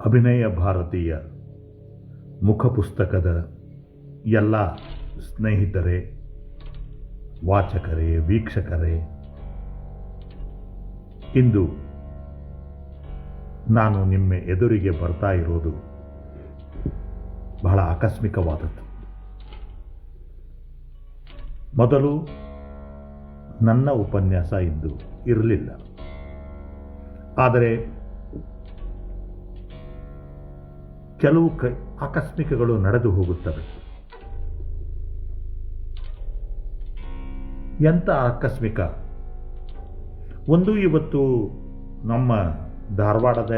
ಅಭಿನಯ ಭಾರತೀಯ ಮುಖಪುಸ್ತಕದ ಎಲ್ಲ ಸ್ನೇಹಿತರೇ, ವಾಚಕರೇ, ವೀಕ್ಷಕರೇ, ಇಂದು ನಾನು ನಿಮ್ಮ ಎದುರಿಗೆ ಬರ್ತಾ ಇರೋದು ಬಹಳ ಆಕಸ್ಮಿಕವಾದದ್ದು. ಮೊದಲು ನನ್ನ ಉಪನ್ಯಾಸ ಇಂದು ಇರಲಿಲ್ಲ, ಆದರೆ ಕೆಲವು ಆಕಸ್ಮಿಕಗಳು ನಡೆದು ಹೋಗುತ್ತವೆ. ಎಂಥ ಆಕಸ್ಮಿಕ! ಒಂದು, ಇವತ್ತು ನಮ್ಮ ಧಾರವಾಡದ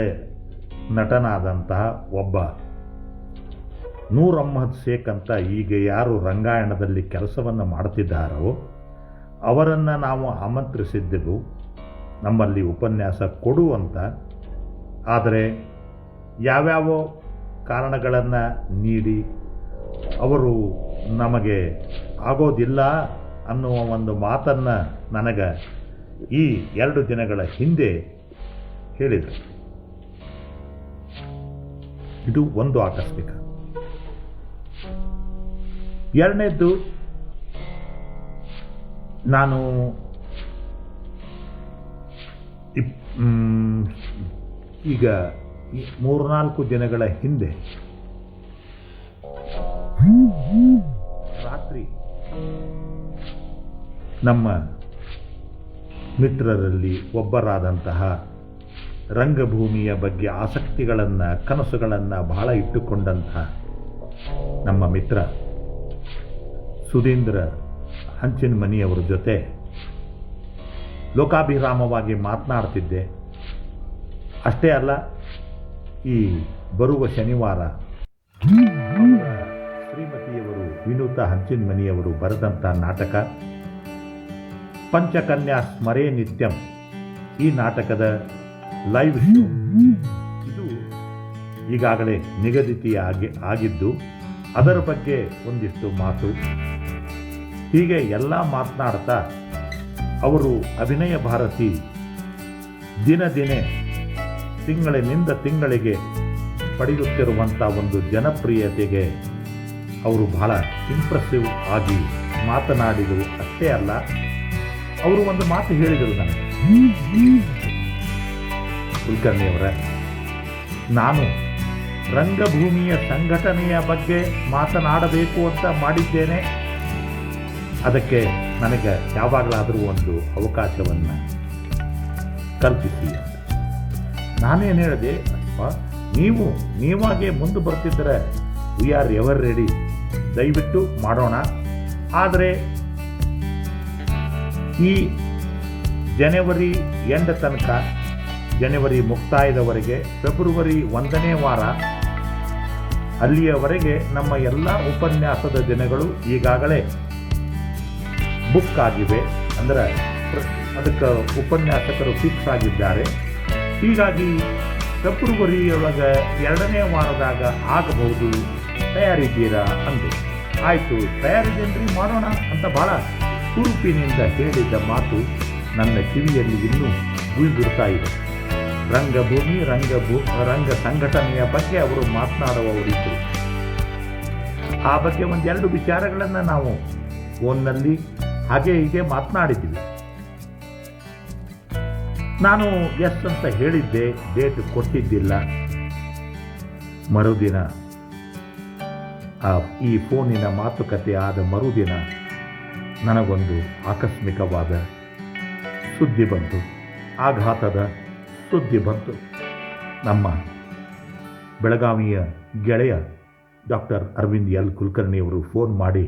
ನಟನಾದಂತಹ ಒಬ್ಬ ನೂರ್ ಅಹ್ಮದ್ ಶೇಖ್ ಅಂತ ಈಗ ಯಾರು ರಂಗಾಯಣದಲ್ಲಿ ಕೆಲಸವನ್ನು ಮಾಡ್ತಿದ್ದಾರೋ ಅವರನ್ನು ನಾವು ಆಮಂತ್ರಿಸಿದ್ದೆವು ನಮ್ಮಲ್ಲಿ ಉಪನ್ಯಾಸ ಕೊಡು ಅಂತ. ಆದರೆ ಯಾವ್ಯಾವ ಕಾರಣಗಳನ್ನು ನೀಡಿ ಅವರು ನಮಗೆ ಆಗೋದಿಲ್ಲ ಅನ್ನುವ ಒಂದು ಮಾತನ್ನು ನನಗೆ ಈ 2 ದಿನಗಳ ಹಿಂದೆ ಹೇಳಿದರು. ಇದು ಒಂದು ಆಕಸ್ಮಿಕ. ಎರಡನೇದ್ದು, ನಾನು ಈಗ 3-4 ದಿನಗಳ ಹಿಂದೆ ರಾತ್ರಿ ನಮ್ಮ ಮಿತ್ರರಲ್ಲಿ ಒಬ್ಬರಾದಂತಹ ರಂಗಭೂಮಿಯ ಬಗ್ಗೆ ಆಸಕ್ತಿಗಳನ್ನು, ಕನಸುಗಳನ್ನು ಬಹಳ ಇಟ್ಟುಕೊಂಡಂತಹ ನಮ್ಮ ಮಿತ್ರ ಸುಧೀಂದ್ರ ಹಂಚಿನಮನಿಯವರ ಜೊತೆ ಲೋಕಾಭಿರಾಮವಾಗಿ ಮಾತನಾಡ್ತಿದ್ದೆ. ಅಷ್ಟೇ ಅಲ್ಲ, ಈ ಬರುವ ಶನಿವಾರ ಶ್ರೀಮತಿಯವರು ವಿನೂತ ಹಂಚಿನಮನಿಯವರು ಬರೆದಂಥ ನಾಟಕ ಪಂಚಕನ್ಯಾ ಸ್ಮರೇ ನಿತ್ಯಂ, ಈ ನಾಟಕದ ಲೈವ್ ಶೋ ಇದು ಈಗಾಗಲೇ ಆಗಿದ್ದು ಅದರ ಬಗ್ಗೆ ಒಂದಿಷ್ಟು ಮಾತು. ಹೀಗೆ ಎಲ್ಲ ಮಾತನಾಡ್ತಾ ಅವರು ಅಭಿನಯ ಭಾರತಿ ದಿನೇ ತಿಂಗಳಿನಿಂದ ತಿಂಗಳಿಗೆ ಪಡೆಯುತ್ತಿರುವಂಥ ಒಂದು ಜನಪ್ರಿಯತೆಗೆ ಅವರು ಬಹಳ ಇಂಪ್ರೆಸಿವ್ ಆಗಿ ಮಾತನಾಡಿದರು. ಅಷ್ಟೇ ಅಲ್ಲ, ಅವರು ಒಂದು ಮಾತು ಹೇಳಿದರು ನನಗೆ, ಕುಲಕರ್ಣಿಯವರ, ನಾನು ರಂಗಭೂಮಿಯ ಸಂಘಟನೆಯ ಬಗ್ಗೆ ಮಾತನಾಡಬೇಕು ಅಂತ ಮಾಡಿದ್ದೇನೆ, ಅದಕ್ಕೆ ನನಗೆ ಯಾವಾಗಲಾದರೂ ಒಂದು ಅವಕಾಶವನ್ನು ಕಲ್ಪಿಸಿ. ನಾನೇನು ಹೇಳಿದೆ, ನೀವಾಗೆ ಮುಂದೆ ಬರ್ತಿದ್ದರೆ ವಿ ಆರ್ ಎವರ್ ರೆಡಿ, ದಯವಿಟ್ಟು ಮಾಡೋಣ. ಆದರೆ ಈ ಜನವರಿ ಎಂಡ್ ತನಕ, ಜನವರಿ ಮುಕ್ತಾಯದವರೆಗೆ, ಫೆಬ್ರವರಿ 1ನೇ ವಾರ ಅಲ್ಲಿಯವರೆಗೆ ನಮ್ಮ ಎಲ್ಲ ಉಪನ್ಯಾಸದ ದಿನಗಳು ಈಗಾಗಲೇ ಬುಕ್ ಆಗಿವೆ. ಅಂದರೆ ಅದಕ್ಕೆ ಉಪನ್ಯಾಸಕರು ಫಿಕ್ಸ್ ಆಗಿದ್ದಾರೆ. ಹೀಗಾಗಿ ಫೆಬ್ರವರಿಯೊಳಗೆ 2ನೇ ವಾರದಾಗ ಆಗಬಹುದು, ತಯಾರಿದ್ದೀರಾ ಅಂದು. ಆಯಿತು, ತಯಾರಿದ್ದೇನ್ರಿ, ಮಾಡೋಣ ಅಂತ ಭಾಳ ಹುರುಪಿನಿಂದ ಹೇಳಿದ್ದ ಮಾತು ನನ್ನ ಕಿವಿಯಲ್ಲಿ ಇನ್ನೂ ಗುಯ್ಗುಡ್ತಾ ಇದೆ. ರಂಗಭೂಮಿ, ರಂಗ ಸಂಘಟನೆಯ ಬಗ್ಗೆ ಅವರು ಮಾತನಾಡುವವರಿದ್ದರು. ಆ ಬಗ್ಗೆ 1-2 ವಿಚಾರಗಳನ್ನು ನಾವು ಫೋನ್ನಲ್ಲಿ ಹಾಗೆ ಹೀಗೆ ಮಾತನಾಡಿದ್ವಿ. ನಾನು ಎಸ್ ಅಂತ ಹೇಳಿದ್ದೆ, ಡೇಟ್ ಕೊಟ್ಟಿದ್ದಿಲ್ಲ. ಮರುದಿನ ಈ ಫೋನಿನ ಮಾತುಕತೆ ಆದ ಮರುದಿನ ನನಗೊಂದು ಆಕಸ್ಮಿಕವಾದ ಸುದ್ದಿ ಬಂತು, ಆಘಾತದ ಸುದ್ದಿ ಬಂತು. ನಮ್ಮ ಬೆಳಗಾವಿಯ ಗೆಳೆಯ ಡಾಕ್ಟರ್ ಅರವಿಂದ್ ಎಲ್ ಕುಲಕರ್ಣಿಯವರು ಫೋನ್ ಮಾಡಿ,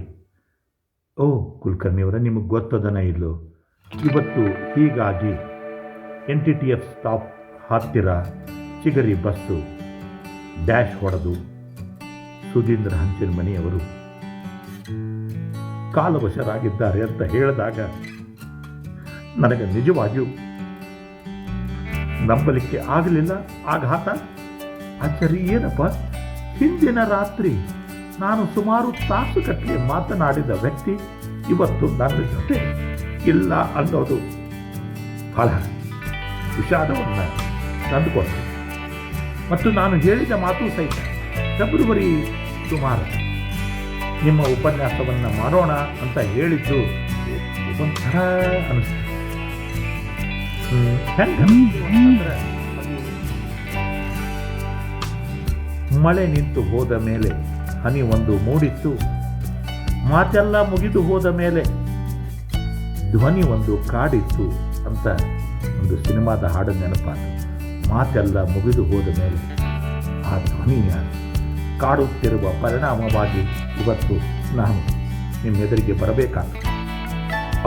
ಓ ಕುಲಕರ್ಣಿಯವರ, ನಿಮಗೆ ಗೊತ್ತದನ ಇಲ್ಲೋ, ಇವತ್ತು ಹೀಗಾಗಿ NTTF ಸ್ಟಾಪ್ ಹತ್ತಿರ ಚಿಗರಿ ಬಸ್ಸು ಡ್ಯಾಶ್ ಹೊಡೆದು ಸುಧೀಂದ್ರ ಹಂಚಿನಮನಿಯವರು ಕಾಲವಶರಾಗಿದ್ದಾರೆ ಅಂತ ಹೇಳಿದಾಗ ನನಗೆ ನಿಜವಾಗಿಯೂ ನಂಬಲಿಕ್ಕೆ ಆಗಲಿಲ್ಲ. ಆಘಾತ, ಆಶ್ಚರ್ಯ. ಏನಪ್ಪ, ಹಿಂದಿನ ರಾತ್ರಿ ನಾನು ಸುಮಾರು ತಾಸುಗಟ್ಟಲೆ ಮಾತನಾಡಿದ ವ್ಯಕ್ತಿ ಇವತ್ತು ನನ್ನ ಜೊತೆ ಇಲ್ಲ ಅನ್ನೋದು ಬಹಳ ವಿಷಾದವನ್ನು ತಂದುಕೊಟ್ಟು ಮತ್ತು ನಾನು ಹೇಳಿದ ಮಾತು ಸಹಿತ ಫೆಬ್ರವರಿ ಸುಮಾರು ನಿಮ್ಮ ಉಪನ್ಯಾಸವನ್ನು ಮಾಡೋಣ ಅಂತ ಹೇಳಿದ್ದು ಒಂಥರ ಅನಿಸ್ತು. ಹೆಂಗಂದ್ರೆ ಮಳೆ ನಿಂತು ಹೋದ ಮೇಲೆ ಹನಿ ಒಂದು ಮೂಡಿತ್ತು, ಮಾತೆಲ್ಲ ಮುಗಿದು ಹೋದ ಮೇಲೆ ಧ್ವನಿ ಒಂದು ಕಾಡಿತ್ತು ಅಂತ ಒಂದು ಸಿನಿಮಾದ ಹಾಡು ನೆನಪಾದ. ಮಾತೆಲ್ಲ ಮುಗಿದು ಹೋದ ಮೇಲೆ ಆ ಧ್ವನಿಯ ಕಾಡುತ್ತಿರುವ ಪರಿಣಾಮವಾಗಿ ಇವತ್ತು ನಾನು ನಿಮ್ಮ ಎದುರಿಗೆ ಬರಬೇಕಾಗ್ತದೆ.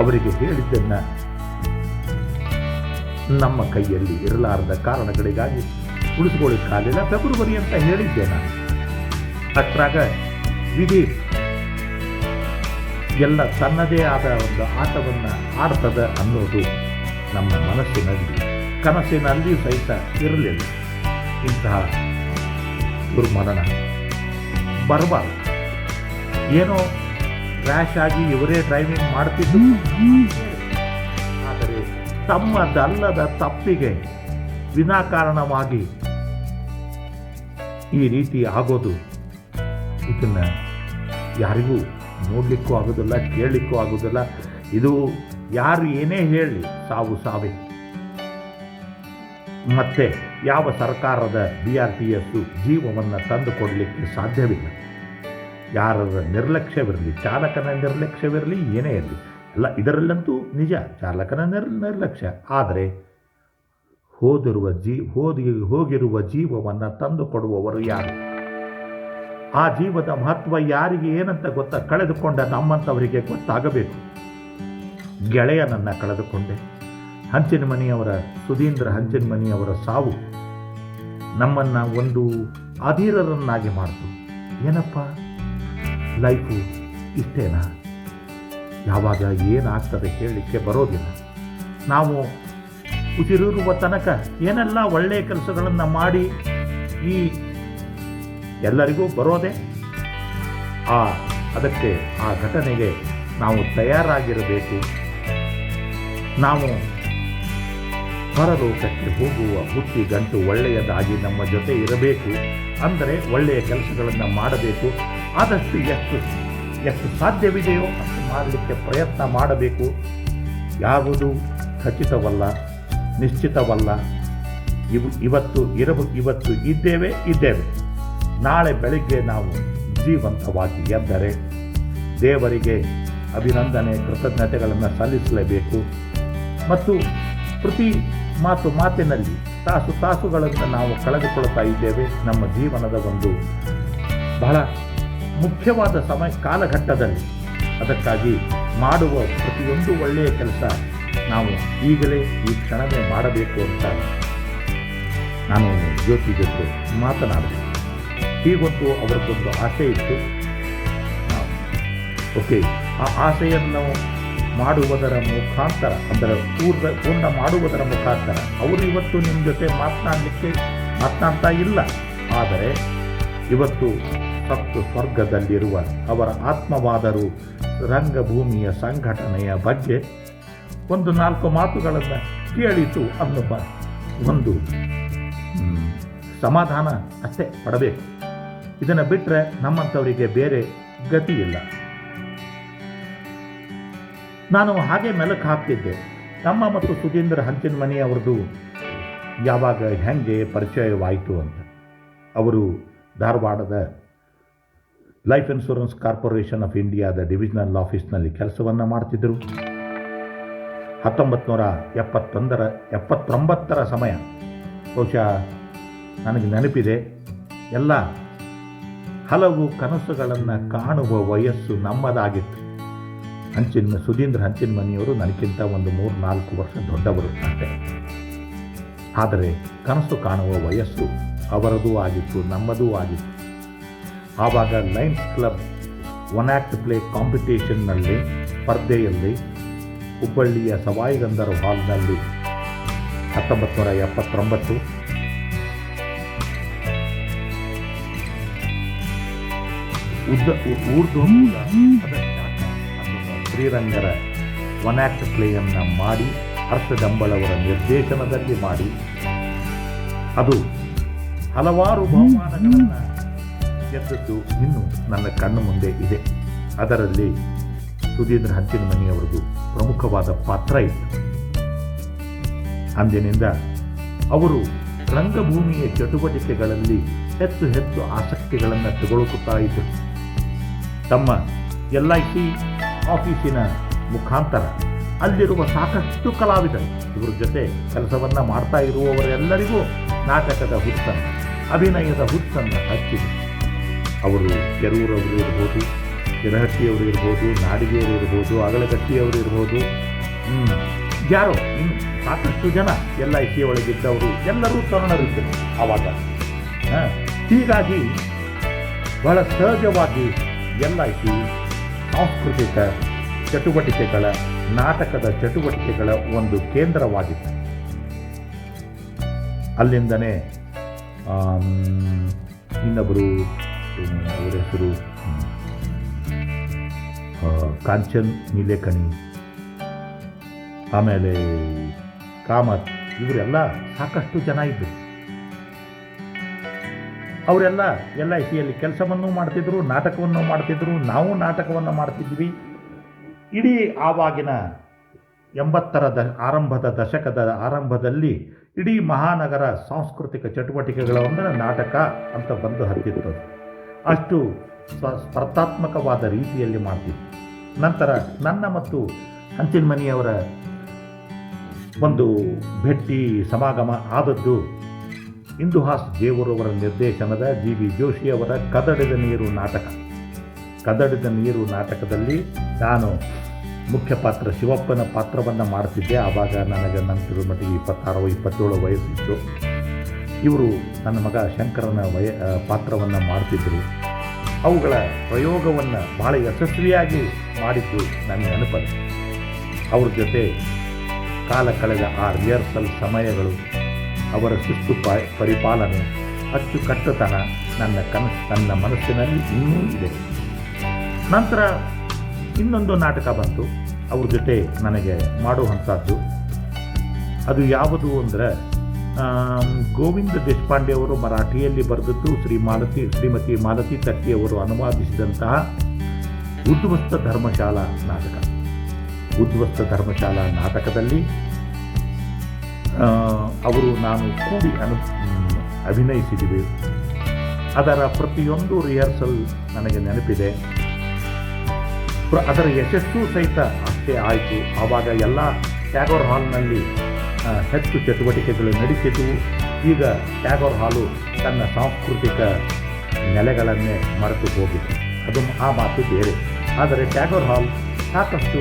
ಅವರಿಗೆ ಹೇಳಿದ್ದನ್ನು ನಮ್ಮ ಕೈಯಲ್ಲಿ ಇರಲಾರದ ಕಾರಣಗಳಿಗಾಗಿ ಉಳಿಸ್ಕೊಳ್ಳಿಕ್ಕಾಗಲಿಲ್ಲ. ಫೆಬ್ರವರಿ ಅಂತ ಹೇಳಿದ್ದೆ ನಾನು. ಅಷ್ಟ್ರಾಗ ವಿಧಿ ಎಲ್ಲ ತನ್ನದೇ ಆದ ಒಂದು ಆಟವನ್ನು ಆಡ್ತದೆ ಅನ್ನೋದು ನಮ್ಮ ಮನಸ್ಸಿನಲ್ಲಿ ಕನಸಿನಲ್ಲಿಯೂ ಸಹಿತ ಇರಲಿಲ್ಲ. ಇಂತಹ ದುರ್ಮರಣ ಬರಬಾರ್ದು. ಏನೋ ರ್ಯಾಶ್ ಆಗಿ ಇವರೇ ಡ್ರೈವಿಂಗ್ ಮಾಡ್ತಿದ್ದು, ಆದರೆ ತಮ್ಮದಲ್ಲದ ತಪ್ಪಿಗೆ ವಿನಾಕಾರಣವಾಗಿ ಈ ರೀತಿ ಆಗೋದು, ಇದನ್ನು ಯಾರಿಗೂ ನೋಡಲಿಕ್ಕೂ ಆಗೋದಿಲ್ಲ, ಕೇಳಲಿಕ್ಕೂ ಆಗೋದಿಲ್ಲ. ಇದು ಯಾರು ಏನೇ ಹೇಳಲಿ ಸಾವು ಸಾವೇ. ಮತ್ತೆ ಯಾವ ಸರ್ಕಾರದ BRTS ಜೀವವನ್ನು ತಂದುಕೊಡಲಿಕ್ಕೆ ಸಾಧ್ಯವಿಲ್ಲ. ಯಾರ ನಿರ್ಲಕ್ಷ್ಯವಿರಲಿ, ಚಾಲಕನ ನಿರ್ಲಕ್ಷ್ಯವಿರಲಿ, ಏನೇ ಇರಲಿ, ಅಲ್ಲ ಇದರಲ್ಲಂತೂ ನಿಜ ಚಾಲಕನ ನಿರ್ಲಕ್ಷ್ಯ. ಆದರೆ ಹೋಗಿರುವ ಜೀವವನ್ನು ತಂದುಕೊಡುವವರು ಯಾರು? ಆ ಜೀವದ ಮಹತ್ವ ಯಾರಿಗೆ ಏನಂತ ಕಳೆದುಕೊಂಡ ನಮ್ಮಂಥವರಿಗೆ ಗೊತ್ತಾಗಬೇಕು. ಗೆಳೆಯನನ್ನು ಕಳೆದುಕೊಂಡೆ. ಹಂಚಿನಮನಿಯವರ ಸುಧೀಂದ್ರ ಹಂಚಿನಮನಿಯವರ ಸಾವು ನಮ್ಮನ್ನು ಒಂದು ಅಧೀರರನ್ನಾಗಿ ಮಾಡ್ತು. ಏನಪ್ಪ ಲೈಫು ಇಷ್ಟೇನಾ? ಯಾವಾಗ ಏನಾಗ್ತದೆ ಹೇಳಲಿಕ್ಕೆ ಬರೋದಿಲ್ಲ. ನಾವು ಉಸಿರಿರುವ ತನಕ ಏನೆಲ್ಲ ಒಳ್ಳೆಯ ಕೆಲಸಗಳನ್ನು ಮಾಡಿ ಈ ಎಲ್ಲರಿಗೂ ಬರೋದೆ ಅದಕ್ಕೆ ಆ ಘಟನೆಗೆ ನಾವು ತಯಾರಾಗಿರಬೇಕು. ನಾವು ಪರಲೋಕಕ್ಕೆ ಹೋಗುವ ಹುಟ್ಟಿ ಗಂಟು ಒಳ್ಳೆಯದಾಗಿ ನಮ್ಮ ಜೊತೆ ಇರಬೇಕು. ಅಂದರೆ ಒಳ್ಳೆಯ ಕೆಲಸಗಳನ್ನು ಮಾಡಬೇಕು. ಆದಷ್ಟು ಎಷ್ಟು ಸಾಧ್ಯವಿದೆಯೋ ಅಷ್ಟು ಮಾಡಲಿಕ್ಕೆ ಪ್ರಯತ್ನ ಮಾಡಬೇಕು. ಯಾವುದು ಖಚಿತವಲ್ಲ, ನಿಶ್ಚಿತವಲ್ಲ. ಇವತ್ತು ಇದ್ದೇವೆ. ನಾಳೆ ಬೆಳಿಗ್ಗೆ ನಾವು ಜೀವಂತವಾಗಿ ಎದ್ದರೆ ದೇವರಿಗೆ ಅಭಿನಂದನೆ, ಕೃತಜ್ಞತೆಗಳನ್ನು ಸಲ್ಲಿಸಲೇಬೇಕು. ಮತ್ತು ಪ್ರತಿ ಮಾತಿನಲ್ಲಿ ತಾಸುಗಳನ್ನು ನಾವು ಕಳೆದುಕೊಳ್ತಾ ಇದ್ದೇವೆ. ನಮ್ಮ ಜೀವನದ ಒಂದು ಬಹಳ ಮುಖ್ಯವಾದ ಕಾಲಘಟ್ಟದಲ್ಲಿ ಅದಕ್ಕಾಗಿ ಮಾಡುವ ಪ್ರತಿಯೊಂದು ಒಳ್ಳೆಯ ಕೆಲಸ ನಾವು ಈಗಲೇ ಈ ಕ್ಷಣವೇ ಮಾಡಬೇಕು ಅಂತ ನಾನು ಜ್ಯೋತಿ ಜೊತೆ ಮಾತನಾಡಿದೆ. ಹೀಗೊಂದು ಅವರದ್ದೊಂದು ಆಸೆ ಇತ್ತು. ಓಕೆ, ಆ ಆಸೆಯನ್ನು ಮಾಡುವುದರ ಮುಖಾಂತರ, ಅಂದರೆ ಪೂರ್ಣ ಮಾಡುವುದರ ಮುಖಾಂತರ ಅವರು ಇವತ್ತು ನಿಮ್ಮ ಜೊತೆ ಮಾತನಾಡ್ತಾ ಇಲ್ಲ. ಆದರೆ ಇವತ್ತು ಸತ್ತು ಸ್ವರ್ಗದಲ್ಲಿರುವ ಅವರ ಆತ್ಮವಾದರೂ ರಂಗಭೂಮಿಯ ಸಂಘಟನೆಯ ಬಗ್ಗೆ ಒಂದು 4 ಮಾತುಗಳನ್ನು ಕೇಳಿತು ಅನ್ನುವ ಒಂದು ಸಮಾಧಾನ ಅಷ್ಟೇ ಪಡಬೇಕು. ಇದನ್ನು ಬಿಟ್ಟರೆ ನಮ್ಮಂಥವರಿಗೆ ಬೇರೆ ಗತಿ ಇಲ್ಲ. ನಾನು ಹಾಗೆ ಮೆಲುಕು ಹಾಕ್ತಿದ್ದೆ. ನಮ್ಮ ಮತ್ತು ಸುಧೀಂದ್ರ ಹಂಚಿನಮನಿ ಅವರದು ಯಾವಾಗ ಹೆಂಗೆ ಪರಿಚಯವಾಯಿತು ಅಂತ. ಅವರು ಧಾರವಾಡದ ಲೈಫ್ ಇನ್ಶೂರೆನ್ಸ್ ಕಾರ್ಪೊರೇಷನ್ ಆಫ್ ಇಂಡಿಯಾದ ಡಿವಿಷನಲ್ ಆಫೀಸ್ನಲ್ಲಿ ಕೆಲಸವನ್ನು ಮಾಡ್ತಿದ್ದರು. 1979 ಸಮಯ ಬಹುಶಃ ನನಗೆ ನೆನಪಿದೆ. ಎಲ್ಲ ಹಲವು ಕನಸುಗಳನ್ನು ಕಾಣುವ ವಯಸ್ಸು ನಮ್ಮದಾಗಿತ್ತು. ಸುಧೀಂದ್ರ ಹಂಚಿನಮನಿಯವರು ನನಗಿಂತ ಒಂದು 3-4 ವರ್ಷ ದೊಡ್ಡವರು ಅಷ್ಟೇ. ಆದರೆ ಕನಸು ಕಾಣುವ ವಯಸ್ಸು ಅವರದೂ ಆಗಿತ್ತು, ನಮ್ಮದೂ ಆಗಿತ್ತು. ಆವಾಗ ಲಯನ್ಸ್ ಕ್ಲಬ್ 1 ಆ್ಯಕ್ಟ್ ಪ್ಲೇ ಕಾಂಪಿಟೇಷನ್ನಲ್ಲಿ ಸ್ಪರ್ಧೆಯಲ್ಲಿ ಹುಬ್ಬಳ್ಳಿಯ ಸವಾಯಿ ಗಂಧರ್ವ ಹಾಲ್ನಲ್ಲಿ 1979 ಶ್ರೀರಂಗರ 1 ಆ್ಯಕ್ಟ್ ಪ್ಲೇಯನ್ನು ಮಾಡಿ ಹರ್ಷ ಡಂಬಳವರ ನಿರ್ದೇಶನದಲ್ಲಿ ಮಾಡಿ ಅದು ಹಲವಾರು ಬಹುಮಾನಗಳನ್ನು ಗೆದ್ದದ್ದು ಇನ್ನೂ ನನ್ನ ಕಣ್ಣು ಮುಂದೆ ಇದೆ. ಅದರಲ್ಲಿ ಸುಧೀಂದ್ರ ಹಂಚಿನಮನಿಯವರದು ಪ್ರಮುಖವಾದ ಪಾತ್ರ ಇತ್ತು. ಅಂದಿನಿಂದ ಅವರು ರಂಗಭೂಮಿಯ ಚಟುವಟಿಕೆಗಳಲ್ಲಿ ಹೆಚ್ಚು ಹೆಚ್ಚು ಆಸಕ್ತಿಗಳನ್ನು ತಗೊಳ್ಳುತ್ತಾ ಇದ್ದರು. ತಮ್ಮ LIC ಆಫೀಸಿನ ಮುಖಾಂತರ ಅಲ್ಲಿರುವ ಸಾಕಷ್ಟು ಕಲಾವಿದರು ಇವರ ಜೊತೆ ಕೆಲಸವನ್ನು ಮಾಡ್ತಾ ಇರುವವರೆಲ್ಲರಿಗೂ ನಾಟಕದ ಹುಚ್ಚನ್ನು, ಅಭಿನಯದ ಹುಚ್ಚನ್ನು ಹಚ್ಚಿದರು. ಅವರು ಕೆರೂರವರು ಇರ್ಬೋದು, ಶಿರಹಟ್ಟಿಯವರು ಇರ್ಬೋದು, ನಾಡಿಗೆಯವರು ಇರ್ಬೋದು, ಅಗಳಗಟ್ಟಿಯವರು ಇರ್ಬೋದು, ಯಾರೋ ಇನ್ನು ಸಾಕಷ್ಟು ಜನ LIC ಒಳಗಿದ್ದವರು ಎಲ್ಲರೂ ತರುಣರಿದ್ದರು ಆವಾಗ. ಹೀಗಾಗಿ ಬಹಳ ಸಹಜವಾಗಿ LIC ಸಾಂಸ್ಕೃತಿಕ ಚಟುವಟಿಕೆಗಳ, ನಾಟಕದ ಚಟುವಟಿಕೆಗಳ ಒಂದು ಕೇಂದ್ರವಾಗಿತ್ತು. ಅಲ್ಲಿಂದನೇ ಇನ್ನೊಬ್ಬರು, ಅವರ ಹೆಸರು ಕಾಂಚನ್ ನೀಲೇಕಣಿ, ಆಮೇಲೆ ಕಾಮತ್, ಇವರೆಲ್ಲ ಸಾಕಷ್ಟು ಜನ ಇದ್ದರು. ಅವರೆಲ್ಲ LICಯಲ್ಲಿ ಕೆಲಸವನ್ನು ಮಾಡ್ತಿದ್ರು, ನಾಟಕವನ್ನು ಮಾಡ್ತಿದ್ರು. ನಾವು ನಾಟಕವನ್ನು ಮಾಡ್ತಿದ್ವಿ. ಇಡೀ ಆವಾಗಿನ 80ರ ದಶಕದ ಆರಂಭದಲ್ಲಿ ಇಡೀ ಮಹಾನಗರ ಸಾಂಸ್ಕೃತಿಕ ಚಟುವಟಿಕೆಗಳ ಒಂದು ನಾಟಕ ಅಂತ ಬಂದು ಹತ್ತಿತ್ತು. ಅಷ್ಟು ಸ್ಪರ್ಧಾತ್ಮಕವಾದ ರೀತಿಯಲ್ಲಿ ಮಾಡ್ತಿತ್ತು. ನಂತರ ನನ್ನ ಮತ್ತು ಹಂಚಿನಮನಿಯವರ ಒಂದು ಭೇಟಿ ಸಮಾಗಮ ಆದದ್ದು ಇಂದುಹಾಸ್ ದೇವರವರ ನಿರ್ದೇಶನದ GV ಜೋಶಿಯವರ ಕದಡಿದ ನೀರು ನಾಟಕ. ಕದಡಿದ ನೀರು ನಾಟಕದಲ್ಲಿ ನಾನು ಮುಖ್ಯ ಪಾತ್ರ ಶಿವಪ್ಪನ ಪಾತ್ರವನ್ನು ಮಾಡ್ತಿದ್ದೆ. ಆವಾಗ ನನಗೆ ನಂತರ ಮಟ್ಟಿಗೆ 26-27 ವಯಸ್ಸಿತ್ತು. ಇವರು ನನ್ನ ಮಗ ಶಂಕರನ ಪಾತ್ರವನ್ನು ಮಾಡ್ತಿದ್ದರು. ಅವುಗಳ ಪ್ರಯೋಗವನ್ನು ಬಹಳ ಯಶಸ್ವಿಯಾಗಿ ಮಾಡಿದ್ದು ನನಗೆ ನೆನಪದು. ಅವ್ರ ಜೊತೆ ಕಾಲ ಕಳೆದ ಆ ರಿಹರ್ಸಲ್ ಸಮಯಗಳು, ಅವರ ಶಿಸ್ತು ಪರಿಪಾಲನೆ, ಅಚ್ಚುಕಟ್ಟುತನ ನನ್ನ ಮನಸ್ಸಿನಲ್ಲಿ ಇನ್ನೂ ಇದೆ. ನಂತರ ಇನ್ನೊಂದು ನಾಟಕ ಬಂತು ಅವ್ರ ಜೊತೆ ನನಗೆ ಮಾಡುವಂಥದ್ದು. ಅದು ಯಾವುದು ಅಂದರೆ ಗೋವಿಂದ ದೇಶಪಾಂಡೆ ಅವರು ಮರಾಠಿಯಲ್ಲಿ ಬರೆದದ್ದು, ಶ್ರೀಮತಿ ಮಾಲತಿ ತಟ್ಟಿಯವರು ಅನುವಾದಿಸಿದಂತಹ ಉದ್ವಸ್ತ ಧರ್ಮಶಾಲಾ ನಾಟಕ. ಉದ್ವಸ್ತ ಧರ್ಮಶಾಲಾ ನಾಟಕದಲ್ಲಿ ಅವರು ನಾನು ಕೂಡಿ ಅಭಿನಯಿಸಿದ್ದೀವಿ. ಅದರ ಪ್ರತಿಯೊಂದು ರಿಹರ್ಸಲ್ ನನಗೆ ನೆನಪಿದೆ. ಅದರ ಯಶಸ್ಸು ಸಹಿತ ಅಷ್ಟೇ ಆಯಿತು. ಆವಾಗ ಎಲ್ಲ ಟ್ಯಾಗೋರ್ ಹಾಲ್ನಲ್ಲಿ ಹೆಚ್ಚು ಚಟುವಟಿಕೆಗಳು ನಡೀತಿದ್ದವು. ಈಗ ಟ್ಯಾಗೋರ್ ಹಾಲು ತನ್ನ ಸಾಂಸ್ಕೃತಿಕ ನೆಲೆಗಳನ್ನೇ ಮರೆತು ಹೋಗಿದೆ. ಅದು ಆ ಮಾತು ಬೇರೆ. ಆದರೆ ಟ್ಯಾಗೋರ್ ಹಾಲ್ ಸಾಕಷ್ಟು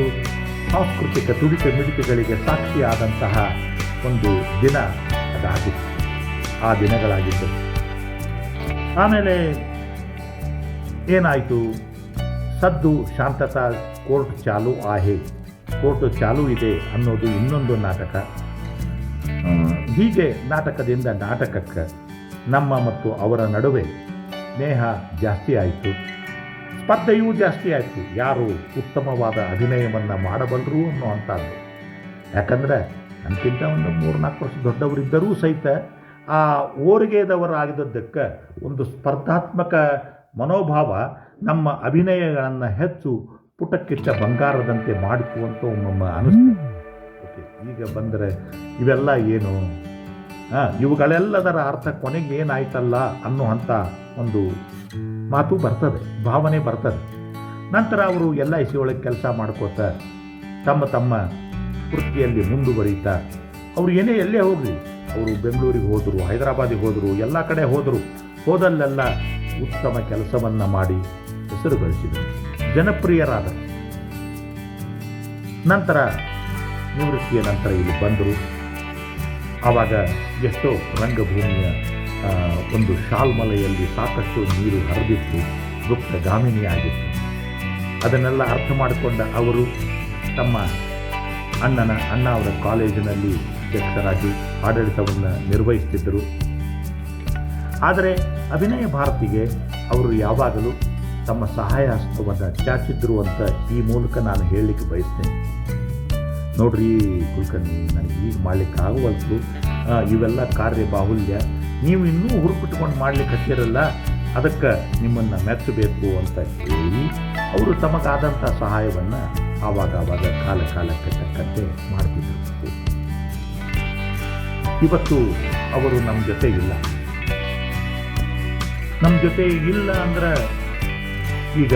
ಸಾಂಸ್ಕೃತಿಕ ತುಡಿತ ಮಿಡಿತಗಳಿಗೆ ಸಾಕ್ಷಿಯಾದಂತಹ ಒಂದು ದಿನ ಅದಾಗಿತ್ತು. ಆ ದಿನಗಳಾಗಿದ್ದು ಆಮೇಲೆ ಏನಾಯಿತು, ಸದ್ದು ಶಾಂತತಾ ಕೋರ್ಟ್ ಚಾಲು ಆಹೆ, ಕೋರ್ಟ್ ಚಾಲು ಇದೆ ಅನ್ನೋದು ಇನ್ನೊಂದು ನಾಟಕ. ಹೀಗೆ ನಾಟಕದಿಂದ ನಾಟಕಕ್ಕೆ ನಮ್ಮ ಮತ್ತು ಅವರ ನಡುವೆ ಸ್ನೇಹ ಜಾಸ್ತಿ ಆಯಿತು, ಸ್ಪರ್ಧೆಯೂ ಜಾಸ್ತಿ ಆಯಿತು. ಯಾರು ಉತ್ತಮವಾದ ಅಭಿನಯವನ್ನು ಮಾಡಬಲ್ಲರು ಅನ್ನುವಂಥದ್ದು. ಯಾಕಂದರೆ ನಮಗಿಂತ ಒಂದು 3-4 ವರ್ಷ ದೊಡ್ಡವರಿದ್ದರೂ ಸಹಿತ ಆ ಓರಿಗೆದವರಾಗಿದ್ದಕ್ಕೆ ಒಂದು ಸ್ಪರ್ಧಾತ್ಮಕ ಮನೋಭಾವ ನಮ್ಮ ಅಭಿನಯಗಳನ್ನು ಹೆಚ್ಚು ಪುಟಕ್ಕಿಟ್ಟ ಬಂಗಾರದಂತೆ ಮಾಡಿತು ಅಂತ ಒಮ್ಮೊಮ್ಮೆ ಅನಿಸ್ತು. ಓಕೆ, ಈಗ ಬಂದರೆ ಇವೆಲ್ಲ ಏನು, ಇವುಗಳೆಲ್ಲದರ ಅರ್ಥ ಕೊನೆಗೆ ಏನಾಯ್ತಲ್ಲ ಅನ್ನುವಂಥ ಒಂದು ಮಾತು ಬರ್ತದೆ, ಭಾವನೆ ಬರ್ತದೆ. ನಂತರ ಅವರು LIC ಒಳಗೆ ಕೆಲಸ ಮಾಡ್ಕೋತ ತಮ್ಮ ವೃತ್ತಿಯಲ್ಲಿ ಮುಂದುವರಿತಾ ಅವರು ಎಲ್ಲೇ ಹೋಗಲಿ, ಅವರು ಬೆಂಗಳೂರಿಗೆ ಹೋದರು, ಹೈದರಾಬಾದಿಗೆ ಹೋದರು, ಎಲ್ಲ ಕಡೆ ಹೋದಲ್ಲೆಲ್ಲ ಉತ್ತಮ ಕೆಲಸವನ್ನು ಮಾಡಿ ಹೆಸರು ಗಳಿಸಿದರು, ಜನಪ್ರಿಯರಾದರು. ನಂತರ ನಿವೃತ್ತಿಯ ನಂತರ ಇಲ್ಲಿ ಬಂದರು. ಆವಾಗ ಎಷ್ಟೋ ರಂಗಭೂಮಿಯ ಒಂದು ಶಾಲ್ಮಲೆಯಲ್ಲಿ ಸಾಕಷ್ಟು ನೀರು ಹರಿದಿತ್ತು, ಗುಪ್ತಗಾಮಿನಿಯಾಗಿತ್ತು. ಅದನ್ನೆಲ್ಲ ಅರ್ಥ ಮಾಡಿಕೊಂಡ ಅವರು ತಮ್ಮ ಅಣ್ಣ ಅವರ ಕಾಲೇಜಿನಲ್ಲಿ ಅಧ್ಯಕ್ಷರಾಗಿ ಆಡಳಿತವನ್ನು ನಿರ್ವಹಿಸುತ್ತಿದ್ದರು. ಆದರೆ ಅಭಿನಯ ಭಾರತಿಗೆ ಅವರು ಯಾವಾಗಲೂ ತಮ್ಮ ಸಹಾಯ ಹಸ್ತವನ್ನು ಚಾಚಿದ್ರು ಅಂತ ಈ ಮೂಲಕ ನಾನು ಹೇಳಲಿಕ್ಕೆ ಬಯಸ್ತೇನೆ. ನೋಡ್ರಿ ಕುಲಕರ್ಣಿ, ನನಗೆ ಈಗ ಮಾಡಲಿಕ್ಕೆ ಆಗುವಲ್ತು, ಇವೆಲ್ಲ ಕಾರ್ಯ ಬಾಹುಲ್ಯ, ನೀವು ಇನ್ನೂ ಹುರುಪಿಟ್ಕೊಂಡು ಮಾಡ್ಲಿಕ್ಕೆ ಹತ್ತಿರಲ್ಲ, ಅದಕ್ಕೆ ನಿಮ್ಮನ್ನು ಮೆಚ್ಚಬೇಕು ಅಂತ ಹೇಳಿ ಅವರು ತಮಗಾದಂಥ ಸಹಾಯವನ್ನು ಆವಾಗ ಕಾಲಕ್ಕೆ ತಕ್ಕಂತೆ ಮಾಡ್ತಿದ್ರು. ಇವತ್ತು ಅವರು ನಮ್ಮ ಜೊತೆ ಇಲ್ಲ. ನಮ್ಮ ಜೊತೆ ಇಲ್ಲ ಅಂದ್ರೆ ಈಗ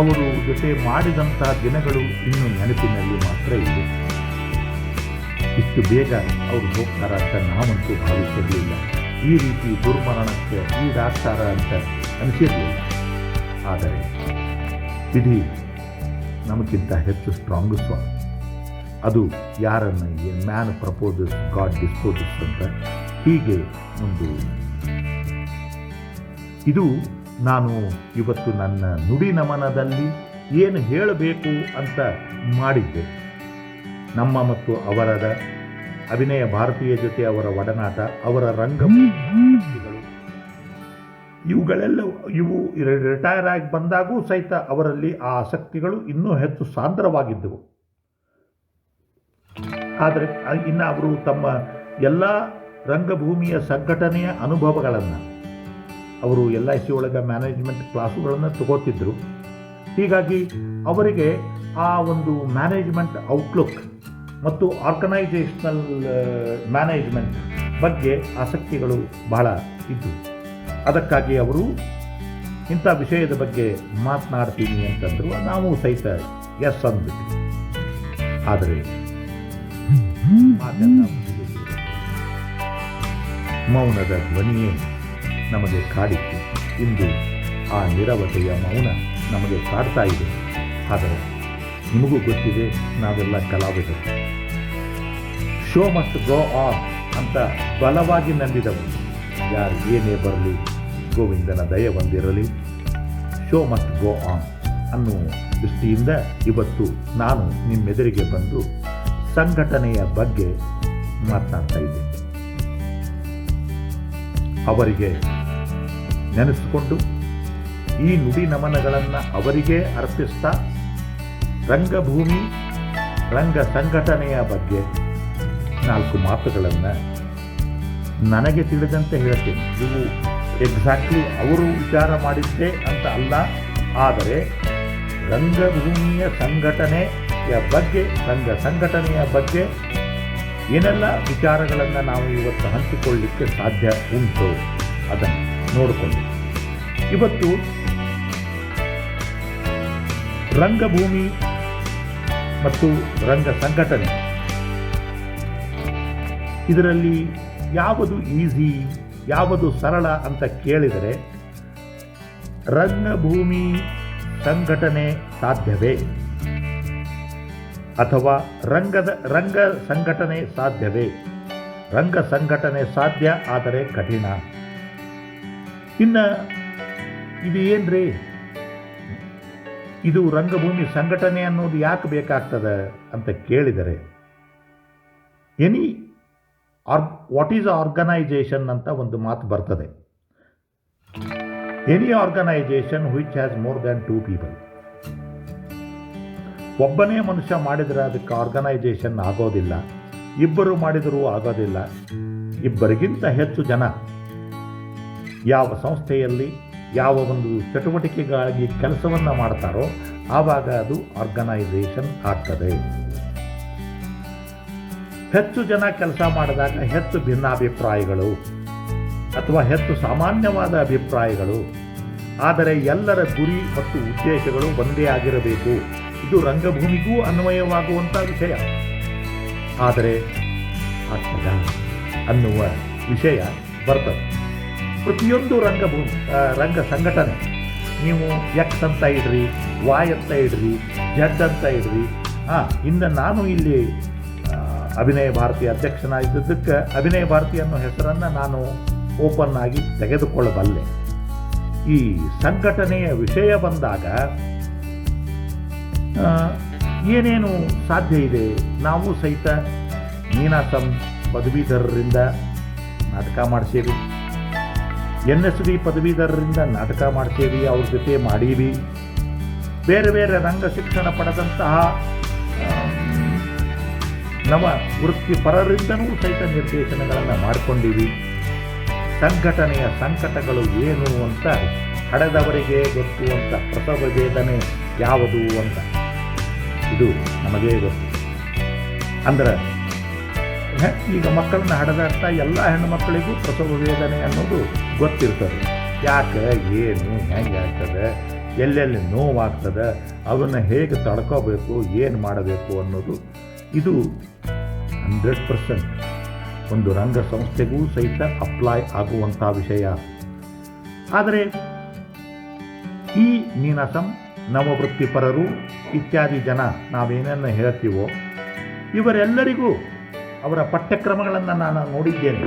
ಅವರು ಜೊತೆ ಮಾಡಿದಂತಹ ದಿನಗಳು ಇನ್ನೂ ನೆನಪಿನಲ್ಲಿ ಮಾತ್ರ ಇದೆ. ಇಷ್ಟು ಬೇಗ ಅವರು ಹೋಗ್ತಾರ ಅಂತ ನಾವಂತೂ ಭಾವಿಸಿರಲಿಲ್ಲ. ಈ ರೀತಿ ದುರ್ಮರಣಕ್ಕೆ ಈಡಾಗ್ತಾರ ಅಂತ ಅನಿಸಿರಲಿಲ್ಲ. ಆದರೆ ವಿಧಿ ನಮಗಿಂತ ಹೆಚ್ಚು ಸ್ಟ್ರಾಂಗ್ ಸ್ವಾಮಿ. ಅದು ಯಾರನ್ನು ಮ್ಯಾನ್ ಪ್ರಪೋಸಸ್ ಗಾಡ್ ಡಿಸ್ಪೋಸಸ್ ಅಂತ ಹೀಗೆ ಒಂದು ಇದು ನಾನು ಇವತ್ತು ನನ್ನ ನುಡಿ ನಮನದಲ್ಲಿ ಏನು ಹೇಳಬೇಕು ಅಂತ ಮಾಡಿದ್ದೆ. ನಮ್ಮ ಮತ್ತು ಅವರದ ಅಭಿನಯ ಭಾರತೀಯ ಜೊತೆ ಅವರ ಒಡನಾಟ, ಅವರ ರಂಗಗಳು ಇವು ರಿಟೈರ್ ಆಗಿ ಬಂದಾಗೂ ಸಹಿತ ಅವರಲ್ಲಿ ಆ ಆಸಕ್ತಿಗಳು ಇನ್ನೂ ಹೆಚ್ಚು ಸಾಂದ್ರವಾಗಿದ್ದವು. ಆದರೆ ಇನ್ನು ಅವರು ತಮ್ಮ ಎಲ್ಲ ರಂಗಭೂಮಿಯ ಸಂಘಟನೆಯ ಅನುಭವಗಳನ್ನು ಅವರು LIC ಒಳಗೆ ಮ್ಯಾನೇಜ್ಮೆಂಟ್ ಕ್ಲಾಸುಗಳನ್ನು ತಗೋತಿದ್ರು. ಹೀಗಾಗಿ ಅವರಿಗೆ ಆ ಒಂದು ಮ್ಯಾನೇಜ್ಮೆಂಟ್ ಔಟ್ಲುಕ್ ಮತ್ತು ಆರ್ಗನೈಜೇಷನಲ್ ಮ್ಯಾನೇಜ್ಮೆಂಟ್ ಬಗ್ಗೆ ಆಸಕ್ತಿಗಳು ಬಹಳ ಇದ್ದವು. ಅದಕ್ಕಾಗಿ ಅವರು ಇಂಥ ವಿಷಯದ ಬಗ್ಗೆ ಮಾತನಾಡ್ತೀನಿ ಅಂತಂದರು. ನಾವು ಸಹಿತ ಎಸ್ ಅಂದ್ಬಿಟ್ಟು. ಆದರೆ ಮೌನದ ಧ್ವನಿಯೇ ನಮಗೆ ಕಾಡಿತ್ತು. ಇಂದು ಆ ನಿರವತೆಯ ಮೌನ ನಮಗೆ ಕಾಡ್ತಾ ಇದೆ. ಆದರೆ ನಿಮಗೂ ಗೊತ್ತಿದೆ, ನಾವೆಲ್ಲ ಕಲಾವಿದರು. ಶೋ ಮಸ್ಟ್ ಗೋ ಆನ್ ಅಂತ ಬಲವಾಗಿ ನಂಬಿದವು. ಯಾರು ಏನೇ ಬರಲಿ, ಗೋವಿಂದನ ದಯ ಬಂದಿರಲಿ, ಶೋ ಮಸ್ಟ್ ಗೋ ಆನ್ ಅನ್ನುವ ದೃಷ್ಟಿಯಿಂದ ಇವತ್ತು ನಾನು ನಿಮ್ಮೆದುರಿಗೆ ಬಂದು ಸಂಘಟನೆಯ ಬಗ್ಗೆ ಮಾತನಾಡ್ತಾ ಇದ್ದೇನೆ. ಅವರಿಗೆ ನೆನೆಸಿಕೊಂಡು ಈ ನುಡಿ ನಮನಗಳನ್ನು ಅವರಿಗೇ ಅರ್ಪಿಸ್ತಾ ರಂಗಭೂಮಿ ರಂಗ ಸಂಘಟನೆಯ ಬಗ್ಗೆ 4 ಮಾತುಗಳನ್ನು ನನಗೆ ತಿಳಿದಂತೆ ಹೇಳ್ತೀನಿ. ಇವು ಎಕ್ಸಾಕ್ಟ್ಲಿ ಅವರು ವಿಚಾರ ಮಾಡಿದ್ದೇ ಅಂತ ಅಲ್ಲ, ಆದರೆ ರಂಗಭೂಮಿಯ ಸಂಘಟನೆಯ ಬಗ್ಗೆ, ರಂಗ ಸಂಘಟನೆಯ ಬಗ್ಗೆ ಏನೆಲ್ಲ ವಿಚಾರಗಳನ್ನು ನಾವು ಇವತ್ತು ಹಂಚಿಕೊಳ್ಳಲಿಕ್ಕೆ ಸಾಧ್ಯ ಉಂಟು ಅದನ್ನು ನೋಡಿಕೊಂಡು ಇವತ್ತು ರಂಗಭೂಮಿ ಮತ್ತು ರಂಗ ಸಂಘಟನೆ ಇದರಲ್ಲಿ ಯಾವುದು ಈಸಿ, ಯಾವುದು ಸರಳ ಅಂತ ಕೇಳಿದರೆ ರಂಗಭೂಮಿ ಸಂಘಟನೆ ಸಾಧ್ಯವೇ ಅಥವಾ ರಂಗ ಸಂಘಟನೆ ಸಾಧ್ಯವೇ? ರಂಗ ಸಂಘಟನೆ ಸಾಧ್ಯ, ಆದರೆ ಕಠಿಣ. ಇನ್ನು ಇದು ಏನ್ರಿ, ಇದು ರಂಗಭೂಮಿ ಸಂಘಟನೆ ಅನ್ನೋದು ಯಾಕೆ ಬೇಕಾಗ್ತದೆ ಅಂತ ಕೇಳಿದರೆ, ವಾಟ್ ಈಸ್ ಆರ್ಗನೈಜೇಷನ್ ಅಂತ ಒಂದು ಮಾತು ಬರ್ತದೆ. Any organisation which has more than 2 people. ಒಬ್ಬನೇ ಮನುಷ್ಯ ಮಾಡಿದರೆ ಅದಕ್ಕೆ ಆರ್ಗನೈಜೇಷನ್ ಆಗೋದಿಲ್ಲ, ಇಬ್ಬರು ಮಾಡಿದರೂ ಆಗೋದಿಲ್ಲ. ಇಬ್ಬರಿಗಿಂತ ಹೆಚ್ಚು ಜನ ಯಾವ ಸಂಸ್ಥೆಯಲ್ಲಿ ಯಾವ ಒಂದು ಚಟುವಟಿಕೆಗಾಗಿ ಕೆಲಸವನ್ನು ಮಾಡ್ತಾರೋ ಆವಾಗ ಅದು ಆರ್ಗನೈಜೇಷನ್ ಆಗ್ತದೆ. ಹೆಚ್ಚು ಜನ ಕೆಲಸ ಮಾಡಿದಾಗ ಹೆಚ್ಚು ಭಿನ್ನಾಭಿಪ್ರಾಯಗಳು ಅಥವಾ ಹೆಚ್ಚು ಸಾಮಾನ್ಯವಾದ ಅಭಿಪ್ರಾಯಗಳು, ಆದರೆ ಎಲ್ಲರ ಗುರಿ ಮತ್ತು ಉದ್ದೇಶಗಳು ಒಂದೇ ಆಗಿರಬೇಕು. ಇದು ರಂಗಭೂಮಿಗೂ ಅನ್ವಯವಾಗುವಂಥ ವಿಷಯ. ಆದರೆ ಆಗ್ತದ ಅನ್ನುವ ವಿಷಯ ಬರ್ತದೆ. ಪ್ರತಿಯೊಂದು ರಂಗ ಸಂಘಟನೆ ನೀವು ಎಕ್ಸ್ ಅಂತ ಇಡ್ರಿ, ವಾಯ್ ಅಂತ ಇಡ್ರಿ, ಜಡ್ ಅಂತ ಇಡ್ರಿ. ಇನ್ನು ನಾನು ಇಲ್ಲಿ ಅಭಿನಯ ಭಾರತಿ ಅಧ್ಯಕ್ಷನಾಗಿದ್ದಕ್ಕೆ ಅಭಿನಯ ಭಾರತಿ ಅನ್ನೋ ಹೆಸರನ್ನು ನಾನು ಓಪನ್ ಆಗಿ ತೆಗೆದುಕೊಳ್ಳಬಲ್ಲೆ. ಈ ಸಂಘಟನೆಯ ವಿಷಯ ಬಂದಾಗ ಏನೇನು ಸಾಧ್ಯ ಇದೆ. ನಾವು ಸಹಿತ ನೀನಾಸಂ ಪದವೀಧರರಿಂದ ನಾಟಕ ಮಾಡಿಸೇವಿ, NSD ಪದವೀಧರರಿಂದ ನಾಟಕ ಮಾಡಿಸೇವಿ, ಅವ್ರ ಜೊತೆ ಮಾಡೀವಿ. ಬೇರೆ ಬೇರೆ ರಂಗ ಶಿಕ್ಷಣ ಪಡೆದಂತಹ ನಮ್ಮ ವೃತ್ತಿಪರರಿಂದನೂ ಸಹಿತ ನಿರ್ದೇಶನಗಳನ್ನು ಮಾಡಿಕೊಂಡಿವಿ. ಸಂಘಟನೆಯ ಸಂಕಟಗಳು ಏನು ಅಂತ ಹಡೆದವರಿಗೆ ಗೊತ್ತು ಅಂತ, ಪ್ರಸವ ವೇದನೆ ಯಾವುದು ಅಂತ ಇದು ನಮಗೇ ಗೊತ್ತು. ಅಂದ್ರೆ ಈಗ ಮಕ್ಕಳನ್ನ ಹಡೆದಾಡ್ತಾ ಎಲ್ಲ ಹೆಣ್ಣು ಮಕ್ಕಳಿಗೂ ಪ್ರಸವ ವೇದನೆ ಅನ್ನೋದು ಗೊತ್ತಿರ್ತದೆ. ಯಾಕೆ, ಏನು, ಹೆಂಗೆ ಆಗ್ತದೆ, ಎಲ್ಲೆಲ್ಲಿ ನೋವಾಗ್ತದೆ, ಅದನ್ನು ಹೇಗೆ ತಡ್ಕೋಬೇಕು, ಏನು ಮಾಡಬೇಕು ಅನ್ನೋದು ಇದು 100% ಒಂದು ರಂಗ ಸಂಸ್ಥೆಗೂ ಸಹಿತ ಅಪ್ಲೈ ಆಗುವಂಥ ವಿಷಯ. ಆದರೆ ಈ ನೀನಾಸಂ, ನವವೃತ್ತಿಪರರು ಇತ್ಯಾದಿ ಜನ ನಾವೇನನ್ನು ಹೇಳ್ತೀವೋ ಇವರೆಲ್ಲರಿಗೂ ಅವರ ಪಠ್ಯಕ್ರಮಗಳನ್ನು ನಾನು ನೋಡಿದ್ದೇನೆ.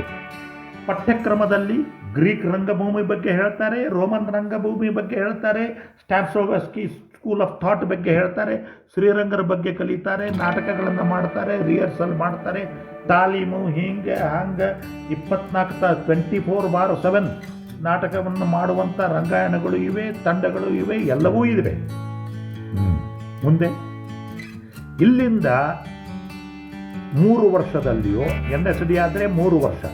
ಪಠ್ಯಕ್ರಮದಲ್ಲಿ ಗ್ರೀಕ್ ರಂಗಭೂಮಿ ಬಗ್ಗೆ ಹೇಳ್ತಾರೆ, ರೋಮನ್ ರಂಗಭೂಮಿ ಬಗ್ಗೆ ಹೇಳ್ತಾರೆ, ಸ್ಟಾನ್ಸ್ಲೋವ್ಸ್ಕಿ ಸ್ಕೂಲ್ ಆಫ್ ಥಾಟ್ ಬಗ್ಗೆ ಹೇಳ್ತಾರೆ, ಶ್ರೀರಂಗರ ಬಗ್ಗೆ ಕಲಿತಾರೆ, ನಾಟಕಗಳನ್ನು ಮಾಡ್ತಾರೆ, ರಿಹರ್ಸಲ್ ಮಾಡ್ತಾರೆ, ತಾಲೀಮು ಹಂಗೆ 24/7 ನಾಟಕವನ್ನು ಮಾಡುವಂಥ ರಂಗಾಯಣಗಳು ಇವೆ, ತಂಡಗಳು ಇವೆ, ಎಲ್ಲವೂ ಇವೆ. ಮುಂದೆ ಇಲ್ಲಿಂದ 3 ವರ್ಷದಲ್ಲಿಯೋ NSD ಆದರೆ 3 ವರ್ಷ,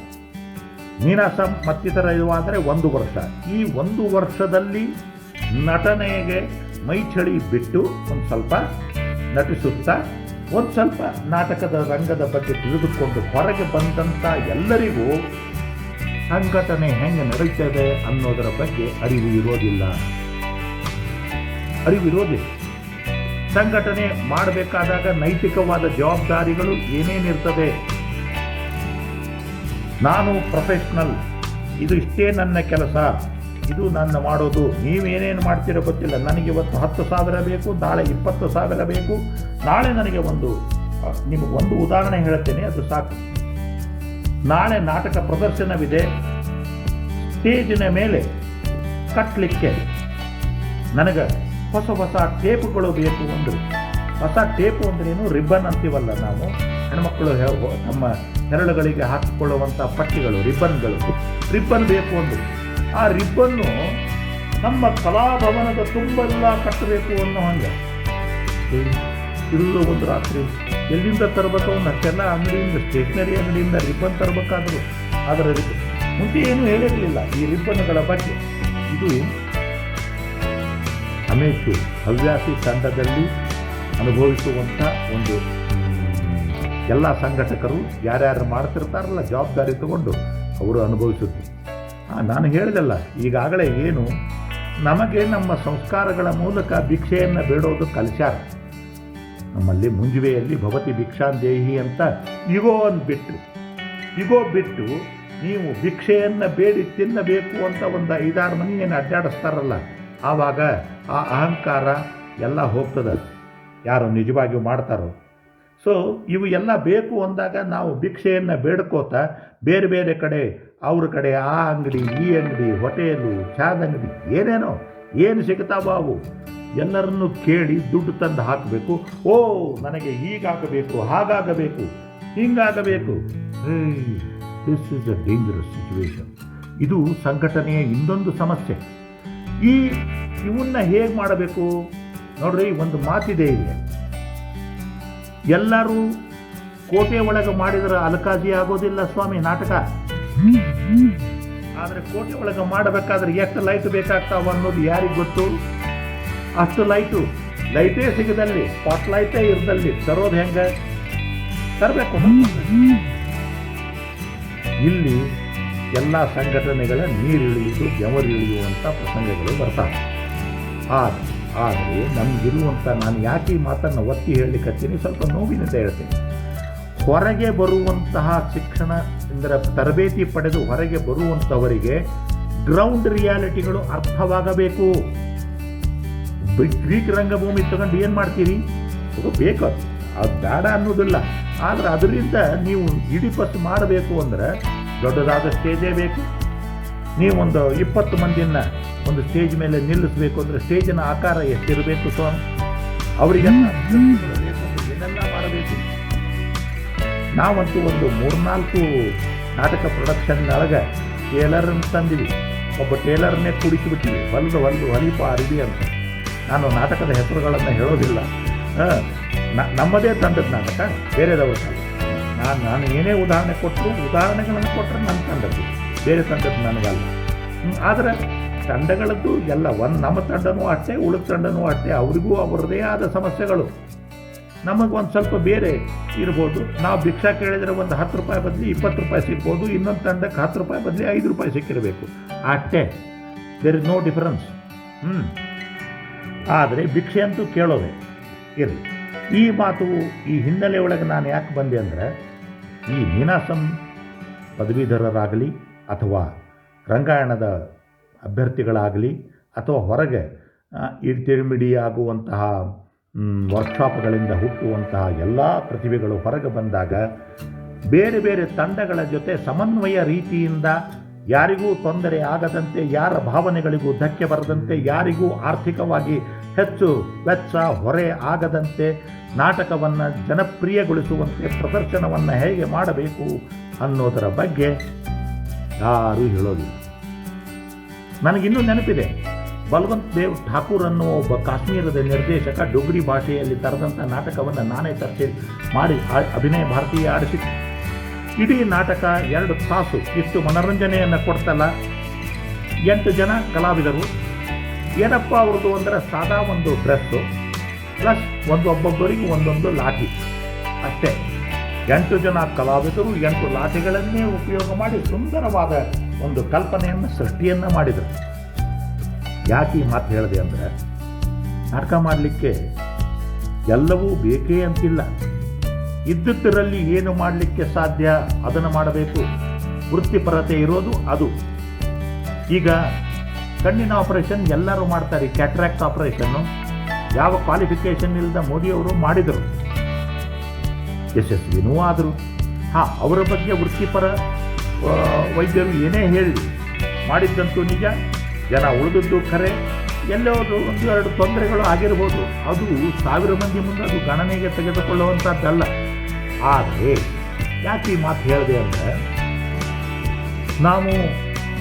ನೀನಾಸಂ ಮತ್ತಿತರ ಇವಾದರೆ 1 ವರ್ಷ. ಈ 1 ವರ್ಷದಲ್ಲಿ ನಟನೆಗೆ ಮೈಚಳಿ ಬಿಟ್ಟು ಒಂದು ಸ್ವಲ್ಪ ನಟಿಸುತ್ತಾ ಒಂದು ಸ್ವಲ್ಪ ನಾಟಕದ ರಂಗದ ಬಗ್ಗೆ ತಿಳಿದುಕೊಂಡು ಹೊರಗೆ ಬಂದಂಥ ಎಲ್ಲರಿಗೂ ಸಂಘಟನೆ ಹೆಂಗೆ ನಡೀತದೆ ಅನ್ನೋದರ ಬಗ್ಗೆ ಅರಿವಿರೋದಿಲ್ಲ. ಸಂಘಟನೆ ಮಾಡಬೇಕಾದಾಗ ನೈತಿಕವಾದ ಜವಾಬ್ದಾರಿಗಳು ಏನೇನಿರ್ತದೆ. ನಾನು ಪ್ರೊಫೆಷ್ನಲ್, ಇದು ಇಷ್ಟೇ ನನ್ನ ಕೆಲಸ, ಇದು ನನ್ನ ಮಾಡೋದು, ನೀವೇನೇನು ಮಾಡ್ತೀರೋ ಗೊತ್ತಿಲ್ಲ, ನನಗೆ ಇವತ್ತು 10,000 ಬೇಕು, ನಾಳೆ 20,000 ಬೇಕು, ನಾಳೆ ನನಗೆ ನಿಮಗೊಂದು ಉದಾಹರಣೆ ಹೇಳ್ತೇನೆ, ಅದು ಸಾಕು. ನಾಳೆ ನಾಟಕ ಪ್ರದರ್ಶನವಿದೆ, ಸ್ಟೇಜಿನ ಮೇಲೆ ಕಟ್ಟಲಿಕ್ಕೆ ನನಗೆ ಹೊಸ ಟೇಪುಗಳು ಬೇಕು. ಹೊಸ ಟೇಪು ಅಂದ್ರೇನು, ರಿಬ್ಬನ್ ಅಂತೀವಲ್ಲ ನಾವು ಹೆಣ್ಮಕ್ಕಳು ನಮ್ಮ ಹೆರಳುಗಳಿಗೆ ಹಾಕಿಕೊಳ್ಳುವಂಥ ಪಟ್ಟಿಗಳು, ರಿಬ್ಬನ್ ಬೇಕು ಅಂದರು. ಆ ರಿಬ್ಬನ್ನು ನಮ್ಮ ಕಲಾಭವನದ ತುಂಬೆಲ್ಲ ಕಟ್ಟಬೇಕು ಅನ್ನೋ ಹಂಗೆ ಇರುವುದು ಒಂದು ರಾತ್ರಿ. ಎಲ್ಲಿಂದ ತರಬೇಕು ಅಷ್ಟೆಲ್ಲ ಅಂಗಡಿಯಿಂದ, ಸ್ಟೇಷನರಿ ಅಂಗಡಿಯಿಂದ ರಿಬ್ಬನ್ ತರಬೇಕಾದ್ರು ಅದರ ಮುಂಚೆ ಏನೂ ಹೇಳಿರಲಿಲ್ಲ ಈ ರಿಬ್ಬನ್ಗಳ ಬಗ್ಗೆ. ಇದು ಅಮೇಶು ಹವ್ಯಾಸಿ ತಂಡದಲ್ಲಿ ಅನುಭವಿಸುವಂಥ ಒಂದು ಎಲ್ಲ ಸಂಘಟಕರು ಯಾರ್ಯಾರು ಮಾಡ್ತಿರ್ತಾರಲ್ಲ ಜವಾಬ್ದಾರಿ ತಗೊಂಡು ಅವರು ಅನುಭವಿಸುತ್ತೆ. ನಾನು ಹೇಳಿದಲ್ಲ ಈಗಾಗಲೇ ಏನು ನಮಗೆ ನಮ್ಮ ಸಂಸ್ಕಾರಗಳ ಮೂಲಕ ಭಿಕ್ಷೆಯನ್ನು ಬೇಡೋದು ಕಲಿಸ್ಯಾರ. ನಮ್ಮಲ್ಲಿ ಮುಂಜುವೆಯಲ್ಲಿ ಭವತಿ ಭಿಕ್ಷಾಂದೇಹಿ ಅಂತ ಇಗೋ ಬಿಟ್ಟು ನೀವು ಭಿಕ್ಷೆಯನ್ನು ಬೇಡಿ ತಿನ್ನಬೇಕು ಅಂತ ಒಂದು 5-6 ಮಂದಿಯನ್ನು ಅಡ್ಡಾಡಿಸ್ತಾರಲ್ಲ, ಆವಾಗ ಆ ಅಹಂಕಾರ ಎಲ್ಲ ಹೋಗ್ತದೆ, ಯಾರು ನಿಜವಾಗಿಯೂ ಮಾಡ್ತಾರೋ. ಸೊ ಇವು ಎಲ್ಲ ಬೇಕು ಅಂದಾಗ ನಾವು ಭಿಕ್ಷೆಯನ್ನು ಬೇಡ್ಕೋತ ಬೇರೆ ಬೇರೆ ಕಡೆ ಅವ್ರ ಕಡೆ ಆ ಅಂಗಡಿ, ಈ ಅಂಗಡಿ, ಹೋಟೆಲು, ಚಾದ ಅಂಗಡಿ, ಏನು ಸಿಗ್ತಾವೋ ಅವು ಎಲ್ಲರನ್ನು ಕೇಳಿ ದುಡ್ಡು ತಂದು ಹಾಕಬೇಕು. ಓ ನನಗೆ ಹೀಗಾಗಬೇಕು, ಹಾಗಾಗಬೇಕು, ಹಿಂಗಾಗಬೇಕು. This is a dangerous situation. ಇದು ಸಂಘಟನೆಯ ಇನ್ನೊಂದು ಸಮಸ್ಯೆ. ಇವನ್ನ ಹೇಗೆ ಮಾಡಬೇಕು ನೋಡ್ರಿ, ಒಂದು ಮಾತಿದೆ ಇಲ್ಲಿ, ಎಲ್ಲರೂ ಕೋಟೆ ಒಳಗೆ ಮಾಡಿದ್ರೆ ಅಲಕಾಜಿ ಆಗೋದಿಲ್ಲ ಸ್ವಾಮಿ ನಾಟಕ. ಆದರೆ ಕೋಟೆ ಒಳಗೆ ಮಾಡಬೇಕಾದ್ರೆ ಎಷ್ಟು ಲೈಟ್ ಬೇಕಾಗ್ತಾವ ಅನ್ನೋದು ಯಾರಿಗೆ ಗೊತ್ತು? ಅಷ್ಟು ಲೈಟೇ ಸಿಗದಲ್ಲಿ, ಸ್ಪಾಟ್ ಲೈಟೇ ಇರದಲ್ಲಿ ತರೋದು ಹೆಂಗೆ ತರಬೇಕು? ಇಲ್ಲಿ ಎಲ್ಲ ಸಂಘಟನೆಗಳ ನೀರಿಳಿಯುವುದು, ಬೆವರಿಳಿಯುವಂಥ ಪ್ರಸಂಗಗಳು ಬರ್ತಾವೆ. ಆದರೆ ನಮಗಿರುವಂಥ, ನಾನು ಯಾಕೆ ಈ ಮಾತನ್ನು ಒತ್ತಿ ಹೇಳಲಿಕ್ಕತ್ತೀನಿ, ಸ್ವಲ್ಪ ನೋವಿನಿಂದ ಹೇಳ್ತೀನಿ. ಹೊರಗೆ ಬರುವಂತಹ ಶಿಕ್ಷಣ ಅಂದರೆ ತರಬೇತಿ ಪಡೆದು ಹೊರಗೆ ಬರುವಂಥವರಿಗೆ ಗ್ರೌಂಡ್ ರಿಯಾಲಿಟಿಗಳು ಅರ್ಥವಾಗಬೇಕು. ಗ್ರೀಕ್ ರಂಗಭೂಮಿ ತಗೊಂಡು ಏನು ಮಾಡ್ತೀರಿ, ಅದು ಬೇಕು, ಅದು ಬೇಡ ಅನ್ನೋದಿಲ್ಲ. ಆದರೆ ಅದರಿಂದ ನೀವು ಇಡಿಪಸ್ ಮಾಡಬೇಕು ಅಂದರೆ ದೊಡ್ಡದಾದ ಸ್ಟೇಜೇ ಬೇಕು. ನೀವು ಒಂದು 20 ಮಂದಿನ ಒಂದು ಸ್ಟೇಜ್ ಮೇಲೆ ನಿಲ್ಲಿಸಬೇಕು ಅಂದರೆ ಸ್ಟೇಜಿನ ಆಕಾರ ಎಷ್ಟಿರಬೇಕು ಸ್ವಾಮಿ, ಅವರಿಗೆಲ್ಲ ಏನೆಲ್ಲ ಮಾಡಬೇಕು. ನಾವಂತೂ ಒಂದು 3-4 ನಾಟಕ ಪ್ರೊಡಕ್ಷನ್ನೊಳಗೆ ಟೇಲರನ್ನು ತಂದಿವಿ. ಒಬ್ಬ ಟೇಲರ್ನೇ ಕುಡಿಸಿಬಿಟ್ಟಿವಿ, ಹೊಲಿಪ ಅರಿವಿ ಅಂತ. ನಾನು ನಾಟಕದ ಹೆಸರುಗಳನ್ನು ಹೇಳೋದಿಲ್ಲ, ನಮ್ಮದೇ ತಂಡದ ನಾಟಕ, ಬೇರೆದವ್ರ ನಾನು ಏನೇ ಉದಾಹರಣೆ ಕೊಟ್ಟರು ಉದಾಹರಣೆಗಳನ್ನು ಕೊಟ್ಟರೆ ನನ್ನ ತಂಡದ್ದು, ಬೇರೆ ತಂಡದ್ದು ನನಗಲ್ಲ. ಆದರೆ ತಂಡಗಳದ್ದು ಎಲ್ಲ ನಮ್ಮ ತಂಡನೂ ಅಷ್ಟೇ, ಉಳಿದ ತಂಡನೂ ಅಷ್ಟೇ, ಅವರಿಗೂ ಅವರದೇ ಆದ ಸಮಸ್ಯೆಗಳು. ನಮಗೆ ಒಂದು ಸ್ವಲ್ಪ ಬೇರೆ ಇರ್ಬೋದು. ನಾವು ಭಿಕ್ಷಾ ಕೇಳಿದರೆ ಒಂದು 10 ರೂಪಾಯಿ ಬದಲಿ 20 ರೂಪಾಯಿ ಸಿಗ್ಬೋದು, ಇನ್ನೊಂದು ತಂಡಕ್ಕೆ 10 ರೂಪಾಯಿ ಬದಲಿ 5 ರೂಪಾಯಿ ಸಿಕ್ಕಿರಬೇಕು, ಅಷ್ಟೇ. There is no difference. ಆದರೆ ಭಿಕ್ಷೆ ಅಂತೂ ಕೇಳೋದೆ ಇರಲಿ. ಈ ಮಾತು, ಈ ಹಿನ್ನೆಲೆ ಒಳಗೆ ನಾನು ಯಾಕೆ ಬಂದೆ ಅಂದರೆ, ಈ ನೀನಾಸಂ ಪದವೀಧರರಾಗಲಿ ಅಥವಾ ರಂಗಾಯಣದ ಅಭ್ಯರ್ಥಿಗಳಾಗಲಿ ಅಥವಾ ಹೊರಗೆ ಇಂಟರ್ಮಿಡಿ ಆಗುವಂತಹ ವರ್ಕ್ಶಾಪ್ಗಳಿಂದ ಹುಟ್ಟುವಂತಹ ಎಲ್ಲ ಪ್ರತಿಭೆಗಳು ಹೊರಗೆ ಬಂದಾಗ ಬೇರೆ ಬೇರೆ ತಂಡಗಳ ಜೊತೆ ಸಮನ್ವಯ ರೀತಿಯಿಂದ ಯಾರಿಗೂ ತೊಂದರೆ ಆಗದಂತೆ, ಯಾರ ಭಾವನೆಗಳಿಗೂ ಧಕ್ಕೆ ಬರದಂತೆ, ಯಾರಿಗೂ ಆರ್ಥಿಕವಾಗಿ ಹೆಚ್ಚು ವೆಚ್ಚ ಹೊರೆ ಆಗದಂತೆ ನಾಟಕವನ್ನು ಜನಪ್ರಿಯಗೊಳಿಸುವಂತೆ ಪ್ರದರ್ಶನವನ್ನು ಹೇಗೆ ಮಾಡಬೇಕು ಅನ್ನೋದರ ಬಗ್ಗೆ ಯಾರೂ ಹೇಳೋದಿಲ್ಲ. ನನಗಿನ್ನೂ ನೆನಪಿದೆ, ಬಲವಂತ್ ದೇವ್ ಠಾಕೂರ್ ಅನ್ನುವ ಒಬ್ಬ ಕಾಶ್ಮೀರದ ನಿರ್ದೇಶಕ ಡೋಗ್ರಿ ಭಾಷೆಯಲ್ಲಿ ತರದಂಥ ನಾಟಕವನ್ನು ನಾನೇ ತರಿಸಿ ಮಾಡಿ ಅಭಿನಯ ಭಾರತೀಯ ಆಡಿಸಿದ್ದು. ಇಡೀ ನಾಟಕ 2 ತಾಸು ಇಷ್ಟು ಮನೋರಂಜನೆಯನ್ನು ಕೊಡ್ತಲ್ಲ. 8 ಜನ ಕಲಾವಿದರು. ಏನಪ್ಪ ಅವ್ರದ್ದು ಅಂದರೆ ಸಾದಾ ಒಂದು ಡ್ರೆಸ್ಸು ಪ್ಲಸ್ ಒಬ್ಬೊಬ್ಬರಿಗೂ ಒಂದೊಂದು ಲಾಠಿ ಅಷ್ಟೇ. 8 ಜನ ಕಲಾವಿದರು 8 ಲಾಠಿಗಳನ್ನೇ ಉಪಯೋಗ ಮಾಡಿ ಸುಂದರವಾದ ಒಂದು ಕಲ್ಪನೆಯನ್ನು ಸೃಷ್ಟಿಯನ್ನು ಮಾಡಿದರು. ಯಾಕೆ ಈ ಮಾತು ಹೇಳಿದೆ ಅಂದರೆ, ನಾಟಕ ಮಾಡಲಿಕ್ಕೆ ಎಲ್ಲವೂ ಬೇಕೇ ಅಂತಿಲ್ಲ. ಇದ್ದುದರಲ್ಲಿ ಏನು ಮಾಡಲಿಕ್ಕೆ ಸಾಧ್ಯ ಅದನ್ನು ಮಾಡಬೇಕು. ವೃತ್ತಿಪರತೆ ಇರೋದು ಅದು. ಈಗ ಕಣ್ಣಿನ ಆಪರೇಷನ್ ಎಲ್ಲರೂ ಮಾಡ್ತಾರೆ. ಕ್ಯಾಟ್ರಾಕ್ಟ್ ಆಪರೇಷನ್ನು ಯಾವ ಕ್ವಾಲಿಫಿಕೇಷನ್ ಇಲ್ಲದ ಮೋದಿಯವರು ಮಾಡಿದರು, ಯಶಸ್ವಿನೂ ಆದರು. ಅವರ ಬಗ್ಗೆ ವೃತ್ತಿಪರ ವೈದ್ಯರು ಏನೇ ಹೇಳಿ ಮಾಡಿದ್ದಂತೂ ನಿಜ. ಜನ ಉಳಿದದ್ದು ಖರೆ. ಎಲ್ಲೋ 1-2 ತೊಂದರೆಗಳು ಆಗಿರ್ಬೋದು. ಅದು 1000 ಮಂದಿ ಮುಂದೆ ಅದು ಗಣನೆಗೆ ತೆಗೆದುಕೊಳ್ಳುವಂಥದ್ದಲ್ಲ. ಆದರೆ ಯಾಕೆ ಈ ಮಾತು ಹೇಳಿದೆ ಅಂದರೆ, ನಾವು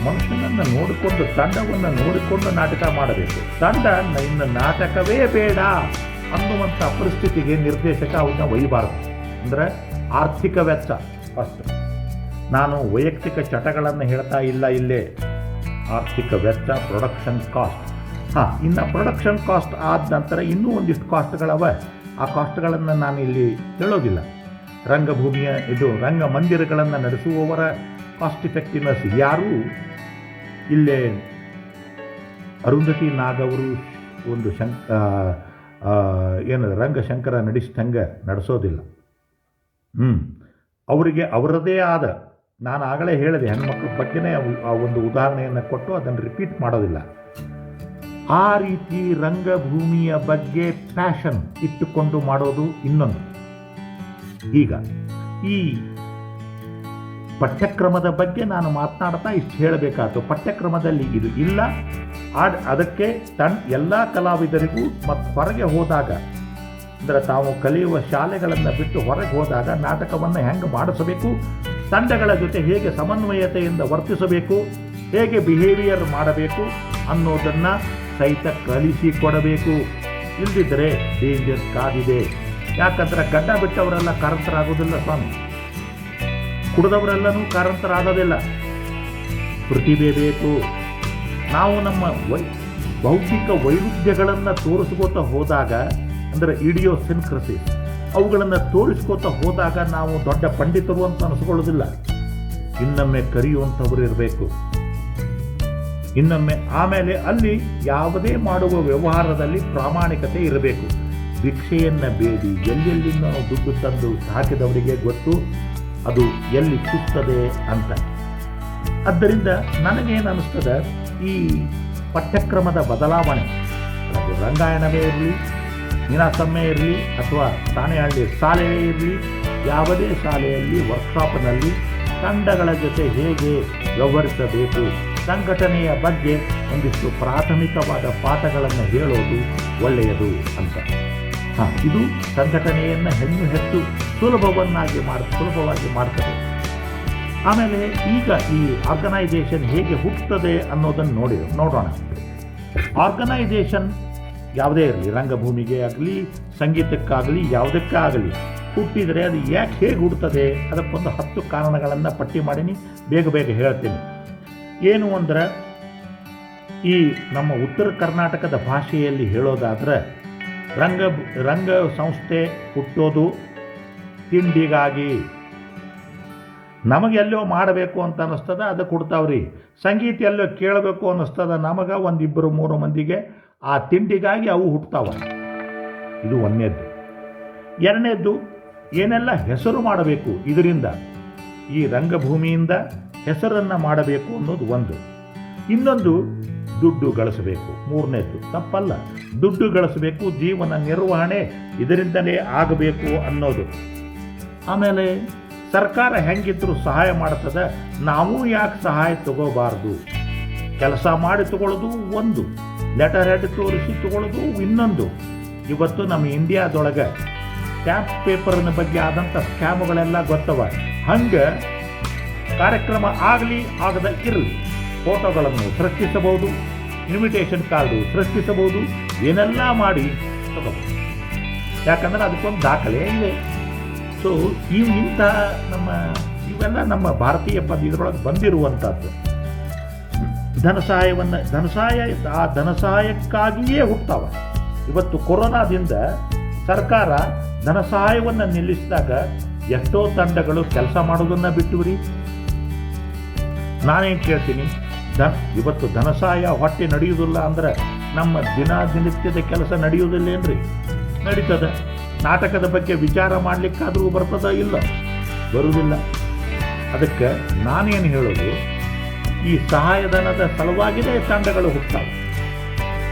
ಮನುಷ್ಯನನ್ನು ನೋಡಿಕೊಂಡು, ತಂಡವನ್ನು ನೋಡಿಕೊಂಡು ನಾಟಕ ಮಾಡಬೇಕು. ತಂಡ ಇನ್ನು ನಾಟಕವೇ ಬೇಡ ಅನ್ನುವಂಥ ಪರಿಸ್ಥಿತಿಗೆ ನಿರ್ದೇಶಕ ಅವನ್ನ ಒಯ್ಯಬಾರದು. ಅಂದರೆ ಆರ್ಥಿಕ ವೆಚ್ಚ ಫಸ್ಟ್. ನಾನು ವೈಯಕ್ತಿಕ ಚಟಗಳನ್ನು ಹೇಳ್ತಾ ಇಲ್ಲ ಇಲ್ಲೇ. ಆರ್ಥಿಕ ವೆಚ್ಚ, ಪ್ರೊಡಕ್ಷನ್ ಕಾಸ್ಟ್. ಇನ್ನು ಪ್ರೊಡಕ್ಷನ್ ಕಾಸ್ಟ್ ಆದ ನಂತರ ಇನ್ನೂ ಒಂದಿಷ್ಟು ಕಾಸ್ಟ್ಗಳವ. ಆ ಕಾಸ್ಟ್ಗಳನ್ನು ನಾನು ಇಲ್ಲಿ ಹೇಳೋದಿಲ್ಲ. ರಂಗಭೂಮಿಯ ರಂಗಮಂದಿರಗಳನ್ನು ನಡೆಸುವವರ ಕಾಸ್ಟ್ ಇಫೆಕ್ಟಿವ್ನೆಸ್ ಯಾರೂ ಇಲ್ಲೇ ಅರುಂಧತಿ ನಾಗ್ ಅವರು ಒಂದು ರಂಗಶಂಕರ ನಡೆಸಿದಂಗೆ ನಡೆಸೋದಿಲ್ಲ. ಅವರಿಗೆ ಅವರದೇ ಆದ, ನಾನು ಆಗಲೇ ಹೇಳಿದೆ, ಹೆಣ್ಮಕ್ಳ ಬಗ್ಗೆನೇ ಆ ಒಂದು ಉದಾಹರಣೆಯನ್ನು ಕೊಟ್ಟು ಅದನ್ನು ರಿಪೀಟ್ ಮಾಡೋದಿಲ್ಲ. ಆ ರೀತಿ ರಂಗಭೂಮಿಯ ಬಗ್ಗೆ ಪ್ಯಾಷನ್ ಇಟ್ಟುಕೊಂಡು ಮಾಡೋದು ಇನ್ನೊಂದು. ಈಗ ಈ ಪಠ್ಯಕ್ರಮದ ಬಗ್ಗೆ ನಾನು ಮಾತನಾಡ್ತಾ ಇಷ್ಟು ಹೇಳಬೇಕಾಯ್ತು. ಪಠ್ಯಕ್ರಮದಲ್ಲಿ ಇದು ಇಲ್ಲ. ಅದಕ್ಕೆ ಎಲ್ಲ ಕಲಾವಿದರಿಗೂ ಮತ್ತು ಹೊರಗೆ ಹೋದಾಗ, ಅಂದರೆ ತಾವು ಕಲಿಯುವ ಶಾಲೆಗಳನ್ನು ಬಿಟ್ಟು ಹೊರಗೆ ಹೋದಾಗ ನಾಟಕವನ್ನು ಹೆಂಗೆ ಮಾಡಿಸಬೇಕು, ತಂಡಗಳ ಜೊತೆ ಹೇಗೆ ಸಮನ್ವಯತೆಯಿಂದ ವರ್ತಿಸಬೇಕು, ಹೇಗೆ ಬಿಹೇವಿಯರ್ ಮಾಡಬೇಕು ಅನ್ನೋದನ್ನು ಸಹಿತ ಕಲಿಸಿಕೊಡಬೇಕು. ಇಲ್ಲದಿದ್ದರೆ ಡೇಂಜರ್ ಕಾದಿದೆ. ಯಾಕಂದ್ರೆ ಗಡ್ಡ ಬಿಟ್ಟವರೆಲ್ಲ ಕಾರಂತರಾಗೋದಿಲ್ಲ ಸ್ವಾಮಿ, ಕುಡಿದವರೆಲ್ಲನೂ ಕಾರಂತರಾಗೋದಿಲ್ಲ. ಪ್ರತಿಭೆ ಬೇಕು. ನಾವು ನಮ್ಮ ಬೌದ್ಧಿಕ ವೈರುಧ್ಯಗಳನ್ನು ತೋರಿಸ್ಕೋತಾ ಹೋದಾಗ, ಅಂದರೆ ಇಡಿಯೋಸಿನ್ಕ್ರಸಿಸ್, ಅವುಗಳನ್ನು ತೋರಿಸ್ಕೋತಾ ಹೋದಾಗ ನಾವು ದೊಡ್ಡ ಪಂಡಿತರು ಅಂತ ಅನಿಸ್ಕೊಳ್ಳೋದಿಲ್ಲ. ಇನ್ನೊಮ್ಮೆ ಕರೆಯುವಂಥವ್ರು ಇರಬೇಕು. ಆಮೇಲೆ ಅಲ್ಲಿ ಯಾವುದೇ ಮಾಡುವ ವ್ಯವಹಾರದಲ್ಲಿ ಪ್ರಾಮಾಣಿಕತೆ ಇರಬೇಕು. ಭಿಕ್ಷೆಯನ್ನು ಬೇಡಿ ಎಲ್ಲೆಲ್ಲಿ ನಾವು ದುಡ್ಡು ತಂದು ಹಾಕಿದವರಿಗೆ ಗೊತ್ತು ಅದು ಎಲ್ಲಿ ಚುತ್ತದೆ ಅಂತ. ಆದ್ದರಿಂದ ನನಗೇನು ಅನ್ನಿಸ್ತದೆ, ಈ ಪಠ್ಯಕ್ರಮದ ಬದಲಾವಣೆ, ಅದು ರಂಗಾಯಣವೇ ಇರಲಿ, ನೀನಾಸಮ್ಮೇ ಇರಲಿ, ಅಥವಾ ಸಾಣೆಹಳ್ಳಿ ಶಾಲೆಯೇ ಇರಲಿ, ಯಾವುದೇ ಶಾಲೆಯಲ್ಲಿ ವರ್ಕ್ಶಾಪ್ನಲ್ಲಿ ತಂಡಗಳ ಜೊತೆ ಹೇಗೆ ವ್ಯವಹರಿಸಬೇಕು, ಸಂಘಟನೆಯ ಬಗ್ಗೆ ಒಂದಿಷ್ಟು ಪ್ರಾಥಮಿಕವಾದ ಪಾಠಗಳನ್ನು ಹೇಳೋದು ಒಳ್ಳೆಯದು ಅಂತ. ಇದು ಸಂಘಟನೆಯನ್ನು ಹೆಚ್ಚು ಸುಲಭವಾಗಿ ಮಾಡ್ತದೆ. ಆಮೇಲೆ ಈಗ ಈ ಆರ್ಗನೈಸೇಷನ್ ಹೇಗೆ ಹುಟ್ಟುತ್ತದೆ ಅನ್ನೋದನ್ನು ನೋಡೋಣ. ಆರ್ಗನೈಸೇಷನ್ ಯಾವುದೇ ಇರಲಿ, ರಂಗಭೂಮಿಗೆ ಆಗಲಿ, ಸಂಗೀತಕ್ಕಾಗಲಿ, ಯಾವುದಕ್ಕಾಗಲಿ, ಹುಟ್ಟಿದರೆ ಅದು ಯಾಕೆ ಹೇಗೆ ಹುಡ್ತದೆ, ಅದಕ್ಕೊಂದು 10 ಕಾರಣಗಳನ್ನು ಪಟ್ಟಿ ಮಾಡೀನಿ, ಬೇಗ ಬೇಗ ಹೇಳ್ತೀನಿ. ಏನು ಅಂದ್ರೆ, ಈ ನಮ್ಮ ಉತ್ತರ ಕರ್ನಾಟಕದ ಭಾಷೆಯಲ್ಲಿ ಹೇಳೋದಾದ್ರೆ ರಂಗ ಸಂಸ್ಥೆ ಹುಟ್ಟೋದು ತಿಂಡಿಗಾಗಿ. ನಮಗೆಲ್ಲೋ ಮಾಡಬೇಕು ಅಂತ ಅನ್ನಿಸ್ತದ, ಅದಕ್ಕೆ ಹುಡ್ತಾವ್ರಿ. ಸಂಗೀತ ಎಲ್ಲೋ ಕೇಳಬೇಕು ಅನ್ನಿಸ್ತದ ನಮಗೆ, 1, 2, 3 ಮಂದಿಗೆ ಆ ತಿಂಡಿಗಾಗಿ ಅವು ಹುಟ್ಟುತ್ತಾವ. ಇದು ಒಂದನೇದ್ದು. ಎರಡನೇದ್ದು, ಏನೆಲ್ಲ ಹೆಸರು ಮಾಡಬೇಕು ಇದರಿಂದ, ಈ ರಂಗಭೂಮಿಯಿಂದ ಹೆಸರನ್ನು ಮಾಡಬೇಕು ಅನ್ನೋದು ಒಂದು. ಇನ್ನೊಂದು, ದುಡ್ಡು ಗಳಿಸಬೇಕು. ಮೂರನೇದ್ದು, ತಪ್ಪಲ್ಲ, ದುಡ್ಡು ಗಳಿಸಬೇಕು, ಜೀವನ ನಿರ್ವಹಣೆ ಇದರಿಂದಲೇ ಆಗಬೇಕು ಅನ್ನೋದು. ಆಮೇಲೆ ಸರ್ಕಾರ ಹೆಂಗಿದ್ರು ಸಹಾಯ ಮಾಡ್ತದೆ, ನಾವು ಯಾಕೆ ಸಹಾಯ ತಗೋಬಾರ್ದು? ಕೆಲಸ ಮಾಡಿ ತಗೊಳ್ಳೋದು ಒಂದು, ಲೆಟರ್ ಹೆಡ್ ತೋರಿಸಿ ತಗೊಳ್ಳೋದು ಇನ್ನೊಂದು. ಇವತ್ತು ನಮ್ಮ ಇಂಡಿಯಾದೊಳಗೆ ಸ್ಟ್ಯಾಂಪ್ ಪೇಪರ್ನ ಬಗ್ಗೆ ಆದಂಥ ಸ್ಕ್ಯಾಮ್ಗಳೆಲ್ಲ ಗೊತ್ತವ. ಹಂಗೆ ಕಾರ್ಯಕ್ರಮ ಆಗಲಿ ಆಗದ ಇರಲಿ, ಫೋಟೋಗಳನ್ನು ಸೃಷ್ಟಿಸಬಹುದು, ಇನ್ವಿಟೇಷನ್ ಕಾರ್ಡು ಸೃಷ್ಟಿಸಬಹುದು, ಏನೆಲ್ಲ ಮಾಡಿ ತಗೋಬಹುದು. ಯಾಕಂದರೆ ಅದಕ್ಕೊಂದು ದಾಖಲೆ ಇದೆ. ಸೊ ಇಂಥ ಇವೆಲ್ಲ ನಮ್ಮ ಭಾರತೀಯ ಇದರೊಳಗೆ ಬಂದಿರುವಂಥದ್ದು. ಧನ ಸಹಾಯಕ್ಕಾಗಿಯೇ ಹುಟ್ಟುತ್ತಾವೆ. ಇವತ್ತು ಕೊರೋನಾದಿಂದ ಸರ್ಕಾರ ಧನ ಸಹಾಯವನ್ನು ನಿಲ್ಲಿಸಿದಾಗ ಎಷ್ಟೋ ತಂಡಗಳು ಕೆಲಸ ಮಾಡೋದನ್ನು ಬಿಟ್ಟುವ್ರಿ. ನಾನೇನು ಕೇಳ್ತೀನಿ, ಇವತ್ತು ಧನ ಸಹಾಯ ಹೊಟ್ಟೆ ನಡೆಯುವುದಿಲ್ಲ ಅಂದ್ರೆ ನಮ್ಮ ದಿನನಿತ್ಯದ ಕೆಲಸ ನಡೆಯುವುದಿಲ್ಲೇನ್ರಿ? ನಡೀತದೆ. ನಾಟಕದ ಬಗ್ಗೆ ವಿಚಾರ ಮಾಡಲಿಕ್ಕಾದರೂ ಬರ್ತದ? ಇಲ್ಲ, ಬರುವುದಿಲ್ಲ. ಅದಕ್ಕೆ ನಾನೇನು ಹೇಳೋದು, ಈ ಸಹಾಯಧನದ ಸಲುವಾಗಿಯೇ ತಂಡಗಳು ಹುಟ್ಟುತ್ತವೆ.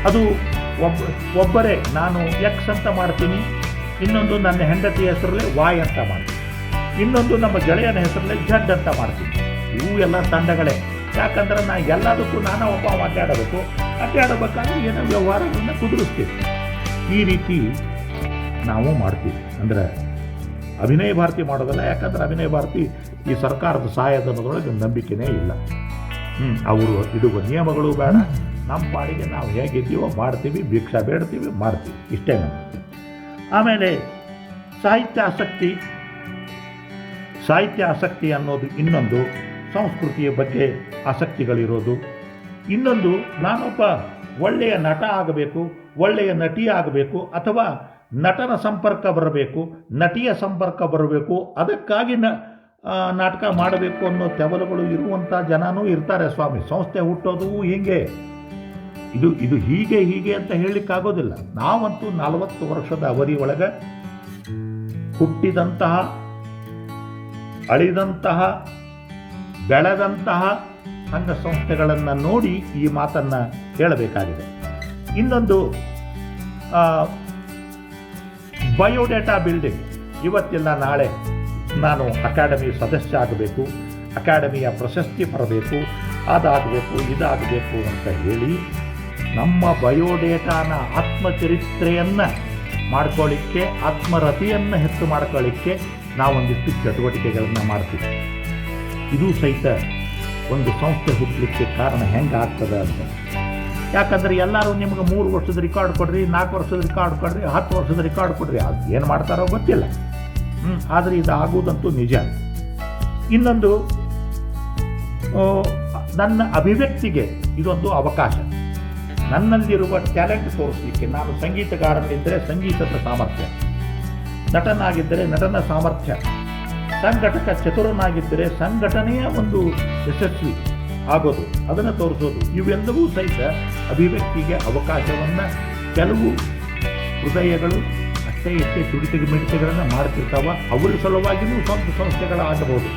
ಅದು ಒಬ್ಬರೇ ನಾನು ಎಕ್ಸ್ ಅಂತ ಮಾಡ್ತೀನಿ, ಇನ್ನೊಂದು ನನ್ನ ಹೆಂಡತಿ ಹೆಸರಲ್ಲೇ ವಾಯ್ ಅಂತ ಮಾಡ್ತೀನಿ, ಇನ್ನೊಂದು ನಮ್ಮ ಗೆಳೆಯನ ಹೆಸರಲ್ಲೇ ಜಡ್ ಅಂತ ಮಾಡ್ತೀನಿ. ಇವು ಎಲ್ಲ ತಂಡಗಳೇ. ಯಾಕಂದ್ರೆ ಎಲ್ಲದಕ್ಕೂ ಒಬ್ಬ ಅಡ್ಡಾಡಬೇಕಾದ್ರೆ ಏನೋ ವ್ಯವಹಾರಗಳನ್ನ ಕುದುರಿಸ್ತೀವಿ. ಈ ರೀತಿ ನಾವು ಮಾಡ್ತೀವಿ. ಅಂದರೆ ಅಭಿನಯ ಭಾರತಿ ಮಾಡೋದಲ್ಲ. ಯಾಕಂದ್ರೆ ಅಭಿನಯ ಭಾರತಿ ಈ ಸರ್ಕಾರದ ಸಹಾಯಧನದೊಳಗೆ ನಂಬಿಕೆನೇ ಇಲ್ಲ. ಅವರು ಇಡುವ ನಿಯಮಗಳು ಬೇಡ, ನಮ್ಮ ಪಾಡಿಗೆ ನಾವು ಹೇಗಿದ್ದೀವೋ ಮಾಡ್ತೀವಿ, ಭಿಕ್ಷಾ ಬೇಡ್ತೀವಿ, ಮಾಡ್ತೀವಿ, ಇಷ್ಟೇ ನಮಗೆ. ಆಮೇಲೆ ಸಾಹಿತ್ಯ ಆಸಕ್ತಿ ಅನ್ನೋದು ಇನ್ನೊಂದು. ಸಂಸ್ಕೃತಿಯ ಬಗ್ಗೆ ಆಸಕ್ತಿಗಳಿರೋದು ಇನ್ನೊಂದು. ನಾನೊಬ್ಬ ಒಳ್ಳೆಯ ನಟ ಆಗಬೇಕು, ಒಳ್ಳೆಯ ನಟಿ ಆಗಬೇಕು, ಅಥವಾ ನಟನ ಸಂಪರ್ಕ ಬರಬೇಕು, ನಟಿಯ ಸಂಪರ್ಕ ಬರಬೇಕು, ಅದಕ್ಕಾಗಿ ನಾಟಕ ಮಾಡಬೇಕು ಅನ್ನೋ ತೆವಲುಗಳು ಇರುವಂಥ ಜನನೂ ಇರ್ತಾರೆ ಸ್ವಾಮಿ. ಸಂಸ್ಥೆ ಹುಟ್ಟೋದು ಹೀಗೆ, ಇದು ಹೀಗೆ ಅಂತ ಹೇಳಲಿಕ್ಕಾಗೋದಿಲ್ಲ. ನಾವಂತೂ 40 ವರ್ಷದ ಅವಧಿ ಒಳಗೆ ಹುಟ್ಟಿದಂತಹ, ಅಳಿದಂತಹ, ಬೆಳೆದಂತಹ ಸಂಘ ಸಂಸ್ಥೆಗಳನ್ನು ನೋಡಿ ಈ ಮಾತನ್ನು ಹೇಳಬೇಕಾಗಿದೆ. ಇನ್ನೊಂದು, ಬಯೋಡೇಟಾ ಬಿಲ್ಡಿಂಗ್. ಇವತ್ತಿಲ್ಲ ನಾಳೆ ನಾನು ಅಕಾಡೆಮಿ ಸದಸ್ಯ ಆಗಬೇಕು, ಅಕಾಡೆಮಿಯ ಪ್ರಶಸ್ತಿ ಬರಬೇಕು, ಅದಾಗಬೇಕು, ಇದಾಗಬೇಕು ಅಂತ ಹೇಳಿ ನಮ್ಮ ಬಯೋಡೇಟಾನ ಆತ್ಮಚರಿತ್ರೆಯನ್ನು ಮಾಡ್ಕೊಳ್ಳಿಕ್ಕೆ, ಆತ್ಮರತಿಯನ್ನು ಹೆಚ್ಚು ಮಾಡ್ಕೊಳ್ಳಿಕ್ಕೆ ನಾವೊಂದಿಷ್ಟು ಚಟುವಟಿಕೆಗಳನ್ನು ಮಾಡ್ತೀವಿ. ಇದು ಸಹಿತ ಒಂದು ಸಂಸ್ಥೆ ಹುಟ್ಟಲಿಕ್ಕೆ ಕಾರಣ ಹೆಂಗೆ ಆಗ್ತದೆ ಅಂತ. ಯಾಕಂದರೆ ಎಲ್ಲರೂ ನಿಮ್ಗೆ 3 ವರ್ಷದ ರಿಕಾರ್ಡ್ ಕೊಡ್ರಿ, 4 ವರ್ಷದ ರಿಕಾರ್ಡ್ ಕೊಡ್ರಿ, 10 ವರ್ಷದ ರಿಕಾರ್ಡ್ ಕೊಡ್ರಿ, ಅದು ಏನು ಮಾಡ್ತಾರೋ ಗೊತ್ತಿಲ್ಲ. ಆದರೆ ಇದು ಆಗುವುದಂತೂ ನಿಜ. ಇನ್ನೊಂದು, ನನ್ನ ಅಭಿವ್ಯಕ್ತಿಗೆ ಇದೊಂದು ಅವಕಾಶ. ನನ್ನಲ್ಲಿರುವ ಟ್ಯಾಲೆಂಟ್ ತೋರಿಸಲಿಕ್ಕೆ. ನಾನು ಸಂಗೀತಗಾರನಿದ್ದರೆ ಸಂಗೀತದ ಸಾಮರ್ಥ್ಯ, ನಟನಾಗಿದ್ದರೆ ನಟನ ಸಾಮರ್ಥ್ಯ, ಸಂಘಟಕ ಚತುರನಾಗಿದ್ದರೆ ಸಂಘಟನೆಯ ಒಂದು ಯಶಸ್ವಿ ಆಗೋದು, ಅದನ್ನು ತೋರಿಸೋದು. ಇವೆಲ್ಲವೂ ಸಹಿತ ಅಭಿವ್ಯಕ್ತಿಗೆ ಅವಕಾಶವನ್ನು ಕೆಲವು ಹೃದಯಗಳು ಅಷ್ಟೇ ತುಡಿತ ಮಿಡಿತಗಳನ್ನು ಮಾಡ್ತಿರ್ತಾವ. ಅವರ ಸಲುವಾಗಿಯೂ ಸ್ವಂತ ಸಂಸ್ಥೆಗಳಾಗಬಹುದು.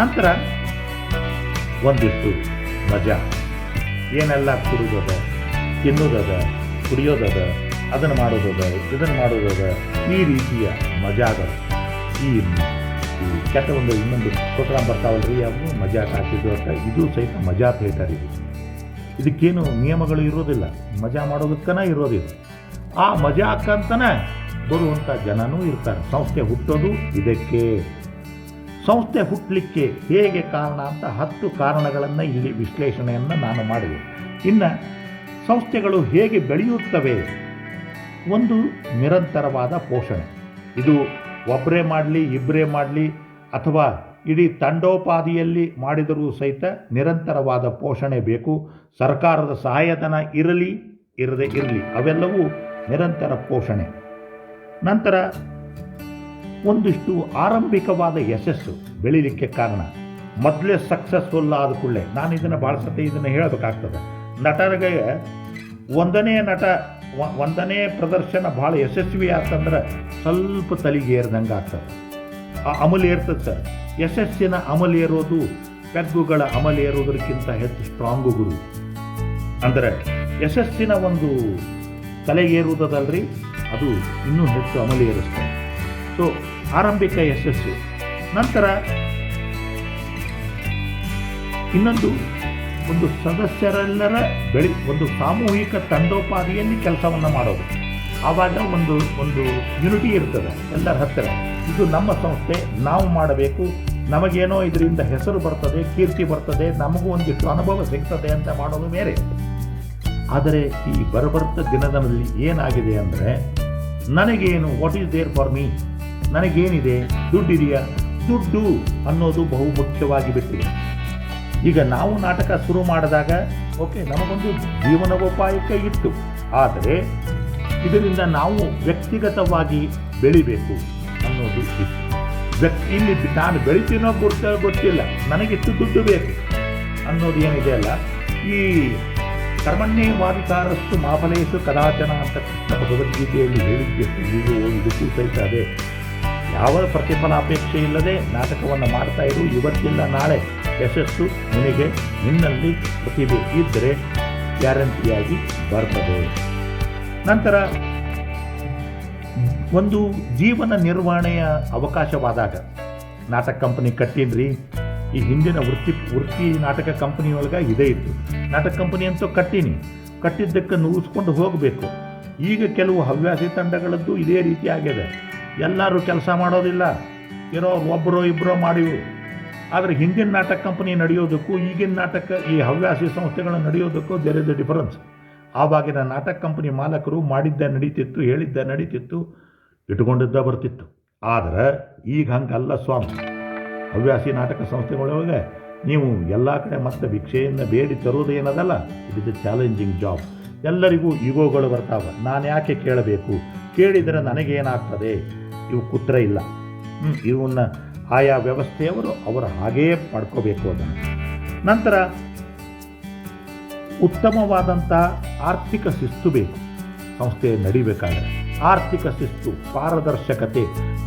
ನಂತರ ಒಂದಿಷ್ಟು ಮಜಾ, ಏನೆಲ್ಲ ಕುಡಿಯೋದ, ತಿನ್ನೋದದ, ಕುಡಿಯೋದದ, ಅದನ್ನು ಮಾಡೋದದ, ಇದನ್ನು ಮಾಡೋದದ, ಈ ರೀತಿಯ ಮಜಾಗಳು. ಈ ಕೆಟ್ಟ ಇನ್ನೊಂದು ಪ್ರೋಗ್ರಾಮ್ ಬರ್ತಾವಲ್ರಿ, ಅವು ಮಜಾಕ್ ಹಾಕಿದ್ದು ಅಂತ. ಇದು ಸಹಿತ ಮಜಾ ಥಿಯೇಟರ್. ಇದಕ್ಕೇನು ನಿಯಮಗಳು ಇರೋದಿಲ್ಲ, ಮಜಾ ಮಾಡೋದಕ್ಕನ ಇರೋದಿಲ್ಲ. ಆ ಮಜಾಕ್ಕಂತನೇ ಬರುವಂಥ ಜನನೂ ಇರ್ತಾರೆ. ಸಂಸ್ಥೆ ಹುಟ್ಟೋದು ಇದಕ್ಕೆ. ಸಂಸ್ಥೆ ಹುಟ್ಟಲಿಕ್ಕೆ ಹೇಗೆ ಕಾರಣ ಅಂತ 10 ಕಾರಣಗಳನ್ನು ಇಲ್ಲಿ ವಿಶ್ಲೇಷಣೆಯನ್ನು ನಾನು ಮಾಡಿದೆ. ಇನ್ನು ಸಂಸ್ಥೆಗಳು ಹೇಗೆ ಬೆಳೆಯುತ್ತವೆ? ಒಂದು, ನಿರಂತರವಾದ ಪೋಷಣೆ. ಇದು ಒಬ್ಬರೇ ಮಾಡಲಿ ಇಬ್ಬರೇ ಮಾಡಲಿ ಅಥವಾ ಇಡೀ ತಂಡೋಪಾದಿಯಲ್ಲಿ ಮಾಡಿದರೂ ಸಹಿತ ನಿರಂತರವಾದ ಪೋಷಣೆ ಬೇಕು. ಸರ್ಕಾರದ ಸಹಾಯಧನ ಇರಲಿ ಇರದೇ ಇರಲಿ, ಅವೆಲ್ಲವೂ ನಿರಂತರ ಪೋಷಣೆ. ನಂತರ ಒಂದಿಷ್ಟು ಆರಂಭಿಕವಾದ ಯಶಸ್ಸು ಬೆಳೀಲಿಕ್ಕೆ ಕಾರಣ. ಮೊದಲೇ ಸಕ್ಸಸ್ಫುಲ್ ಆದ ಕೂಡಲೇ ನಾನು ಇದನ್ನು ಭಾಳ ಸತಿ ಇದನ್ನು ಹೇಳಬೇಕಾಗ್ತದೆ. ನಟರಿಗೆ ಒಂದನೇ ಪ್ರದರ್ಶನ ಭಾಳ ಯಶಸ್ವಿ ಆತಂದ್ರೆ ಸ್ವಲ್ಪ ತಲೆಗೆ ಏರ್ದಂಗೆ ಆಗ್ತದೆ. ಆ ಅಮಲು ಏರ್ತದೆ ಸರ್. ಯಶಸ್ಸಿನ ಅಮಲು ಏರೋದು ಪೆಗ್ಗುಗಳ ಅಮಲು ಏರೋದಕ್ಕಿಂತ ಹೆಚ್ಚು ಸ್ಟ್ರಾಂಗು ಗುರು. ಅಂದರೆ ಯಶಸ್ಸಿನ ಒಂದು ತಲೆಗೇರುವುದಲ್ರಿ, ಅದು ಇನ್ನೂ ಹೆಚ್ಚು ಅಮಲು ಏರಿಸ್ತದೆ. ಸೊ ಆರಂಭಿಕ ಯಶಸ್ಸು. ನಂತರ ಇನ್ನೊಂದು ಒಂದು ಸದಸ್ಯರೆಲ್ಲರ ಒಂದು ಸಾಮೂಹಿಕ ತಂಡೋಪಾದಿಯಲ್ಲಿ ಕೆಲಸವನ್ನು ಮಾಡೋದು. ಆವಾಗ ಒಂದು ಯುನಿಟಿ ಇರ್ತದೆ ಎಲ್ಲರ ಹತ್ತಿರ. ಇದು ನಮ್ಮ ಸಂಸ್ಥೆ, ನಾವು ಮಾಡಬೇಕು, ನಮಗೇನೋ ಇದರಿಂದ ಹೆಸರು ಬರ್ತದೆ, ಕೀರ್ತಿ ಬರ್ತದೆ, ನಮಗೂ ಒಂದಿಷ್ಟು ಅನುಭವ ಸಿಗ್ತದೆ ಅಂತ ಮಾಡೋದು ಬೇರೆ. ಆದರೆ ಈ ಬರಬರ್ತ ದಿನದಲ್ಲಿ ಏನಾಗಿದೆ ಅಂದರೆ, ನನಗೇನು, what is there for me, ನನಗೇನಿದೆ, ದುಡ್ಡಿದೆಯಾ, ದುಡ್ಡು ಅನ್ನೋದು ಬಹು ಮುಖ್ಯವಾಗಿ ಬಿಟ್ಟಿದೆ. ಈಗ ನಾವು ನಾಟಕ ಶುರು ಮಾಡಿದಾಗ ಓಕೆ, ನಮಗೊಂದು ಜೀವನೋಪಾಯಕ್ಕೆ ಇತ್ತು. ಆದರೆ ಇದರಿಂದ ನಾವು ವ್ಯಕ್ತಿಗತವಾಗಿ ಬೆಳಿಬೇಕು ಅನ್ನೋದು ಇತ್ತು. ಇಲ್ಲಿ ನಾನು ಬೆಳಿತೀನೋ ಗೊತ್ತಿಲ್ಲ, ನನಗಿಷ್ಟು ದುಡ್ಡು ಬೇಕು ಅನ್ನೋದು ಏನಿದೆ ಅಲ್ಲ, ಈ ಕರ್ಮಣ್ಯೇವಾಧಿಕಾರಸ್ತು ಮಾ ಫಲೇಷು ಕದಾಚನ ಅಂತ ಕೃಷ್ಣ ಭಗವದ್ಗೀತೆಯಲ್ಲಿ ಹೇಳಿದ್ದಿತ್ತು. ಈಗ ಇದಕ್ಕೂ ಸಹಿತ ಅದೇ. ಯಾವ ಪ್ರತಿಫಲಾಪೇಕ್ಷೆ ಇಲ್ಲದೆ ನಾಟಕವನ್ನು ಮಾಡ್ತಾ ಇರು. ಇವತ್ತಿಲ್ಲ ನಾಳೆ ಯಶಸ್ಸು ನಿನಗೆ, ನಿನ್ನಲ್ಲಿ ಪ್ರತಿಭೆ ಇದ್ದರೆ ಗ್ಯಾರಂಟಿಯಾಗಿ ಬರ್ತದೆ. ನಂತರ ಒಂದು ಜೀವನ ನಿರ್ವಹಣೆಯ ಅವಕಾಶವಾದಾಗ ನಾಟಕ ಕಂಪನಿ ಕಟ್ಟೀನ್ರಿ. ಈ ಹಿಂದಿನ ವೃತ್ತಿ ನಾಟಕ ಕಂಪನಿಯೊಳಗೆ ಇದೇ ಇತ್ತು. ನಾಟಕ ಕಂಪನಿ ಅಂತೂ ಕಟ್ಟಿದ್ದಕ್ಕೆ ನುಗ್ಗಿಸ್ಕೊಂಡು ಹೋಗಬೇಕು. ಈಗ ಕೆಲವು ಹವ್ಯಾಸಿ ತಂಡಗಳದ್ದು ಇದೇ ರೀತಿ ಆಗಿದೆ. ಎಲ್ಲರೂ ಕೆಲಸ ಮಾಡೋದಿಲ್ಲ, ಇರೋ ಒಬ್ಬರೋ ಇಬ್ಬರೋ ಮಾಡಿವು. ಆದರೆ ಹಿಂದಿನ ನಾಟಕ ಕಂಪನಿ ನಡೆಯೋದಕ್ಕೂ ಈಗಿನ ಈ ಹವ್ಯಾಸಿ ಸಂಸ್ಥೆಗಳು ನಡೆಯೋದಕ್ಕೂ ದೇರ್ ಇಸ್ ಎ ಡಿಫರೆನ್ಸ್. ಆವಾಗಿನ ನಾಟಕ ಕಂಪನಿ ಮಾಲಕರು ಮಾಡಿದ್ದ ನಡೀತಿತ್ತು, ಹೇಳಿದ್ದ ನಡೀತಿತ್ತು, ಇಟ್ಕೊಂಡಿದ್ದ ಬರ್ತಿತ್ತು. ಆದರೆ ಈಗ ಹಂಗಲ್ಲ ಸ್ವಾಮಿ. ಹವ್ಯಾಸಿ ನಾಟಕ ಸಂಸ್ಥೆಗಳೊಳಗೆ ನೀವು ಎಲ್ಲ ಕಡೆ ಮತ್ತೆ ಭಿಕ್ಷೆಯನ್ನು ಬೇಡಿ ತರೋದು ಏನದಲ್ಲ, it is A challenging job. ಎಲ್ಲರಿಗೂ ಈಗೋಗಳು ಬರ್ತಾವೆ. ನಾನು ಯಾಕೆ ಕೇಳಬೇಕು, ಕೇಳಿದರೆ ನನಗೇನಾಗ್ತದೆ, ಇವು ಕುತ್ರ ಇಲ್ಲ. ಇವನ್ನ ಆಯಾ ವ್ಯವಸ್ಥೆಯವರು ಅವರು ಹಾಗೇ ಪಡ್ಕೋಬೇಕು ಅದನ್ನು. ನಂತರ ಉತ್ತಮವಾದಂಥ ಆರ್ಥಿಕ ಶಿಸ್ತು ಬೇಕು ಸಂಸ್ಥೆ ನಡಿಬೇಕಾದ್ರೆ. ಆರ್ಥಿಕ ಶಿಸ್ತು, ಪಾರದರ್ಶಕತೆ.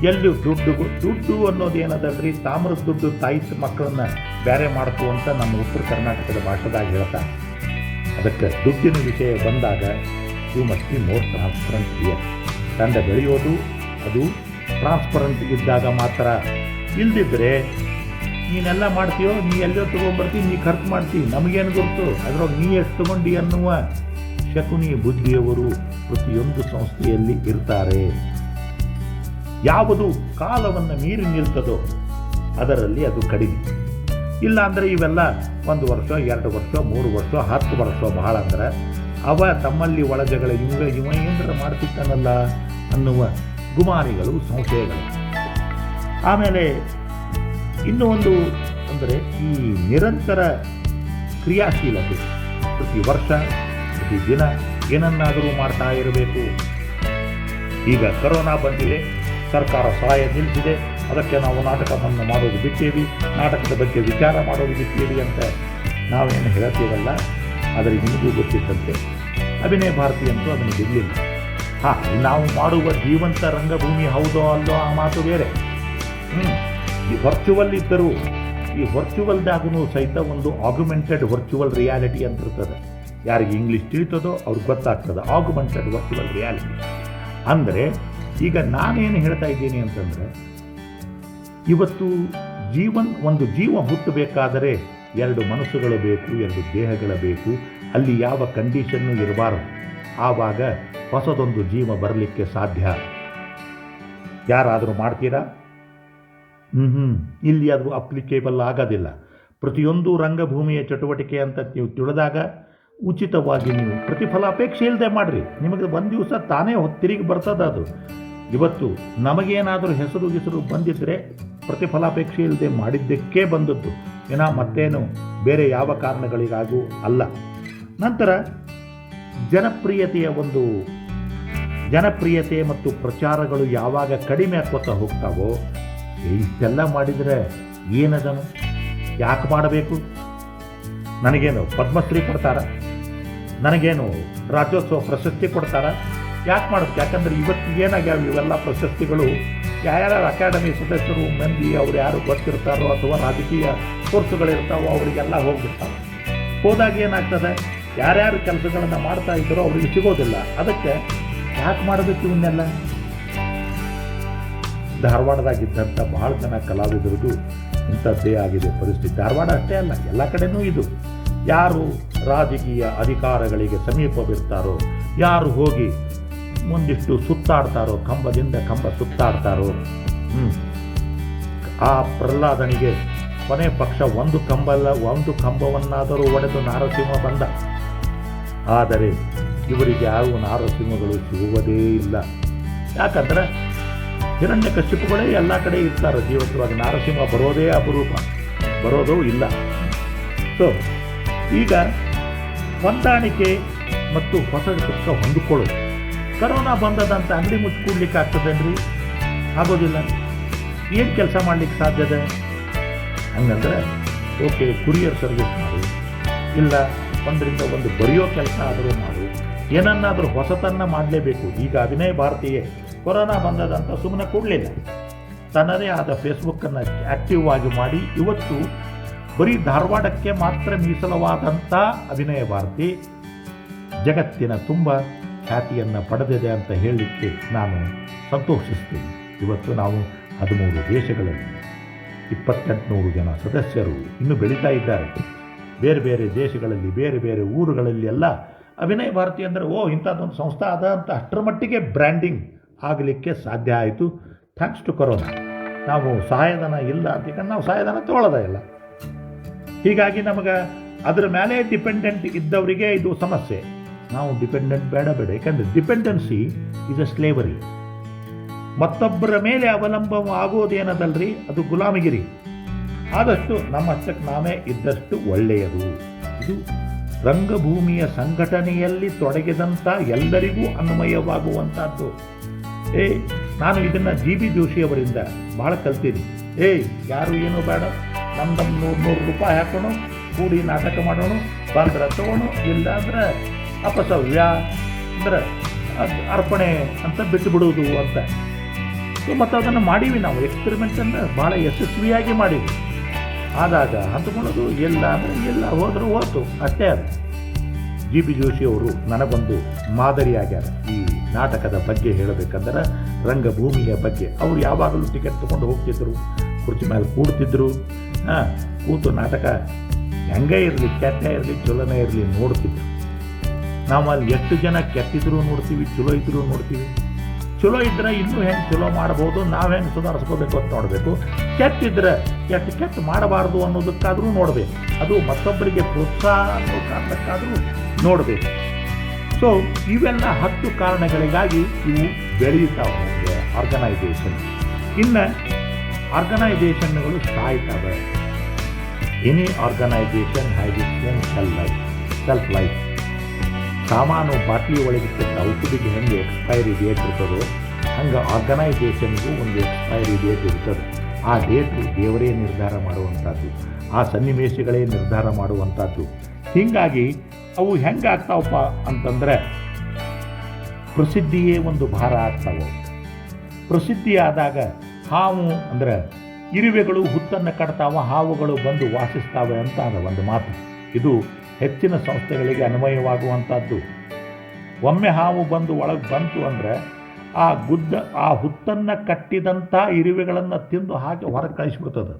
ಎಲ್ಲಿ ದುಡ್ಡು ಅನ್ನೋದು ಏನದಲ್ರಿ, ತಾಮ್ರದ ದುಡ್ಡು ತಾಯಿ ಮಕ್ಕಳನ್ನ ಬೇರೆ ಮಾಡ್ತು ಅಂತ ನಮ್ಮ ಉತ್ತರ ಕರ್ನಾಟಕದ ಭಾಷೆದಾಗ ಹೇಳ್ತಾರೆ. ಅದಕ್ಕೆ ದುಡ್ಡಿನ ವಿಷಯ ಬಂದಾಗ you must be more transparent here. ತಂಡ ಬೆಳೆಯೋದು ಅದು ಟ್ರಾನ್ಸ್ಪರೆಂಟ್ ಇದ್ದಾಗ ಮಾತ್ರ. ಇಲ್ದಿದ್ರೆ ನೀನೆಲ್ಲ ಮಾಡ್ತೀಯೋ, ನೀ ಎಲ್ಲೋ ತೊಗೊಂಡ್ಬರ್ತೀವಿ, ನೀ ಖರ್ಚು ಮಾಡ್ತೀವಿ, ನಮಗೇನು ಗೊತ್ತು ಅದರೊಳಗೆ ನೀ ಎಷ್ಟು ತೊಗೊಂಡು ಅನ್ನುವ ಶಕುನಿ ಬುದ್ಧಿಯವರು ಪ್ರತಿಯೊಂದು ಸಂಸ್ಥೆಯಲ್ಲಿ ಇರ್ತಾರೆ. ಯಾವುದು ಕಾಲವನ್ನು ಮೀರಿ ನಿಲ್ತದೋ ಅದರಲ್ಲಿ ಅದು ಕಡಿಮೆ. ಇಲ್ಲ ಅಂದರೆ ಇವೆಲ್ಲ 1 ವರ್ಷ 2 ವರ್ಷ 3 ವರ್ಷ 10 ವರ್ಷ ಬಹಳ ಅಂದ್ರೆ ಅವ ತಮ್ಮಲ್ಲಿ ಒಳಜಗಳ ಇವ ಏನಾರ ಮಾಡ್ತಿದ್ದಾನಲ್ಲ ಅನ್ನುವ ಗುಮಾನಿಗಳು, ಸಂಶಯಗಳು. ಆಮೇಲೆ ಇನ್ನೂ ಒಂದು ಅಂದರೆ ಈ ನಿರಂತರ ಕ್ರಿಯಾಶೀಲತೆ. ಪ್ರತಿ ವರ್ಷ ಪ್ರತಿ ದಿನ ಏನನ್ನಾದರೂ ಮಾಡ್ತಾ ಇರಬೇಕು. ಈಗ ಕರೋನಾ ಬಂದಿದೆ, ಸರ್ಕಾರ ಸಹಾಯ ನಿಲ್ಲಿಸಿದೆ, ಅದಕ್ಕೆ ನಾವು ನಾಟಕವನ್ನು ಮಾಡೋದು ಬಿಟ್ಟೇವಿ, ನಾಟಕದ ಬಗ್ಗೆ ವಿಚಾರ ಮಾಡೋದು ಬಿಟ್ಟೇವಿ ಅಂತ ನಾವೇನು ಹೇಳ್ತೀವಲ್ಲ. ಆದರೆ ನಿಮಗೂ ಗೊತ್ತಿದ್ದಂತೆ ಅಭಿನಯ ಭಾರತಿ ಅಂತೂ ಅದನ್ನು ಬಿಡಲಿಲ್ಲ. ನಾವು ಮಾಡುವ ಜೀವಂತ ರಂಗಭೂಮಿ ಹೌದೋ ಅಲ್ಲೋ ಆ ಮಾತು ಬೇರೆ. ಈ ವರ್ಚುವಲ್ ಇದ್ದರೂ ಈ ವರ್ಚುವಲ್ದಾಗೂ ಸಹಿತ ಒಂದು ಆಗ್ಯುಮೆಂಟೆಡ್ ವರ್ಚುವಲ್ ರಿಯಾಲಿಟಿ ಅಂತ ಇರ್ತದೆ. ಯಾರಿಗೆ ಇಂಗ್ಲೀಷ್ ತಿಳಿತದೋ ಅವ್ರಿಗೆ ಗೊತ್ತಾಗ್ತದೆ ಆಗ್ಯುಮೆಂಟೆಡ್ ವರ್ಚುವಲ್ ರಿಯಾಲಿಟಿ ಅಂದರೆ. ಈಗ ನಾನೇನು ಹೇಳ್ತಾ ಇದ್ದೀನಿ ಅಂತಂದರೆ, ಇವತ್ತು ಒಂದು ಜೀವ ಹುಟ್ಟಬೇಕಾದರೆ 2 ಮನಸ್ಸುಗಳು ಬೇಕು, 2 ದೇಹಗಳು ಬೇಕು. ಅಲ್ಲಿ ಯಾವ ಕಂಡೀಷನ್ನು ಇರಬಾರದು. ಆವಾಗ ಹೊಸದೊಂದು ಜೀವ ಬರಲಿಕ್ಕೆ ಸಾಧ್ಯ. ಯಾರಾದರೂ ಮಾಡ್ತೀರಾ? ಇಲ್ಲಿ ಅದು ಅಪ್ಲಿಕೇಬಲ್ ಆಗೋದಿಲ್ಲ. ಪ್ರತಿಯೊಂದು ರಂಗಭೂಮಿಯ ಚಟುವಟಿಕೆ ಅಂತ ನೀವು ತಿಳಿದಾಗ ಉಚಿತವಾಗಿ ನೀವು ಪ್ರತಿಫಲಾಪೇಕ್ಷೆ ಇಲ್ಲದೆ ಮಾಡಿರಿ. ನಿಮಗೆ ಒಂದು ದಿವಸ ತಾನೇ ತಿರುಗಿ ಬರ್ತದೆ. ಅದು ಇವತ್ತು ನಮಗೇನಾದರೂ ಹೆಸರು ಬಂದಿದ್ದರೆ ಪ್ರತಿಫಲಾಪೇಕ್ಷೆ ಇಲ್ಲದೆ ಮಾಡಿದ್ದಕ್ಕೆ ಬಂದದ್ದು ಮತ್ತೇನು ಬೇರೆ ಯಾವ ಕಾರಣಗಳಿಗಾಗೂ ಅಲ್ಲ. ನಂತರ ಜನಪ್ರಿಯತೆ ಮತ್ತು ಪ್ರಚಾರಗಳು ಯಾವಾಗ ಕಡಿಮೆ ಆಕೋತಾ ಹೋಗ್ತಾವೋ, ಇಷ್ಟೆಲ್ಲ ಮಾಡಿದರೆ ಏನದನು, ಯಾಕೆ ಮಾಡಬೇಕು, ನನಗೇನು ಪದ್ಮಶ್ರೀ ಕೊಡ್ತಾರ, ನನಗೇನು ರಾಜ್ಯೋತ್ಸವ ಪ್ರಶಸ್ತಿ ಕೊಡ್ತಾರ, ಯಾಕೆ ಮಾಡಬೇಕು? ಯಾಕಂದರೆ ಇವತ್ತು ಏನಾಗ್ಯಾವ ಇವೆಲ್ಲ ಪ್ರಶಸ್ತಿಗಳು ಯಾರ್ಯಾರು ಅಕಾಡೆಮಿ ಸದಸ್ಯರು ಮಂದಿ ಅವ್ರು ಯಾರು ಗೊತ್ತಿರ್ತಾರೋ ಅಥವಾ ರಾಜಕೀಯ ಕೋರ್ಸುಗಳಿರ್ತಾವೋ ಅವರಿಗೆಲ್ಲ ಹೋಗ್ಬಿಡ್ತಾವೆ. ಹೋದಾಗ ಏನಾಗ್ತದೆ, ಯಾರ್ಯಾರು ಕೆಲಸಗಳನ್ನು ಮಾಡ್ತಾ ಇದ್ದಾರೋ ಅವರಿಗೆ ಸಿಗೋದಿಲ್ಲ. ಅದಕ್ಕೆ ಯಾಕೆ ಮಾಡಬೇಕು ಇವನ್ನೆಲ್ಲ? ಧಾರವಾಡದಾಗಿದ್ದಂಥ ಭಾಳ ಜನ ಕಲಾವಿದರದು ಇಂಥದ್ದೇ ಆಗಿದೆ ಪರಿಸ್ಥಿತಿ. ಧಾರವಾಡ ಅಷ್ಟೇ ಅಲ್ಲ, ಎಲ್ಲ ಕಡೆನೂ ಇದು. ಯಾರು ರಾಜಕೀಯ ಅಧಿಕಾರಗಳಿಗೆ ಸಮೀಪವಿರ್ತಾರೋ, ಯಾರು ಹೋಗಿ ಮುಂದಿಷ್ಟು ಸುತ್ತಾಡ್ತಾರೋ, ಕಂಬದಿಂದ ಕಂಬ ಸುತ್ತಾಡ್ತಾರೋ, ಆ ಪ್ರಹ್ಲಾದನಿಗೆ ಕೊನೆ ಪಕ್ಷ ಒಂದು ಕಂಬವನ್ನಾದರೂ ಒಡೆದು ನಾರಸಿಂಹ ಬಂದ. ಆದರೆ ಇವರಿಗೆ ಯಾವ ನಾರಸಿಂಹಗಳು ಸಿಗುವುದೇ ಇಲ್ಲ. ಯಾಕಂದ್ರೆ ಹಿರಣ್ಯಕಶಿಪುಗಳೇ ಎಲ್ಲ ಕಡೆ ಇರ್ತಾರೆ ಜೀವಂತವಾಗಿ. ನಾರಸಿಂಹ ಬರೋದೇ ಅಪರೂಪ, ಬರೋದೂ ಇಲ್ಲ. ಸೊ ಈಗ ಹೊಂದಾಣಿಕೆ ಮತ್ತು ಹೊಸದಕ್ಕೆ ಹೊಂದಿಕೊಳ್ಳೋದು. ಕರೋನಾ ಬಂದದಂತ ಅಂಗಡಿ ಮುಚ್ಚಿಕೊಡ್ಲಿಕ್ಕೆ ಆಗ್ತದೇನ್ರಿ? ಆಗೋದಿಲ್ಲ. ಏನು ಕೆಲಸ ಮಾಡಲಿಕ್ಕೆ ಸಾಧ್ಯತೆ? ಹಂಗಂದ್ರೆ ಓಕೆ, ಕುರಿಯರ್ ಸರ್ವಿಸ್ ಮಾಡು, ಇಲ್ಲ ಒಂದರಿಂದ ಒಂದು ಬರೆಯೋ ಕೆಲಸ ಆದರೂ ಮಾಡು, ಏನನ್ನಾದರೂ ಹೊಸತನ್ನು ಮಾಡಲೇಬೇಕು. ಈಗ ಅಭಿನಯ ಭಾರತೀಯ ಕೊರೋನಾ ಬಂದದಂತ ಸುಮ್ಮನೆ ಕೊಡಲಿಲ್ಲ, ತನ್ನದೇ ಆದ ಫೇಸ್ಬುಕ್ಕನ್ನು ಆ್ಯಕ್ಟಿವ್ ಆಗಿ ಮಾಡಿ ಇವತ್ತು ಬರೀ ಧಾರವಾಡಕ್ಕೆ ಮಾತ್ರ ಮೀಸಲವಾದಂಥ ಅಭಿನಯ ಭಾರತಿ ಜಗತ್ತಿನ ತುಂಬ ಖ್ಯಾತಿಯನ್ನು ಪಡೆದಿದೆ ಅಂತ ಹೇಳಲಿಕ್ಕೆ ನಾನು ಸಂತೋಷಿಸ್ತೀನಿ. ಇವತ್ತು ನಾವು 13 ದೇಶಗಳಲ್ಲಿ 2800 ಜನ ಸದಸ್ಯರು ಇನ್ನೂ ಬೆಳೀತಾ ಇದ್ದಾರೆ. ಬೇರೆ ಬೇರೆ ದೇಶಗಳಲ್ಲಿ, ಬೇರೆ ಬೇರೆ ಊರುಗಳಲ್ಲಿ ಎಲ್ಲ ಅಭಿನಯ ಭಾರತಿ ಅಂದರೆ ಇಂಥದ್ದೊಂದು ಸಂಸ್ಥೆ ಅದ ಅಂತ ಅಷ್ಟರ ಮಟ್ಟಿಗೆ ಬ್ರ್ಯಾಂಡಿಂಗ್ ಆಗಲಿಕ್ಕೆ ಸಾಧ್ಯ ಆಯಿತು ಥ್ಯಾಂಕ್ಸ್ ಟು ಕೊರೋನಾ. ನಾವು ಸಹಾಯಧನ ಇಲ್ಲ ಅಂತ ನಾವು ಸಹಾಯಧನ ತೊಗೊಳ್ಳೋದೇ ಇಲ್ಲ. ಹೀಗಾಗಿ ನಮಗೆ ಅದರ ಮೇಲೆ ಡಿಪೆಂಡೆಂಟ್ ಇದ್ದವರಿಗೆ ಇದು ಸಮಸ್ಯೆ. ನಾವು ಡಿಪೆಂಡೆಂಟ್ ಬೇಡ, ಯಾಕಂದರೆ ಡಿಪೆಂಡೆನ್ಸಿ ಇಸ್ ಅ ಸ್ಲೇವರಿ. ಮತ್ತೊಬ್ಬರ ಮೇಲೆ ಅವಲಂಬ ಆಗೋದೇನದಲ್ರಿ, ಅದು ಗುಲಾಮಗಿರಿ. ಆದಷ್ಟು ನಮ್ಮಷ್ಟಕ್ಕೆ ನಾವೇ ಇದ್ದಷ್ಟು ಒಳ್ಳೆಯದು. ಇದು ರಂಗಭೂಮಿಯ ಸಂಘಟನೆಯಲ್ಲಿ ತೊಡಗಿದಂಥ ಎಲ್ಲರಿಗೂ ಅನ್ವಯವಾಗುವಂಥದ್ದು. ನಾನು ಇದನ್ನು GB ಜೋಶಿಯವರಿಂದ ಭಾಳ ಕಲ್ತೀನಿ. ಯಾರು ಏನೂ ಬೇಡ, ನಮ್ದೊಂದು 100 ರೂಪಾಯಿ ಹಾಕೋಣ, ಕೂಡಿ ನಾಟಕ ಮಾಡೋಣ, ಬಂದ್ರೆ ತಗೋಣ, ಇಲ್ಲ ಅಂದರೆ ಅಪಸವ್ಯ ಅಂದರೆ ಅರ್ಪಣೆ ಅಂತ ಬಿಟ್ಟು ಬಿಡುವುದು ಅಂತ. ಮತ್ತು ಅದನ್ನು ಮಾಡೀವಿ ನಾವು, ಎಕ್ಸ್ಪೆರಿಮೆಂಟನ್ನು ಭಾಳ ಯಶಸ್ವಿಯಾಗಿ ಮಾಡೀವಿ. ಆದಾಗ ಹಂಚ್ಕೊಳ್ಳೋದು ಇಲ್ಲ ಅಂದರೆ ಇಲ್ಲ, ಹೋದ್ರೆ ಹೋಯ್ತು ಅಷ್ಟೇ. ಅದು GB ಜೋಶಿಯವರು ನನಗೊಂದು ಮಾದರಿಯಾಗ್ಯಾರ ಈ ನಾಟಕದ ಬಗ್ಗೆ ಹೇಳಬೇಕಂದ್ರೆ, ರಂಗಭೂಮಿಯ ಬಗ್ಗೆ. ಅವರು ಯಾವಾಗಲೂ ಟಿಕೆಟ್ ತೊಗೊಂಡು ಹೋಗ್ತಿದ್ರು, ಕುರ್ಚಿ ಮೇಲೆ ಕೂಡ್ತಿದ್ರು, ಕೂತು ನಾಟಕ ಹೆಂಗೆ ಇರಲಿ, ಕೆಟ್ಟ ಇರಲಿ, ಚಲೋನೇ ಇರಲಿ ನೋಡ್ತಿದ್ರು. ನಾವು ಅಲ್ಲಿ ಎಷ್ಟು ಜನ ಕೆಟ್ಟಿದ್ರು ನೋಡ್ತೀವಿ, ಚಲೋ ಇದ್ದರೂ ನೋಡ್ತೀವಿ. ಚಲೋ ಇದ್ದರೆ ಇನ್ನೂ ಹೆಂಗೆ ಚಲೋ ಮಾಡ್ಬೋದು, ನಾವು ಹೆಂಗೆ ಸುಧಾರಿಸ್ಕೋಬೇಕು ಅಂತ ನೋಡಬೇಕು. ಕೆಟ್ಟಿದ್ರೆ ಕೆಟ್ಟು ಮಾಡಬಾರ್ದು ಅನ್ನೋದಕ್ಕಾದರೂ ನೋಡಬೇಕು. ಅದು ಮತ್ತೊಬ್ಬರಿಗೆ ಪ್ರೋತ್ಸಾಹ ಅನ್ನೋ ಕಾರಣಕ್ಕಾದರೂ ನೋಡಬೇಕು. ಸೊ ಇವೆಲ್ಲ 10 ಕಾರಣಗಳಿಗಾಗಿ ಇವು ಬೆಳೆಯುತ್ತಾವೆ ಆರ್ಗನೈಸೇಷನ್. ಇನ್ನು ಆರ್ಗನೈಸೇಷನ್ಗಳು ಸಾಯ್ತವೆ. Any organisation has its own shelf life. ಸಾಮಾನು ಬಾಟ್ಲಿ ಒಳಗಿರ್ತಕ್ಕ ಔಷಧಿಗೆ ಹೆಂಗೆ ಎಕ್ಸ್ಪೈರಿ ಡೇಟ್ ಇರ್ತದೋ ಹಂಗೆ ಆರ್ಗನೈಸೇಷನ್ಗೂ ಒಂದು ಎಕ್ಸ್ಪೈರಿ ಡೇಟ್ ಇರ್ತದೆ. ಆ ಡೇಟು ದೇವರೇ ನಿರ್ಧಾರ ಮಾಡುವಂಥದ್ದು, ಆ ಸನ್ನಿವೇಶಗಳೇ ನಿರ್ಧಾರ ಮಾಡುವಂಥದ್ದು. ಹೀಗಾಗಿ ಅವು ಹೆಂಗೆ ಆಗ್ತಾವಪ್ಪ ಅಂತಂದರೆ, ಪ್ರಸಿದ್ಧಿಯೇ ಒಂದು ಭಾರ ಆಗ್ತಾವೆ. ಪ್ರಸಿದ್ಧಿ ಆದಾಗ ಹಾವು ಅಂದರೆ ಇರುವೆಗಳು ಹುತ್ತನ್ನು ಕಟ್ತಾವ, ಹಾವುಗಳು ಬಂದು ವಾಸಿಸ್ತಾವೆ ಅಂತ ಒಂದು ಮಾತು. ಇದು ಹೆಚ್ಚಿನ ಸಂಸ್ಥೆಗಳಿಗೆ ಅನ್ವಯವಾಗುವಂಥದ್ದು. ಒಮ್ಮೆ ಹಾವು ಬಂದು ಒಳಗೆ ಬಂತು ಅಂದರೆ ಆ ಹುತ್ತನ್ನು ಕಟ್ಟಿದಂಥ ಇರುವೆಗಳನ್ನು ತಿಂದು ಹಾಕಿ ಹೊರಗೆ ಕಳಿಸ್ಬಿಡ್ತದೆ.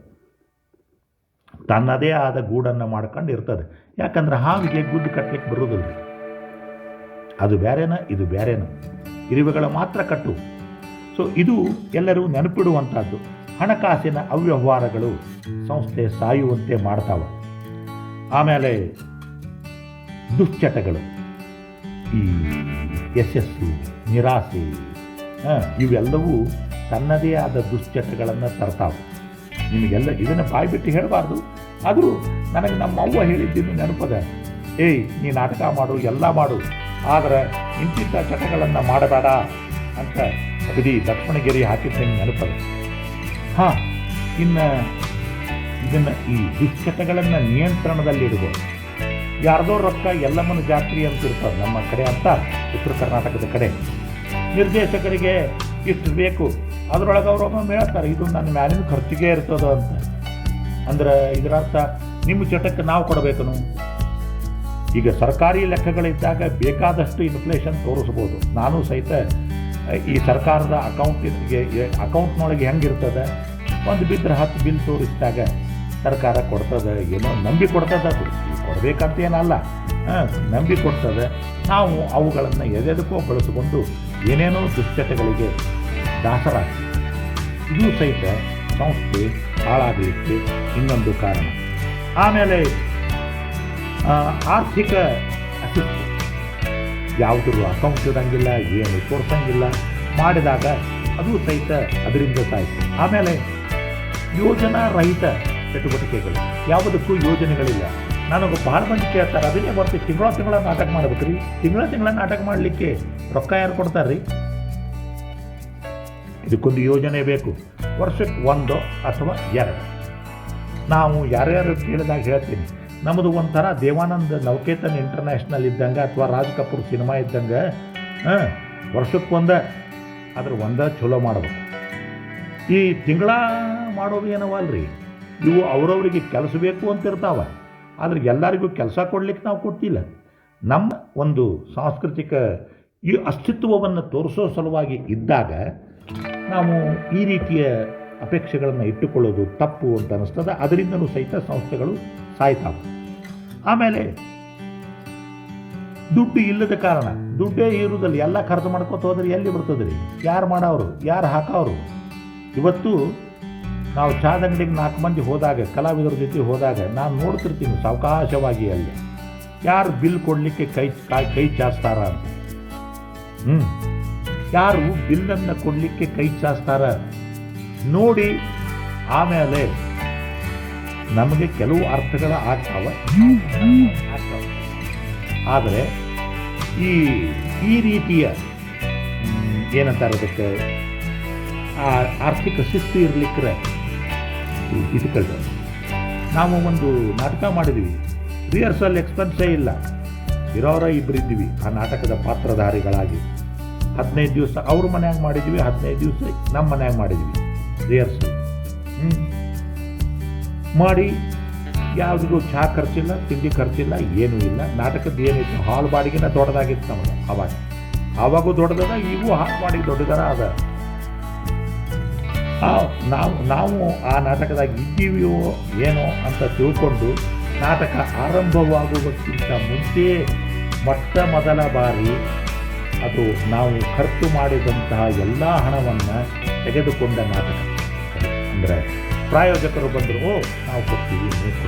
ತನ್ನದೇ ಆದ ಗೂಡನ್ನು ಮಾಡ್ಕೊಂಡು ಇರ್ತದೆ. ಯಾಕಂದ್ರೆ ಹಾವಿಗೆ ಗುದ್ದು ಕಟ್ಟಲಿಕ್ಕೆ ಬರೋದಿಲ್ಲ. ಅದು ಬೇರೆನ, ಇದು ಬೇರೆನ, ಇರುವೆಗಳ ಮಾತ್ರ ಕಟ್ಟು. ಸೊ ಇದು ಎಲ್ಲರೂ ನೆನಪಿಡುವಂಥದ್ದು. ಹಣಕಾಸಿನ ಅವ್ಯವಹಾರಗಳು ಸಂಸ್ಥೆ ಸಾಯುವಂತೆ ಮಾಡ್ತಾವೆ. ಆಮೇಲೆ ದುಶ್ಚಟಗಳು, ಈ ಯಶಸ್ಸು, ನಿರಾಸೆ, ಇವೆಲ್ಲವೂ ತನ್ನದೇ ಆದ ದುಶ್ಚಟಗಳನ್ನು ತರ್ತಾವೆ. ನಿಮಗೆಲ್ಲ ಇದನ್ನು ಬಾಯ್ಬಿಟ್ಟು ಹೇಳಬಾರ್ದು, ಆದರೂ ನನಗೆ ನಮ್ಮ ಅವ್ವ ಹೇಳಿದ್ದೀನಿ ನೆನಪದ, ಏಯ್ ನೀ ನಾಟಕ ಮಾಡು, ಎಲ್ಲ ಮಾಡು, ಆದರೆ ಇಂತಿಂಥ ಚಟಗಳನ್ನು ಮಾಡಬೇಡ ಅಂತ ಅಗದಿ ಲಕ್ಷ್ಮಣಗಿರಿ ಹಾಕಿದ್ದಂಗೆ ನೆನಪದ. ಹಾಂ, ಇನ್ನು ಇದನ್ನು ಈ ದುಶ್ಚಟಗಳನ್ನು ನಿಯಂತ್ರಣದಲ್ಲಿಡ್ಬೋದು. ಯಾರ್ದೋ ರೊಕ್ಕ ಎಲ್ಲಮ್ಮನ ಜಾತ್ರೆ ಅಂತ ಇರ್ತಾರೆ ನಮ್ಮ ಕಡೆ ಅಂತ, ಉತ್ತರ ಕರ್ನಾಟಕದ ಕಡೆ. ನಿರ್ದೇಶಕರಿಗೆ ಇಷ್ಟು ಬೇಕು, ಅದರೊಳಗೆ ಅವರೊಮ್ಮೆ ಹೇಳ್ತಾರೆ ಇದು ನನ್ನ ಮ್ಯಾಲಿನ ಖರ್ಚಿಗೆ ಇರ್ತದೋ ಅಂತ. ಅಂದ್ರೆ ಇದರರ್ಥ ನಿಮ್ಮ ಚಟಕ್ಕೆ ನಾವು ಕೊಡಬೇಕನು. ಈಗ ಸರ್ಕಾರಿ ಲೆಕ್ಕಗಳಿದ್ದಾಗ ಬೇಕಾದಷ್ಟು ಇನ್ಫ್ಲೇಷನ್ ತೋರಿಸ್ಬೋದು. ನಾನು ಸಹಿತ ಈ ಸರ್ಕಾರದ ಅಕೌಂಟ್ನೊಳಗೆ ಹೆಂಗಿರ್ತದೆ, ಒಂದು ಬಿದ್ದರೆ 10 ಬಿಲ್ ತೋರಿಸಿದಾಗ ಸರ್ಕಾರ ಕೊಡ್ತದೆ, ಏನೋ ನಂಬಿ ಕೊಡ್ತದೆ. ಅದು ಕೊಡಬೇಕಂತ ಏನಲ್ಲ, ನಂಬಿ ಕೊಡ್ತದೆ. ನಾವು ಅವುಗಳನ್ನು ಎದೆದಕ್ಕೋ ಬಳಸಿಕೊಂಡು ಏನೇನೋ ದುಶ್ಚಟಗಳಿಗೆ ದಾಸರಾಗ್ತೀವಿ. ಇದು ಸಹಿತ ಸಂಸ್ಥೆ ಹಾಳಾಗಲಿಕ್ಕೆ ಇನ್ನೊಂದು ಕಾರಣ. ಆಮೇಲೆ ಆರ್ಥಿಕ ಅಶಿಸ್ತು, ಯಾವುದ್ರ ಅಕೌಂಟ್ ಇರೋಂಗಿಲ್ಲ, ಏನು ತೋರಿಸಂಗಿಲ್ಲ, ಮಾಡಿದಾಗ ಅದು ಸಹಿತ ಅದರಿಂದ ಸಾಯ್ತು. ಆಮೇಲೆ ಯೋಜನಾ ರಹಿತ ಚಟುವಟಿಕೆಗಳು, ಯಾವುದಕ್ಕೂ ಯೋಜನೆಗಳಿಲ್ಲ. ನನಗೆ ಭಾಳ ಮಂದಿ ಕೇಳ್ತಾರೆ, ಅದನ್ನೇ ಬರ್ತೀವಿ ತಿಂಗಳ ನಾಟಕ ಮಾಡ್ಬೇಕ್ರಿ, ತಿಂಗಳ ನಾಟಕ ಮಾಡಲಿಕ್ಕೆ ರೊಕ್ಕ ಯಾರು ಕೊಡ್ತಾರೆ ರೀ? ಇದಕ್ಕೊಂದು ಯೋಜನೆ ಬೇಕು. ವರ್ಷಕ್ಕೆ 1 ಅಥವಾ 2. ನಾವು ಯಾರ್ಯಾರು ಕೇಳಿದಾಗ ಹೇಳ್ತೀನಿ, ನಮ್ಮದು ಒಂಥರ ದೇವಾನಂದ್ ನವಕೇತನ್ ಇಂಟರ್ನ್ಯಾಷನಲ್ ಇದ್ದಂಗೆ ಅಥವಾ ರಾಜ್ ಕಪೂರ್ ಸಿನಿಮಾ ಇದ್ದಂಗೆ, ವರ್ಷಕ್ಕೊಂದು, ಅದ್ರ ಚಲೋ ಮಾಡಬೇಕು. ಈ ತಿಂಗಳ ಮಾಡೋದು ಏನವಲ್ರಿ, ಇವು ಅವರವರಿಗೆ ಕೆಲಸ ಬೇಕು ಅಂತ ಇರ್ತಾವೆ. ಆದರೆ ಎಲ್ಲರಿಗೂ ಕೆಲಸ ಕೊಡ್ಲಿಕ್ಕೆ ನಾವು ಕೊಟ್ಟಿಲ್ಲ. ನಮ್ಮ ಒಂದು ಸಾಂಸ್ಕೃತಿಕ ಈ ಅಸ್ತಿತ್ವವನ್ನು ತೋರಿಸೋ ಸಲುವಾಗಿ ಇದ್ದಾಗ ನಾವು ಈ ರೀತಿಯ ಅಪೇಕ್ಷೆಗಳನ್ನು ಇಟ್ಟುಕೊಳ್ಳೋದು ತಪ್ಪು ಅಂತ ಅನ್ನಿಸ್ತದೆ. ಅದರಿಂದಲೂ ಸಹಿತ ಸಂಸ್ಥೆಗಳು ಸಾಯ್ತಾವೆ. ಆಮೇಲೆ ದುಡ್ಡು ಇಲ್ಲದ ಕಾರಣ, ದುಡ್ಡೇ ಇರುವುದಲ್ಲಿ ಎಲ್ಲ ಖರ್ಚು ಮಾಡ್ಕೊತ ಹೋದ್ರೆ ಎಲ್ಲಿ ಬರ್ತದೆ ರೀ? ಯಾರು ಮಾಡೋರು, ಯಾರು ಹಾಕೋರು? ಇವತ್ತು ನಾವು ಚಾದ ಅಂಗಡಿಗೆ 4 ಮಂದಿ ಹೋದಾಗ, ಕಲಾವಿದರ ಜೊತೆ ಹೋದಾಗ ನಾನು ನೋಡ್ತಿರ್ತೀನಿ ಸಾವಕಾಶವಾಗಿ ಅಲ್ಲಿ ಯಾರು ಬಿಲ್ ಕೊಡಲಿಕ್ಕೆ ಕೈ ಚಾಚ್ತಾರ ಅಂತ. ಯಾರು ಬಿಲ್ಲನ್ನು ಕೊಡಲಿಕ್ಕೆ ಕೈ ಚಾಚ್ತಾರ ನೋಡಿ. ಆಮೇಲೆ ನಮಗೆ ಕೆಲವು ಅರ್ಥಗಳ ಆಗ್ತಾವೆ. ಆದರೆ ಈ ರೀತಿಯ ಏನಂತಾರೆ ಅದಕ್ಕೆ, ಆರ್ಥಿಕ ಶಿಸ್ತು ಇರಲಿಕ್ಕೆ ಡಿಫಿಕಲ್ಟ್. ನಾವು ಒಂದು ನಾಟಕ ಮಾಡಿದ್ವಿ, ರಿಹರ್ಸಲ್ ಎಕ್ಸ್ಪೆನ್ಸೇ ಇಲ್ಲ, ಇರೋರ 2 ಇದ್ದೀವಿ ಆ ನಾಟಕದ ಪಾತ್ರಧಾರಿಗಳಾಗಿ. 15 ದಿವಸ ಅವ್ರ ಮನ್ಯಾಗ ಮಾಡಿದ್ವಿ, 15 ದಿವಸ ನಮ್ಮ ಮನ್ಯಾಗ ಮಾಡಿದ್ವಿ ರಿಹರ್ಸಲ್. ಮಾಡಿ ಯಾವುದಿಗೂ ಚಹಾ ಖರ್ಚಿಲ್ಲ, ತಿಂಡಿ ಖರ್ಚಿಲ್ಲ, ಏನೂ ಇಲ್ಲ. ನಾಟಕದ ಏನಿತ್ತು, ಹಾಲ್ ಬಾಡಿಗೆನ ದೊಡ್ಡದಾಗಿತ್ತು ನಮಗೆ ಆವಾಗೂ ದೊಡ್ಡದದ, ಈಗೂ ಹಾಲ್ ಬಾಡಿಗೆ ದೊಡ್ಡದರ ಅದ. ನಾವು ಆ ನಾಟಕದಾಗ ಇದ್ದೀವಿಯೋ ಏನೋ ಅಂತ ತಿಳ್ಕೊಂಡು ನಾಟಕ ಆರಂಭವಾಗುವುದಕ್ಕಿಂತ ಮುಂಚೆ ಮೊದಲ ಬಾರಿ ಅದು ನಾವು ಖರ್ಚು ಮಾಡಿದಂತಹ ಎಲ್ಲ ಹಣವನ್ನು ತೆಗೆದುಕೊಂಡ ನಾಟಕ. ಅಂದರೆ ಪ್ರಾಯೋಜಕರು ಬಂದರು, ನಾವು ಕೊಡ್ತೀವಿ,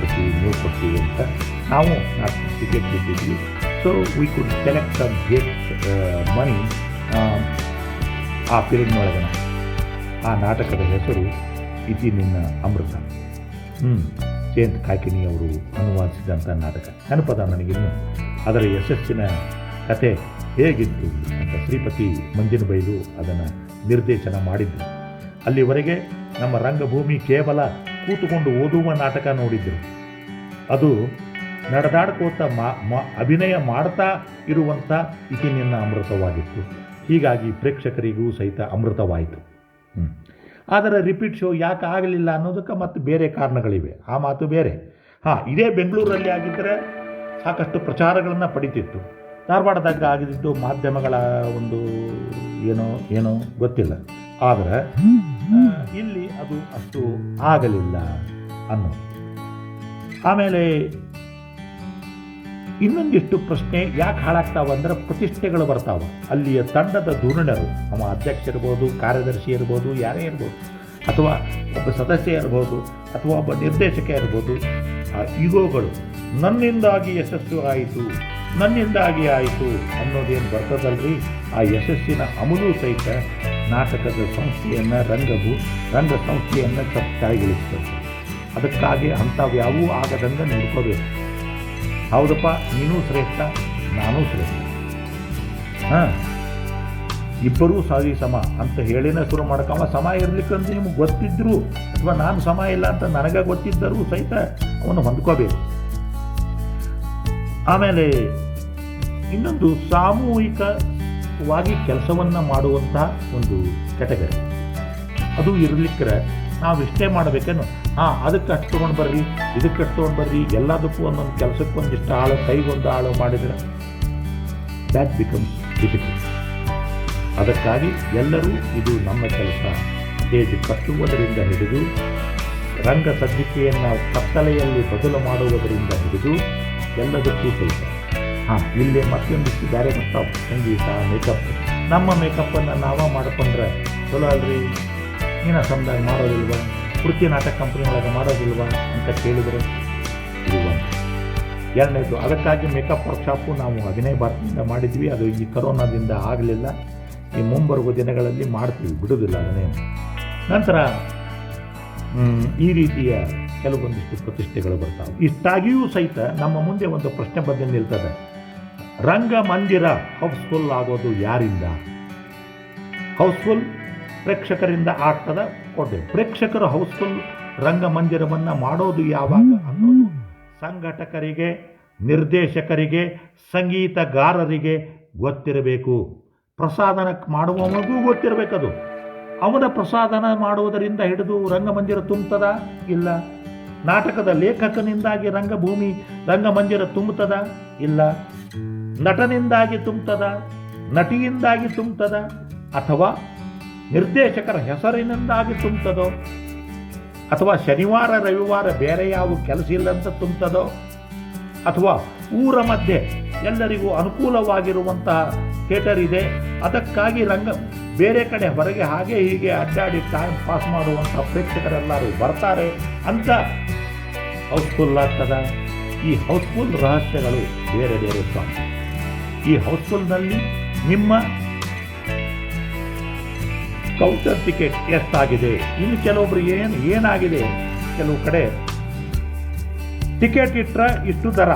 ನೀವು ಕೊಡ್ತೀವಿ ಅಂತ ನಾವು ನಾಟಕ ಟಿಕೆಟ್ ಬಿಟ್ಟಿದ್ವಿ. So we could collect some gate money. ಆ ಪೀರಿಯಡ್ನೊಳಗನ ಆ ನಾಟಕದ ಹೆಸರು ಇತಿ ನಿನ್ನ ಅಮೃತ. ಜಯಂತ್ ಕಾಯ್ಕಿಣಿಯವರು ಅನುವಾದಿಸಿದಂಥ ನಾಟಕ ನೆನಪದ ನನಗಿನ್ನು. ಅದರ ಯಶಸ್ಸಿನ ಕತೆ ಹೇಗಿತ್ತು ಅಂತ ಶ್ರೀಪತಿ ಮಂಜಿನಬೈಲು ಅದನ್ನು ನಿರ್ದೇಶನ ಮಾಡಿದ್ರು. ಅಲ್ಲಿವರೆಗೆ ನಮ್ಮ ರಂಗಭೂಮಿ ಕೇವಲ ಕೂತುಕೊಂಡು ಓದುವ ನಾಟಕ ನೋಡಿದ್ರು. ಅದು ನಡೆದಾಡ್ಕೋತ ಅಭಿನಯ ಮಾಡ್ತಾ ಇರುವಂಥ ಇತಿ ನಿನ್ನ ಅಮೃತವಾಗಿತ್ತು. ಹೀಗಾಗಿ ಪ್ರೇಕ್ಷಕರಿಗೂ ಸಹಿತ ಅಮೃತವಾಯಿತು. ಆದರೆ ರಿಪೀಟ್ ಶೋ ಯಾಕೆ ಆಗಲಿಲ್ಲ ಅನ್ನೋದಕ್ಕೆ ಮತ್ತು ಬೇರೆ ಕಾರಣಗಳಿವೆ, ಆ ಮಾತು ಬೇರೆ. ಇದೇ ಬೆಂಗಳೂರಲ್ಲಿ ಆಗಿದ್ದರೆ ಸಾಕಷ್ಟು ಪ್ರಚಾರಗಳನ್ನು ಪಡಿತಿತ್ತು. ಧಾರವಾಡದಾಗ ಆಗಿದ್ದು ಮಾಧ್ಯಮಗಳ ಒಂದು ಏನೋ ಗೊತ್ತಿಲ್ಲ. ಆದರೆ ಇಲ್ಲಿ ಅದು ಅಷ್ಟು ಆಗಲಿಲ್ಲ ಅನ್ನೋ. ಆಮೇಲೆ ಇನ್ನೊಂದಿಷ್ಟು ಪ್ರಶ್ನೆ ಯಾಕೆ ಹಾಳಾಗ್ತಾವ ಅಂದ್ರೆ, ಪ್ರತಿಷ್ಠೆಗಳು ಬರ್ತಾವೆ. ಅಲ್ಲಿಯ ತಂಡದ ಧುರೀಣರು, ನಮ್ಮ ಅಧ್ಯಕ್ಷ ಇರ್ಬೋದು, ಕಾರ್ಯದರ್ಶಿ ಇರ್ಬೋದು, ಯಾರೇ ಇರ್ಬೋದು, ಅಥವಾ ಒಬ್ಬ ಸದಸ್ಯ ಇರ್ಬೋದು, ಅಥವಾ ಒಬ್ಬ ನಿರ್ದೇಶಕ ಇರ್ಬೋದು, ಆ ಈಗೋಗಳು ನನ್ನಿಂದಾಗಿ ಯಶಸ್ಸು ಆಯಿತು, ನನ್ನಿಂದಾಗಿ ಆಯಿತು ಅನ್ನೋದೇನು ಬರ್ತದಲ್ರಿ, ಆ ಯಶಸ್ಸಿನ ಅಮಲು ಸಹಿತ ನಾಟಕದ ಸಂಸ್ಥೆಯನ್ನು ರಂಗ ಸಂಸ್ಥೆಯನ್ನು ಕೆಳಗಿಳಿಸ್ತದೆ. ಅದಕ್ಕಾಗಿ ಅಂಥವ್ಯಾವೂ ಆಗದಂಗೆ ನೋಡ್ಕೋಬೇಕು. ಹೌದಪ್ಪ, ನೀನೂ ಶ್ರೇಷ್ಠ, ನಾನೂ ಶ್ರೇಷ್ಠ, ಇಬ್ಬರೂ ಸಮ ಅಂತ ಹೇಳಿನೇ ಶುರು ಮಾಡ್ಕವ. ಸಮ ಇರ್ಲಿಕ್ಕಂತ ನಿಮ್ಗೆ ಗೊತ್ತಿದ್ರು ಅಥವಾ ನಾನು ಸಮ ಇಲ್ಲ ಅಂತ ನನಗೆ ಗೊತ್ತಿದ್ದರೂ ಸಹಿತ ಅವನು ಹೊಂದ್ಕೋಬೇಕು. ಆಮೇಲೆ ಇನ್ನೊಂದು ಸಾಮೂಹಿಕವಾಗಿ ಕೆಲಸವನ್ನು ಮಾಡುವಂಥ ಒಂದು ಕೆಟಗರಿ ಅದು ಇರಲಿಕ್ಕರೆ ನಾವಿಷ್ಟೇ ಮಾಡಬೇಕೇನು, ಅದಕ್ಕೆ ಅಷ್ಟು ತೊಗೊಂಡು ಬರ್ರಿ, ಇದಕ್ಕೆ ಅಷ್ಟು ತೊಗೊಂಡು ಬರ್ರಿ, ಎಲ್ಲದಕ್ಕೂ ಒಂದೊಂದು ಕೆಲಸಕ್ಕೆ ಒಂದಿಷ್ಟು ಆಳು, ಕೈಗೊಂದು ಆಳು ಮಾಡಿದರೆ ದ್ಯಾಟ್ ಬಿಕಮ್ಸ್ ಡಿಫಿಕಲ್ಟ್. ಅದಕ್ಕಾಗಿ ಎಲ್ಲರೂ ಇದು ನಮ್ಮ ಕೆಲಸ, ಸ್ಟೇಜ್ ಕಟ್ಟುವುದರಿಂದ ಹಿಡಿದು ರಂಗ ಸಜ್ಜಿಕೆಯನ್ನು ಕತ್ತಲೆಯಲ್ಲಿ ಬದಲು ಮಾಡುವುದರಿಂದ ಹಿಡಿದು ಎಲ್ಲದಕ್ಕೂ ಸಹಿತ ಇಲ್ಲೇ ಮತ್ತೊಂದಿಷ್ಟು ಬೇರೆ ಬರ್ತಾವೆ. ಸಂಗೀತ, ಮೇಕಪ್. ನಮ್ಮ ಮೇಕಪ್ಪನ್ನು ನಾವೇ ಮಾಡಿಕೊಂಡ್ರೆ ಚಲೋ ಅಲ್ರಿ, ನೀನು ಸಮುದಾಯ ಮಾಡೋದಿಲ್ವ, ಕೃತಿ ನಾಟಕ ಕಂಪ್ನಿ ಒಳಗೆ ಮಾಡೋದಿಲ್ವ ಅಂತ ಕೇಳಿದರೆ ಇದು ಒಂದು. ಎರಡನೇದು, ಅದಕ್ಕಾಗಿ ಮೇಕಪ್ ವರ್ಕ್ಶಾಪು ನಾವು 15 ಭಾರತದಿಂದ ಮಾಡಿದ್ವಿ. ಅದು ಈ ಕರೋನಾದಿಂದ ಆಗಲಿಲ್ಲ. ಈ ಮುಂಬರುವ ದಿನಗಳಲ್ಲಿ ಮಾಡ್ತೀವಿ, ಬಿಡೋದಿಲ್ಲ ಅದನ್ನೇನು. ನಂತರ ಈ ರೀತಿಯ ಕೆಲವೊಂದಿಷ್ಟು ಪ್ರತಿಷ್ಠೆಗಳು ಬರ್ತಾವೆ. ಇಷ್ಟಾಗಿಯೂ ಸಹಿತ ನಮ್ಮ ಮುಂದೆ ಒಂದು ಪ್ರಶ್ನೆ ಬಂದು ನಿಲ್ತದೆ, ರಂಗಮಂದಿರ ಹೌಸ್ಫುಲ್ ಆಗೋದು ಯಾರಿಂದ? ಹೌಸ್ಫುಲ್ ಪ್ರೇಕ್ಷಕರಿಂದ ಆಗ್ತದ ಕೊಡ್ತೇವೆ. ಪ್ರೇಕ್ಷಕರು ಹೌಸ್ಫುಲ್ ರಂಗಮಂದಿರವನ್ನು ಮಾಡೋದು ಯಾವಾಗ ಅನ್ನೋದು ಸಂಘಟಕರಿಗೆ, ನಿರ್ದೇಶಕರಿಗೆ, ಸಂಗೀತಗಾರರಿಗೆ ಗೊತ್ತಿರಬೇಕು. ಪ್ರಸಾದನ ಮಾಡುವವನಿಗೂ ಗೊತ್ತಿರಬೇಕದು. ಅವನ ಪ್ರಸಾದನ ಮಾಡುವುದರಿಂದ ಹಿಡಿದು ರಂಗಮಂದಿರ ತುಂಬುತ್ತದ ಇಲ್ಲ. ನಾಟಕದ ಲೇಖಕನಿಂದಾಗಿ ರಂಗಮಂದಿರ ತುಂಬುತ್ತದ ಇಲ್ಲ. ನಟನಿಂದಾಗಿ ತುಂಬುತ್ತದ, ನಟಿಯಿಂದಾಗಿ ತುಂಬುತ್ತದ, ಅಥವಾ ನಿರ್ದೇಶಕರ ಹೆಸರಿನಿಂದಾಗಿ ತುಂಬುತ್ತದೋ, ಅಥವಾ ಶನಿವಾರ ರವಿವಾರ ಬೇರೆ ಯಾವ ಕೆಲಸ ಇಲ್ಲಂತ ತುಂಬುತ್ತದೋ, ಅಥವಾ ಊರ ಮಧ್ಯೆ ಎಲ್ಲರಿಗೂ ಅನುಕೂಲವಾಗಿರುವಂತಹ ಥಿಯೇಟರ್ ಇದೆ, ಅದಕ್ಕಾಗಿ ಬೇರೆ ಕಡೆ ಹೊರಗೆ ಹಾಗೆ ಹೀಗೆ ಅಡ್ಡಾಡಿ ಟೈಮ್ ಪಾಸ್ ಮಾಡುವಂಥ ಪ್ರೇಕ್ಷಕರೆಲ್ಲರೂ ಬರ್ತಾರೆ ಅಂತ ಹೌಸ್ಫುಲ್ ಆಗ್ತದ. ಈ ಹೌಸ್ಫುಲ್ ರಹಸ್ಯಗಳು ಬೇರೆ ಬೇರೆ ಸ್ವಾಮಿ. ಈ ಹೌಸ್ಫುಲ್ನಲ್ಲಿ ನಿಮ್ಮ ಕೌಂಟರ್ ಟಿಕೆಟ್ ಎಷ್ಟಾಗಿದೆ, ಇನ್ನು ಕೆಲವೊಬ್ರು ಏನಾಗಿದೆ, ಕೆಲವು ಕಡೆ ಟಿಕೆಟ್ ಇಟ್ಟರೆ ಇಷ್ಟು ದರ,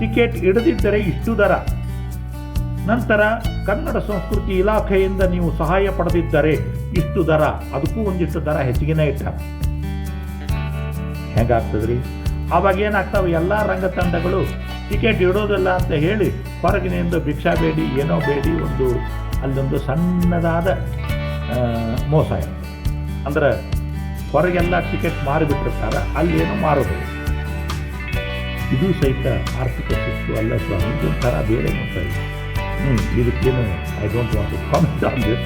ಟಿಕೆಟ್ ಇಡದಿದ್ದರೆ ಇಷ್ಟು ದರ, ನಂತರ ಕನ್ನಡ ಸಂಸ್ಕೃತಿ ಇಲಾಖೆಯಿಂದ ನೀವು ಸಹಾಯ ಪಡೆದಿದ್ದರೆ ಇಷ್ಟು ದರ, ಅದಕ್ಕೂ ಒಂದಿಷ್ಟು ದರ ಹೆಚ್ಚಿಗೆನೇ ಇಟ್ಟ. ಹೆಂಗಾಗ್ತದ್ರಿ? ಆವಾಗ ಏನಾಗ್ತಾವೆ, ಎಲ್ಲ ರಂಗತಂಡಗಳು ಟಿಕೆಟ್ ಇಡೋದಿಲ್ಲ ಅಂತ ಹೇಳಿ ಹೊರಗಿನಿಂದ ಭಿಕ್ಷಾ ಬೇಡಿ ಏನೋ ಬೇಡಿ ಅಲ್ಲೊಂದು ಸಣ್ಣದಾದ ಮೋಸ. ಅಂದ್ರೆ ಹೊರಗೆಲ್ಲ ಟಿಕೆಟ್ ಮಾರಿಬಿಟ್ಟಿರ್ತಾರೆ, ಅಲ್ಲೇನೋ ಮಾರೋದು. ಇದು ಸಹಿತ ಆರ್ಥಿಕ ಶಿಸ್ತು ಅಲ್ಲ ಸ್ವಾಮಿ, ಇದೊಂಥರ ಬೇರೆ ಮೋಸ ಇದೆ. ಇದಕ್ಕೇನು I don't want to comment on this.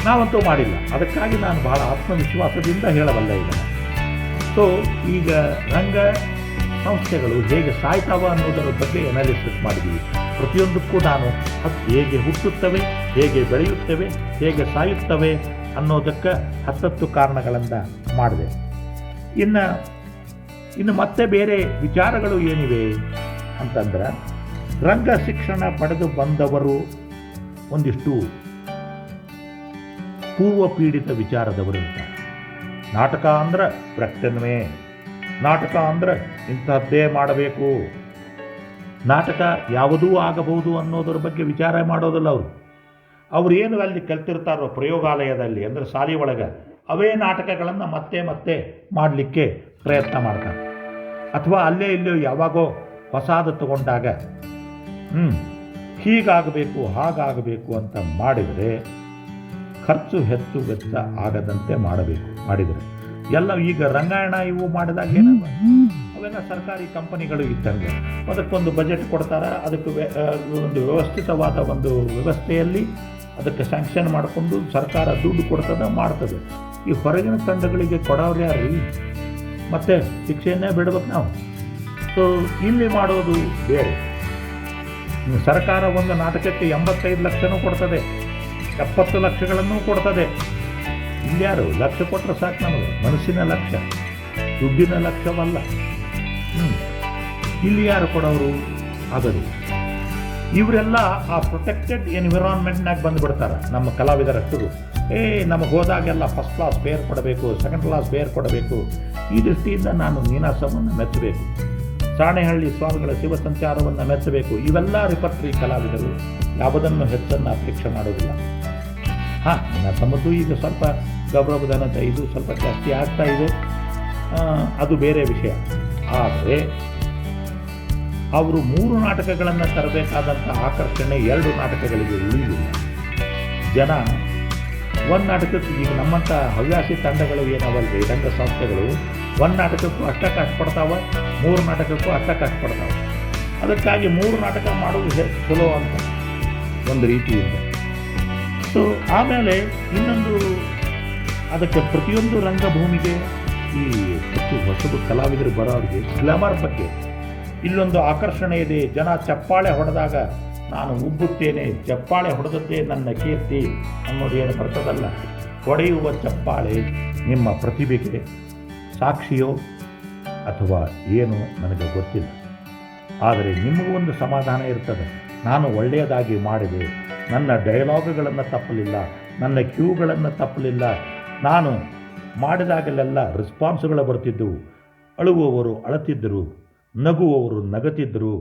ನಾವಂತೂ ಮಾಡಿಲ್ಲ. ಅದಕ್ಕಾಗಿ ನಾನು ಬಹಳ ಆತ್ಮವಿಶ್ವಾಸದಿಂದ ಹೇಳಬಲ್ಲ ಇದನ್ನು. ಸೊ ಈಗ ರಂಗ ಸಂಸ್ಥೆಗಳು ಹೇಗೆ ಸಾಯ್ತಾವ ಅನ್ನೋದರ ಬಗ್ಗೆ ಅನಾಲಿಸಿಸ್ ಮಾಡಿದ್ದೀವಿ. ಪ್ರತಿಯೊಂದಕ್ಕೂ ನಾನು ಹೇಗೆ ಹುಟ್ಟುತ್ತವೆ, ಹೇಗೆ ಬೆಳೆಯುತ್ತವೆ, ಹೇಗೆ ಸಾಯುತ್ತವೆ ಅನ್ನೋದಕ್ಕೆ 10 ಕಾರಣಗಳನ್ನು ಮಾಡಿದೆ. ಇನ್ನು ಮತ್ತೆ ಬೇರೆ ವಿಚಾರಗಳು ಏನಿವೆ ಅಂತಂದ್ರೆ, ರಂಗ ಶಿಕ್ಷಣ ಪಡೆದು ಬಂದವರು ಒಂದಿಷ್ಟು ಪೂರ್ವ ಪೀಡಿತ ವಿಚಾರದವರು ಇರ್ತಾರೆ. ನಾಟಕ ಅಂದ್ರೆ ಪ್ರಕಟಣೆ, ನಾಟಕ ಅಂದ್ರೆ ಇಂಥದ್ದೇ ಮಾಡಬೇಕು, ನಾಟಕ ಯಾವುದೂ ಆಗಬಹುದು ಅನ್ನೋದ್ರ ಬಗ್ಗೆ ವಿಚಾರ ಮಾಡೋದಿಲ್ಲ ಅವರು ಏನು ಅಲ್ಲಿ ಕಲ್ತಿರ್ತಾರೋ ಪ್ರಯೋಗಾಲಯದಲ್ಲಿ, ಅಂದರೆ ಶಾಲೆ ಒಳಗೆ, ಅವೇ ನಾಟಕಗಳನ್ನು ಮತ್ತೆ ಮತ್ತೆ ಮಾಡಲಿಕ್ಕೆ ಪ್ರಯತ್ನ ಮಾಡ್ತಾರೆ. ಅಥವಾ ಅಲ್ಲೇ ಇಲ್ಲೋ ಯಾವಾಗೋ ಹೊಸಾದ ತಗೊಂಡಾಗ ಹೀಗಾಗಬೇಕು ಹಾಗಾಗಬೇಕು ಅಂತ ಮಾಡಿದರೆ ಖರ್ಚು ಹೆಚ್ಚು ವೆಚ್ಚ ಆಗದಂತೆ ಮಾಡಿದರೆ ಎಲ್ಲ ಈಗ ರಂಗಾಯಣ ಇವು ಮಾಡಿದಾಗ ಏನಲ್ಲ, ಅವೆಲ್ಲ ಸರ್ಕಾರಿ ಕಂಪನಿಗಳು ಇದ್ದಂಗೆ ಅದಕ್ಕೊಂದು ಬಜೆಟ್ ಕೊಡ್ತಾರೆ, ಅದಕ್ಕೆ ಒಂದು ವ್ಯವಸ್ಥಿತವಾದ ಒಂದು ವ್ಯವಸ್ಥೆಯಲ್ಲಿ ಅದಕ್ಕೆ ಸ್ಯಾಂಕ್ಷನ್ ಮಾಡಿಕೊಂಡು ಸರ್ಕಾರ ದುಡ್ಡು ಕೊಡ್ತದೆ, ಮಾಡ್ತದೆ. ಈ ಹೊರಗಿನ ತಂಡಗಳಿಗೆ ಕೊಡೋರು ಯಾರು? ಮತ್ತೆ ಶಿಕ್ಷೆಯನ್ನೇ ಬಿಡ್ಬೇಕು ನಾವು. ಸೊ ಇಲ್ಲಿ ಮಾಡೋದು ಬೇರೆ. ಸರ್ಕಾರ ಒಂದು ನಾಟಕಕ್ಕೆ 85 ಲಕ್ಷನೂ ಕೊಡ್ತದೆ, 70 ಲಕ್ಷಗಳನ್ನು ಕೊಡ್ತದೆ. ಇಲ್ಯಾರು ಲಕ್ಷ ಕೊಟ್ಟರೆ ಸಾಕು ನಮಗೆ, ಮನಸ್ಸಿನ ಲಕ್ಷ, ದುಡ್ಡಿನ ಲಕ್ಷವಲ್ಲ. ಇಲ್ಲಿ ಯಾರು ಕೊಡೋರು? ಆಗದು. ಇವರೆಲ್ಲ ಆ ಪ್ರೊಟೆಕ್ಟೆಡ್ ಎನ್ವಿರಾನ್ಮೆಂಟ್ನಾಗ ಬಂದುಬಿಡ್ತಾರೆ. ನಮ್ಮ ಕಲಾವಿದರಷ್ಟರು ನಮಗೆ ಹೋದಾಗೆಲ್ಲ ಫಸ್ಟ್ ಕ್ಲಾಸ್ ಫೇರ್ ಕೊಡಬೇಕು, ಸೆಕೆಂಡ್ ಕ್ಲಾಸ್ ಫೇರ್ ಕೊಡಬೇಕು. ಈ ದೃಷ್ಟಿಯಿಂದ ನಾನು ನೀನಾಸವನ್ನು ಮೆಚ್ಚಬೇಕು, ಸಾಣೆಹಳ್ಳಿ ಸ್ವಾಮಿಗಳ ಶಿವ ಸಂಚಾರವನ್ನು ಮೆಚ್ಚಬೇಕು. ಇವೆಲ್ಲ ರಿಪರ್ಟರಿ ಕಲಾವಿದರು ಯಾವುದನ್ನು ಹೆಚ್ಚನ್ನು ಅಪೇಕ್ಷೆ ಮಾಡೋದಿಲ್ಲ. ನೀನಾಸಮದ್ದು ಈಗ ಸ್ವಲ್ಪ ಗೌರವಧನ ಇದು ಸ್ವಲ್ಪ ಜಾಸ್ತಿ ಆಗ್ತಾ ಇದೆ, ಅದು ಬೇರೆ ವಿಷಯ. ಆದರೆ ಅವರು 3 ನಾಟಕಗಳನ್ನು ತರಬೇಕಾದಂಥ ಆಕರ್ಷಣೆ 2 ನಾಟಕಗಳಿಗೆ ಉಳಿದಿಲ್ಲ. ಜನ ಒಂದು ನಾಟಕಕ್ಕೆ, ಈಗ ನಮ್ಮಂಥ ಹವ್ಯಾಸಿ ತಂಡಗಳು ಏನವಲ್ರಿ ರಂಗ ಸಂಸ್ಥೆಗಳು, 1 ನಾಟಕಕ್ಕೂ ಅಷ್ಟ ಕಷ್ಟಪಡ್ತಾವೆ, 3 ನಾಟಕಕ್ಕೂ ಅಷ್ಟ ಕಷ್ಟಪಡ್ತಾವೆ. ಅದಕ್ಕಾಗಿ 3 ನಾಟಕ ಮಾಡೋದು ಚಲೋ ಅಂತ ಒಂದು ರೀತಿಯಿಂದ. ಸೊ ಆಮೇಲೆ ಇನ್ನೊಂದು, ಅದಕ್ಕೆ ಪ್ರತಿಯೊಂದು ರಂಗಭೂಮಿಗೆ ಈ ಹೊಸಬ ಕಲಾವಿದರು ಬರೋರಿಗೆ ಗ್ಲಾಮರ್ ಬಗ್ಗೆ ಇಲ್ಲೊಂದು ಆಕರ್ಷಣೆ ಇದೆ. ಜನ ಚಪ್ಪಾಳೆ ಹೊಡೆದಾಗ ನಾನು ಉಬ್ಬುತ್ತೇನೆ, ಚಪ್ಪಾಳೆ ಹೊಡೆದದ್ದೇ ನನ್ನ ಕೀರ್ತಿ ಅನ್ನೋದೇನು ಬರ್ತದಲ್ಲ, ಹೊಡೆಯುವ ಚಪ್ಪಾಳೆ ನಿಮ್ಮ ಪ್ರತಿಭೆಗೆ ಸಾಕ್ಷಿಯೋ ಅಥವಾ ಏನು ನನಗೆ ಗೊತ್ತಿಲ್ಲ. ಆದರೆ ನಿಮಗೂ ಒಂದು ಸಮಾಧಾನ ಇರ್ತದೆ, ನಾನು ಒಳ್ಳೆಯದಾಗಿ ಮಾಡಿದೆ, ನನ್ನ ಡೈಲಾಗುಗಳನ್ನು ತಪ್ಪಲಿಲ್ಲ, ನನ್ನ ಕ್ಯೂಗಳನ್ನು ತಪ್ಪಲಿಲ್ಲ, ನಾನು ಮಾಡಿದಾಗಲೆಲ್ಲ ರೆಸ್ಪಾನ್ಸ್ಗಳು ಬರ್ತಿದ್ದವು, ಅಳುವವರು ಅಳತಿದ್ದರು, ನಗುವವರು ನಗತಿದ್ದರು.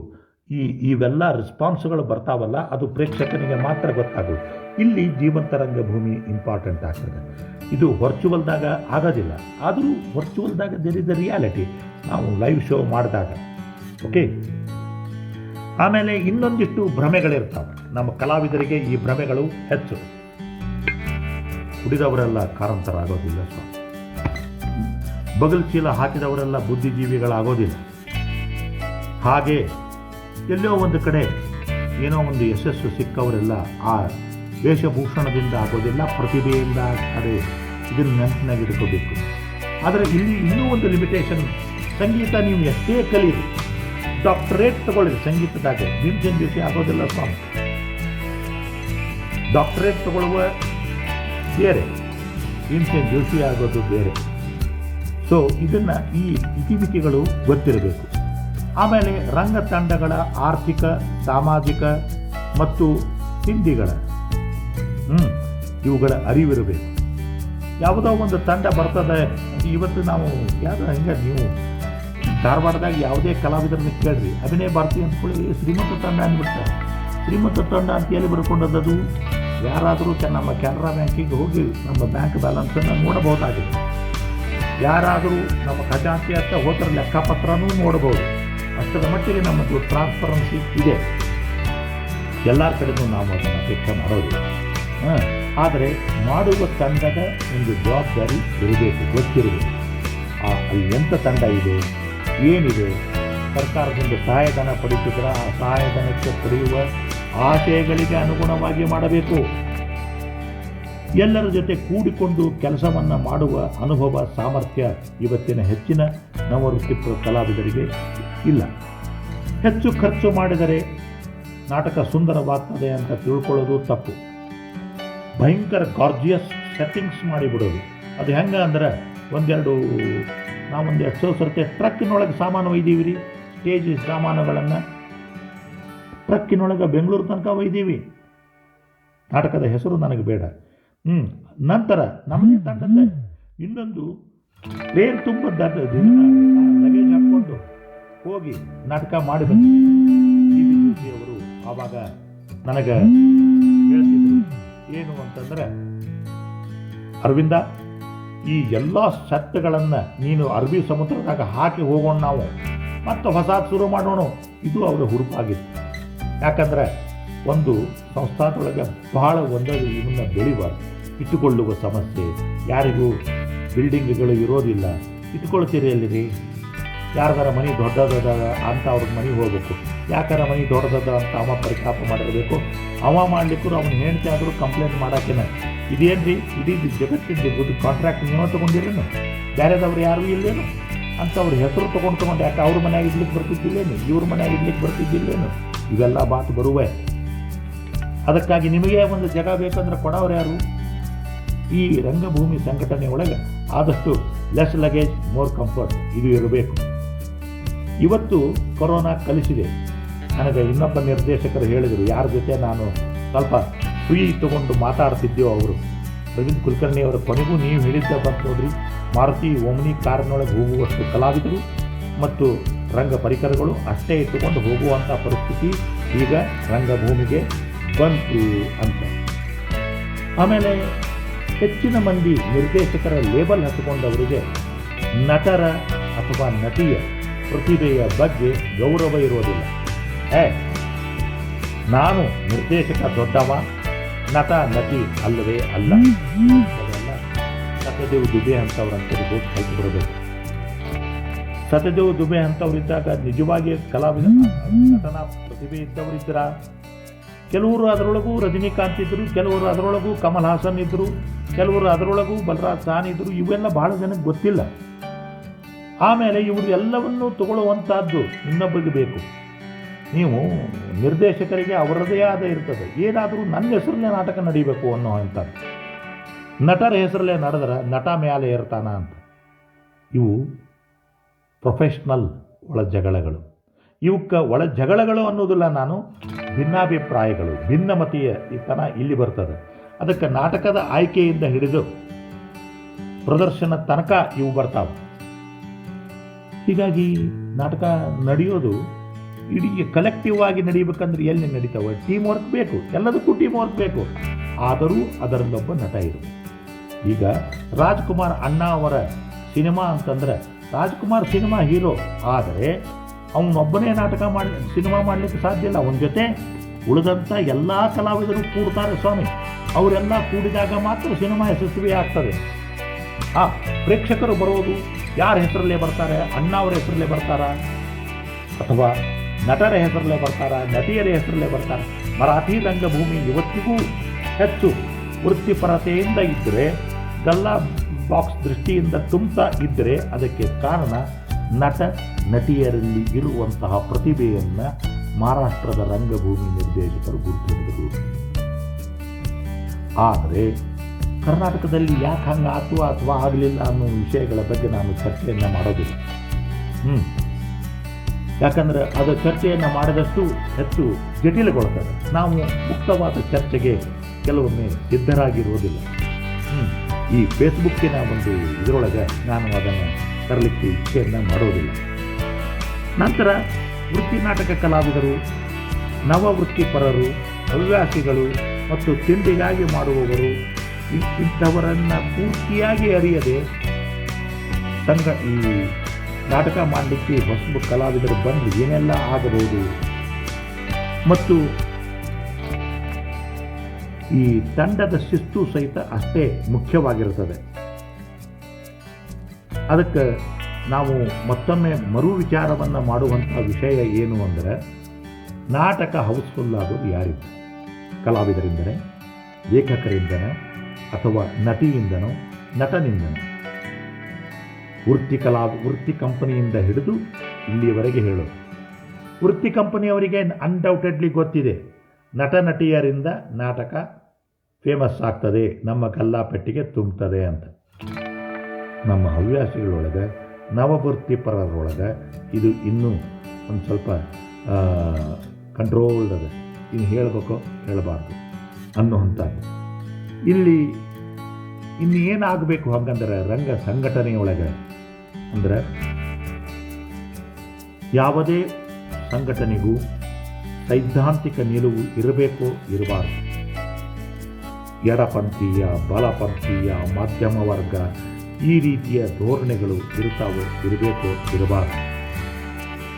ಇವೆಲ್ಲ ರೆಸ್ಪಾನ್ಸ್ಗಳು ಬರ್ತಾವಲ್ಲ, ಅದು ಪ್ರೇಕ್ಷಕನಿಗೆ ಮಾತ್ರ ಗೊತ್ತಾಗೋದು. ಇಲ್ಲಿ ಜೀವಂತ ರಂಗಭೂಮಿ ಇಂಪಾರ್ಟೆಂಟ್ ಆಗ್ತದೆ. ಇದು ವರ್ಚುವಲ್ದಾಗ ಆಗೋದಿಲ್ಲ, ಆದರೂ ವರ್ಚುವಲ್ದಾಗ ದೇರ್ ಇಸ್ ದ ರಿಯಾಲಿಟಿ. ನಾವು ಲೈವ್ ಶೋ ಮಾಡಿದಾಗ ಓಕೆ. ಆಮೇಲೆ ಇನ್ನೊಂದಿಷ್ಟು ಭ್ರಮೆಗಳಿರ್ತಾವೆ ನಮ್ಮ ಕಲಾವಿದರಿಗೆ. ಈ ಭ್ರಮೆಗಳು ಹೆಚ್ಚು. ಕುಡಿದವರೆಲ್ಲ ಕಾರಂತರಾಗೋದಿಲ್ಲ, ಬಗಲ್ ಚೀಲ ಹಾಕಿದವರೆಲ್ಲ ಬುದ್ಧಿಜೀವಿಗಳಾಗೋದಿಲ್ಲ. ಹಾಗೆ ಎಲ್ಲೋ ಒಂದು ಕಡೆ ಏನೋ ಒಂದು ಯಶಸ್ಸು ಸಿಕ್ಕವರೆಲ್ಲ ಆ ವೇಷಭೂಷಣದಿಂದ ಆಗೋದಿಲ್ಲ, ಪ್ರತಿಭೆಯಿಂದ ಕಡೆ ಇದನ್ನು ನೆನಪಿನಾಗಿ ಇಟ್ಕೋಬೇಕು. ಆದರೆ ಇಲ್ಲಿ ಇನ್ನೂ ಒಂದು ಲಿಮಿಟೇಷನ್, ಸಂಗೀತ ನೀವು ಎಷ್ಟೇ ಕಲೀರಿ, ಡಾಕ್ಟರೇಟ್ ತಗೊಳ್ಳಿ ಸಂಗೀತದಾಗ, ಭೀಮಸೇನ್ ಜೋಶಿ ಆಗೋದಿಲ್ಲ ಸ್ವಾಮಿ. ಡಾಕ್ಟರೇಟ್ ತಗೊಳ್ಳುವ ಬೇರೆ, ಭೀಮಸೇನ್ ಜೋಶಿ ಆಗೋದು ಬೇರೆ. ಸೊ ಇದನ್ನು ಈ ಇತಿಮಿತಿಗಳು ಗೊತ್ತಿರಬೇಕು. ಆಮೇಲೆ ರಂಗ ತಂಡಗಳ ಆರ್ಥಿಕ, ಸಾಮಾಜಿಕ ಮತ್ತು ಹಿಂದಿಗಳ ಇವುಗಳ ಅರಿವಿರಬೇಕು. ಯಾವುದೋ ಒಂದು ತಂಡ ಬರ್ತದೆ. ಇವತ್ತು ನಾವು ಯಾರು ಹಿಂಗೆ, ನೀವು ಧಾರವಾಡದಾಗ ಯಾವುದೇ ಕಲಾವಿದರನ್ನ ಕೇಳ್ರಿ, ಅಭಿನಯ ಭಾರತಿ ಅಂದ್ಕೊಳ್ಳಿ ಶ್ರೀಮಂತ ತಂಡ ಅಂದ್ಬಿಡ್ತಾರೆ. ಶ್ರೀಮಂತ ತಂಡ ಅಂತ ಎಲ್ಲಿ ಬರ್ಕೊಂಡದ್ದು? ಯಾರಾದರೂ ನಮ್ಮ ಕೆನರಾ ಬ್ಯಾಂಕಿಗೆ ಹೋಗಿ ನಮ್ಮ ಬ್ಯಾಂಕ್ ಬ್ಯಾಲೆನ್ಸನ್ನು ನೋಡಬಹುದಾಗಿದೆ. ಯಾರಾದರೂ ನಮ್ಮ ಖಜಾಂಚಿ ಅಂತ ಹೋದ್ರ ಲೆಕ್ಕಪತ್ರನೂ ನೋಡ್ಬೋದು. ಅಷ್ಟರ ಮಟ್ಟಿಗೆ ನಮ್ಮದು ಟ್ರಾನ್ಸ್ಪರೆನ್ಸಿ ಇದೆ. ಎಲ್ಲರ ಕಡೆಯೂ ನಾವು ಅದನ್ನು ಅಪೇಕ್ಷೆ ಮಾಡೋದು. ಆದರೆ ಮಾಡುವ ತಂಡದ ಒಂದು ಜವಾಬ್ದಾರಿ ಇರಬೇಕು, ಗೊತ್ತಿರಬೇಕು. ಅಲ್ಲಿ ಎಂಥ ತಂಡ ಇದೆ, ಏನಿದೆ, ಸರ್ಕಾರದಿಂದ ಸಹಾಯಧನ ಪಡಿಸಿದ್ರೆ ಆ ಸಹಾಯಧನಕ್ಕೆ ಪಡೆಯುವ ಆಶಯಗಳಿಗೆ ಅನುಗುಣವಾಗಿ ಮಾಡಬೇಕು. ಎಲ್ಲರ ಜೊತೆ ಕೂಡಿಕೊಂಡು ಕೆಲಸವನ್ನು ಮಾಡುವ ಅನುಭವ, ಸಾಮರ್ಥ್ಯ ಇವತ್ತಿನ ಹೆಚ್ಚಿನ ನವವೃತ್ತಿಪರ ಕಲಾವಿದರಿಗೆ ಇಲ್ಲ. ಹೆಚ್ಚು ಖರ್ಚು ಮಾಡಿದರೆ ನಾಟಕ ಸುಂದರವಾಗ್ತದೆ ಅಂತ ತಿಳ್ಕೊಳ್ಳೋದು ತಪ್ಪು. ಭಯಂಕರ ಗಾರ್ಜಿಯಸ್ ಸೆಟ್ಟಿಂಗ್ಸ್ ಮಾಡಿಬಿಡೋದು. ಅದು ಹೆಂಗೆ ಅಂದ್ರೆ ನಾವೊಂದು 200 ಸರ್ತಿ ಟ್ರಕ್ಕಿನೊಳಗೆ ಸಾಮಾನು ಒಯ್ದೀವಿ ರೀ, ಸ್ಟೇಜ್ ಸಾಮಾನುಗಳನ್ನು ಟ್ರಕ್ಕಿನೊಳಗೆ ಬೆಂಗಳೂರು ತನಕ ಒಯ್ದೀವಿ. ನಾಟಕದ ಹೆಸರು ನನಗೆ ಬೇಡ. ನಂತರ ನಮಗೆ ತಂಡದ ಇನ್ನೊಂದು ಟ್ರೇನ್ ತುಂಬ ಲಗೇಜ್ ಹಾಕ್ಕೊಂಡು ಹೋಗಿ ನಾಟಕ ಮಾಡಿ ಬಂದು ಅವರು ಆವಾಗ ನನಗೆ ಹೇಳ್ತಿದ್ರು ಏನು ಅಂತಂದರೆ, ಅರವಿಂದ, ಈ ಎಲ್ಲ ಸೆಟ್ಗಳನ್ನು ನೀನು ಅರಬ್ಬಿ ಸಮುದ್ರದಾಗ ಹಾಕಿ ಹೋಗೋಣ, ನಾವು ಮತ್ತೆ ಹೊಸದು ಶುರು ಮಾಡೋಣ. ಇದು ಅವರ ಹುರುಪಾಗಿತ್ತು. ಯಾಕಂದರೆ ಒಂದು ಸಂಸ್ಥಾದೊಳಗೆ ಬಹಳ ಒಂದೊಂದು ಇವನ್ನ ಬೆಳಿಬಾರ್ದು. ಇಟ್ಟುಕೊಳ್ಳುವ ಸಮಸ್ಯೆ, ಯಾರಿಗೂ ಬಿಲ್ಡಿಂಗ್ಗಳು ಇರೋದಿಲ್ಲ, ಇಟ್ಕೊಳ್ತೀರಿ ಅಲ್ಲಿರಿ. ಯಾರ್ದಾರ ಮನೆ ದೊಡ್ಡದ ಅಂತ ಅವ್ರಿಗೆ ಮನೆಗೆ ಹೋಗ್ಬೇಕು. ಯಾಕಾರ ಮನೆ ದೊಡ್ಡದ ಅಂತ ಅವ ಪರಿತಾಪ ಮಾಡಿರಬೇಕು. ಅವ ಮಾಡಲಿಕ್ಕೂ ಅವನು ಹೆಂಡತಿ ಆದರೂ ಕಂಪ್ಲೇಂಟ್ ಮಾಡೋಕ್ಕೇನ, ಇದೇನು ರೀ ಇಡೀ ಜಗತ್ತಿದ್ದು ಕಾಂಟ್ರಾಕ್ಟ್ ನೀವೇ ತೊಗೊಂಡಿರೇನು, ಬೇರೆದವ್ರು ಯಾರೂ ಇಲ್ಲೇನು ಅಂತ ಅವ್ರ ಹೆಸರು ತೊಗೊಂಡು ಯಾಕೆ ಅವ್ರ ಮನೆಯಾಗ ಇಡ್ಲಿಕ್ಕೆ ಬರ್ತಿದ್ದಿಲ್ಲೇನು, ಇವ್ರ ಮನೆಯಾಗ ಇಡ್ಲಿಕ್ಕೆ ಬರ್ತಿದ್ದಿಲ್ಲೇನು, ಇವೆಲ್ಲ ಮಾತು ಬರುವೆ. ಅದಕ್ಕಾಗಿ ನಿಮಗೆ ಒಂದು ಜಾಗ ಬೇಕಂದ್ರೆ ಕೊಡೋರು ಯಾರು? ಈ ರಂಗಭೂಮಿ ಸಂಘಟನೆ ಒಳಗೆ ಆದಷ್ಟು ಲೆಸ್ ಲಗೇಜ್ ಮೋರ್ ಕಂಫರ್ಟ್ ಇದು ಇರಬೇಕು. ಇವತ್ತು ಕೊರೋನಾ ಕಲಿಸಿದೆ. ನನಗೆ ಇನ್ನೊಬ್ಬ ನಿರ್ದೇಶಕರು ಹೇಳಿದರು, ಯಾರ ಜೊತೆ ನಾನು ಸ್ವಲ್ಪ ಫ್ರೀ ತಗೊಂಡು ಮಾತಾಡ್ತಿದ್ದೆವು ಅವರು, ರವೀಂದ್ರ ಕುಲಕರ್ಣಿ ಅವರ ಕೊನೆಗೂ ನೀವು ಹೇಳಿದ್ದ ಬಂತು ನೋಡ್ರಿ, ಮಾರುತಿ ಓಮ್ನಿ ಕಾರಿನೊಳಗೆ ಹೋಗುವಷ್ಟು ಕಲಾವಿದರು ಮತ್ತು ರಂಗ ಪರಿಕರಗಳು ಅಷ್ಟೇ ಇಟ್ಟುಕೊಂಡು ಹೋಗುವಂಥ ಪರಿಸ್ಥಿತಿ ಈಗ ರಂಗಭೂಮಿಗೆ ಬಂತು ಅಂತ. ಆಮೇಲೆ ಹೆಚ್ಚಿನ ಮಂದಿ ನಿರ್ದೇಶಕರ ಲೇಬಲ್ ಹಚ್ಚಿಕೊಂಡವರಿಗೆ ನಟರ ಅಥವಾ ನಟಿಯ ಪ್ರತಿಭೆಯ ಬಗ್ಗೆ ಗೌರವ ಇರೋದಿಲ್ಲ. ನಾನು ನಿರ್ದೇಶಕ ದೊಡ್ಡವ, ನಟ ನಟಿ ಅಲ್ಲವೇ ಅಲ್ಲ. ಸತ್ಯದೇವ್ ದುಬೆ ಅಂತವ್ರಂತವ್ರಿಗೆ ಕಲ್ತು ಬರಬೇಕು. ಸತ್ಯದೇವ್ ದುಬೆ ಅಂತವರಿದ್ದಾಗ ನಿಜವಾಗಿ ಕಲಾವಿದ ನಟನ ಪ್ರತಿಭೆ ಇದ್ದವರಿದ್ದರ. ಕೆಲವರು ಅದರೊಳಗೂ ರಜನಿಕಾಂತ್ ಇದ್ದರು, ಕೆಲವರು ಅದರೊಳಗೂ ಕಮಲ್ ಹಾಸನ್ ಇದ್ದರು, ಕೆಲವರು ಅದರೊಳಗೂ ಬಲರಾಜ್ ಸಾನ್ ಇದ್ದರು. ಇವೆಲ್ಲ ಬಹಳ ಜನಕ್ಕೆ ಗೊತ್ತಿಲ್ಲ. ಆಮೇಲೆ ಇವರು ಎಲ್ಲವನ್ನೂ ತಗೊಳ್ಳುವಂಥದ್ದು ಇನ್ನೊಬ್ಬರಿಗೆ ಬೇಕು. ನೀವು ನಿರ್ದೇಶಕರಿಗೆ ಅವರದೇ ಆದ ಇರ್ತದೆ, ಏನಾದರೂ ನನ್ನ ಹೆಸರಲ್ಲೇ ನಾಟಕ ನಡೀಬೇಕು ಅನ್ನೋ ಅಂಥದ್ದು. ನಟರ ಹೆಸರಲ್ಲೇ ನಡೆದ್ರೆ ನಟ ಮೇಲೆ ಇರ್ತಾನ ಅಂತ. ಇವು ಪ್ರೊಫೆಷ್ನಲ್ ಒಳ ಜಗಳಗಳು. ಇವಕ್ಕೆ ಒಳ ಜಗಳಗಳು ಅನ್ನೋದಿಲ್ಲ, ನಾನು ಭಿನ್ನಾಭಿಪ್ರಾಯಗಳು, ಭಿನ್ನಮತೀಯ ತನ ಇಲ್ಲಿ ಬರ್ತದೆ. ಅದಕ್ಕೆ ನಾಟಕದ ಆಯ್ಕೆಯಿಂದ ಹಿಡಿದು ಪ್ರದರ್ಶನ ತನಕ ಇವು ಬರ್ತಾವೆ. ಹೀಗಾಗಿ ನಾಟಕ ನಡೆಯೋದು ಇಡೀ ಕಲೆಕ್ಟಿವ್ ಆಗಿ ನಡೀಬೇಕಂದ್ರೆ ಎಲ್ಲಿ ನಡೀತಾವೆ? ಟೀಮ್ ವರ್ಕ್ ಬೇಕು, ಎಲ್ಲದಕ್ಕೂ ಟೀಮ್ ವರ್ಕ್ ಬೇಕು. ಆದರೂ ಅದರಲ್ಲೊಬ್ಬ ನಟ ಇರು. ಈಗ ರಾಜ್ಕುಮಾರ್ ಅಣ್ಣ ಅವರ ಸಿನಿಮಾ ಅಂತಂದರೆ ರಾಜ್ಕುಮಾರ್ ಸಿನಿಮಾ ಹೀರೋ, ಆದರೆ ಅವನೊಬ್ಬನೇ ಸಿನಿಮಾ ಮಾಡಲಿಕ್ಕೆ ಸಾಧ್ಯ ಇಲ್ಲ. ಅವನ ಜೊತೆ ಉಳಿದಂಥ ಎಲ್ಲ ಕಲಾವಿದರು ಕೂಡ್ತಾರೆ ಸ್ವಾಮಿ. ಅವರೆಲ್ಲ ಕೂಡಿದಾಗ ಮಾತ್ರ ಸಿನಿಮಾ ಯಶಸ್ವಿ ಆಗ್ತದೆ. ಪ್ರೇಕ್ಷಕರು ಬರೋದು ಯಾರ ಹೆಸರಲ್ಲೇ ಬರ್ತಾರೆ? ಅಣ್ಣ ಅವರ ಹೆಸರಲ್ಲೇ ಬರ್ತಾರ, ಅಥವಾ ನಟರ ಹೆಸರಲ್ಲೇ ಬರ್ತಾರ, ನಟಿಯರ ಹೆಸರಲ್ಲೇ ಬರ್ತಾರೆ. ಮರಾಠಿ ರಂಗಭೂಮಿ ಇವತ್ತಿಗೂ ಹೆಚ್ಚು ವೃತ್ತಿಪರತೆಯಿಂದ ಇದ್ದರೆ, ಗಲ್ಲಾ ಬಾಕ್ಸ್ ದೃಷ್ಟಿಯಿಂದ ತುಂಬ್ತಾ ಇದ್ದರೆ ಅದಕ್ಕೆ ಕಾರಣ ನಟ ನಟಿಯರಲ್ಲಿ ಇರುವಂತಹ ಪ್ರತಿಭೆಯನ್ನು ಮಹಾರಾಷ್ಟ್ರದ ರಂಗಭೂಮಿ ನಿರ್ದೇಶಕರು ಗುರುತಿಸಿದರು. ಆದರೆ ಕರ್ನಾಟಕದಲ್ಲಿ ಯಾಕೆ ಹಂಗಾತು ಅಥವಾ ಆಗಲಿಲ್ಲ ಅನ್ನೋ ವಿಷಯಗಳ ಬಗ್ಗೆ ನಾನು ಚರ್ಚೆಯನ್ನು ಮಾಡೋದಿಲ್ಲ. ಯಾಕಂದರೆ ಅದು ಚರ್ಚೆಯನ್ನು ಮಾಡಿದಷ್ಟು ಹೆಚ್ಚು ಜಟಿಲಗೊಳ್ತದೆ. ನಾವು ಮುಕ್ತವಾದ ಚರ್ಚೆಗೆ ಕೆಲವೊಮ್ಮೆ ಸಿದ್ಧರಾಗಿರುವುದಿಲ್ಲ. ಈ ಫೇಸ್ಬುಕ್ಕಿನ ಒಂದು ಇದರೊಳಗೆ ನಾನು ಅದನ್ನು ತರಲಿಕ್ಕೆ ಇಚ್ಛೆಯನ್ನು ಮಾಡೋದಿಲ್ಲ. ನಂತರ ವೃತ್ತಿ ನಾಟಕ ಕಲಾವಿದರು, ನವವೃತ್ತಿಪರರು, ಹವ್ಯಾಸಿಗಳು ಮತ್ತು ತಿಂಡಿಗಾಗಿ ಮಾಡುವವರು ಇಂಥವರನ್ನು ಪೂರ್ತಿಯಾಗಿ ಅರಿಯದೆ ಈ ನಾಟಕ ಮಾಡಲಿಕ್ಕೆ ಹೊಸಬ ಕಲಾವಿದರು ಬಂದು ಏನೆಲ್ಲ ಆಗಬಹುದು ಮತ್ತು ಈ ತಂಡದ ಶಿಸ್ತು ಸಹಿತ ಅಷ್ಟೇ ಮುಖ್ಯವಾಗಿರುತ್ತದೆ. ಅದಕ್ಕೆ ನಾವು ಮತ್ತೊಮ್ಮೆ ಮರು ವಿಚಾರವನ್ನು ಮಾಡುವಂಥ ವಿಷಯ ಏನು ಅಂದರೆ, ನಾಟಕ ಹೌಸ್ಫುಲ್ ಆಗೋದು ಯಾರಿಂದ? ಕಲಾವಿದರಿಂದನೇ, ಲೇಖಕರಿಂದನೋ ಅಥವಾ ನಟಿಯಿಂದನೋ, ನಟನಿಂದನೋ? ವೃತ್ತಿ ಕಂಪನಿಯಿಂದ ಹಿಡಿದು ಇಲ್ಲಿಯವರೆಗೆ ಹೇಳೋದು. ವೃತ್ತಿ ಕಂಪನಿಯವರಿಗೆ ಅನ್ಡೌಟೆಡ್ಲಿ ಗೊತ್ತಿದೆ, ನಟ ನಟಿಯರಿಂದ ನಾಟಕ ಫೇಮಸ್ ಆಗ್ತದೆ, ನಮ್ಮ ಗಲ್ಲಾಪೆಟ್ಟಿಗೆ ತುಂಬುತ್ತದೆ ಅಂತ. ನಮ್ಮ ಹವ್ಯಾಸಿಗಳೊಳಗೆ, ನವವೃತ್ತಿಪರರೊಳಗೆ ಇದು ಇನ್ನೂ ಒಂದು ಸ್ವಲ್ಪ ಕಂಟ್ರೋಲ್ಡ್ ಅದ. ಇನ್ನು ಹೇಳಬೇಕೋ ಹೇಳಬಾರ್ದು ಅನ್ನುವಂಥದ್ದು. ಇಲ್ಲಿ ಇನ್ನು ಏನಾಗಬೇಕು ಹಾಗಂದ್ರೆ, ರಂಗ ಸಂಘಟನೆಯೊಳಗೆ ಅಂದರೆ ಯಾವುದೇ ಸಂಘಟನೆಗೂ ಸೈದ್ಧಾಂತಿಕ ನಿಲುವು ಇರಬೇಕೋ ಇರಬಾರ್ದು. ಎಡಪಂಥೀಯ, ಬಲಪಂಥೀಯ, ಮಧ್ಯಮ ವರ್ಗ ಈ ರೀತಿಯ ಧೋರಣೆಗಳು ಇರ್ತಾವೋ ಇರಬೇಕೋ ಇರಬಾರ್ದು.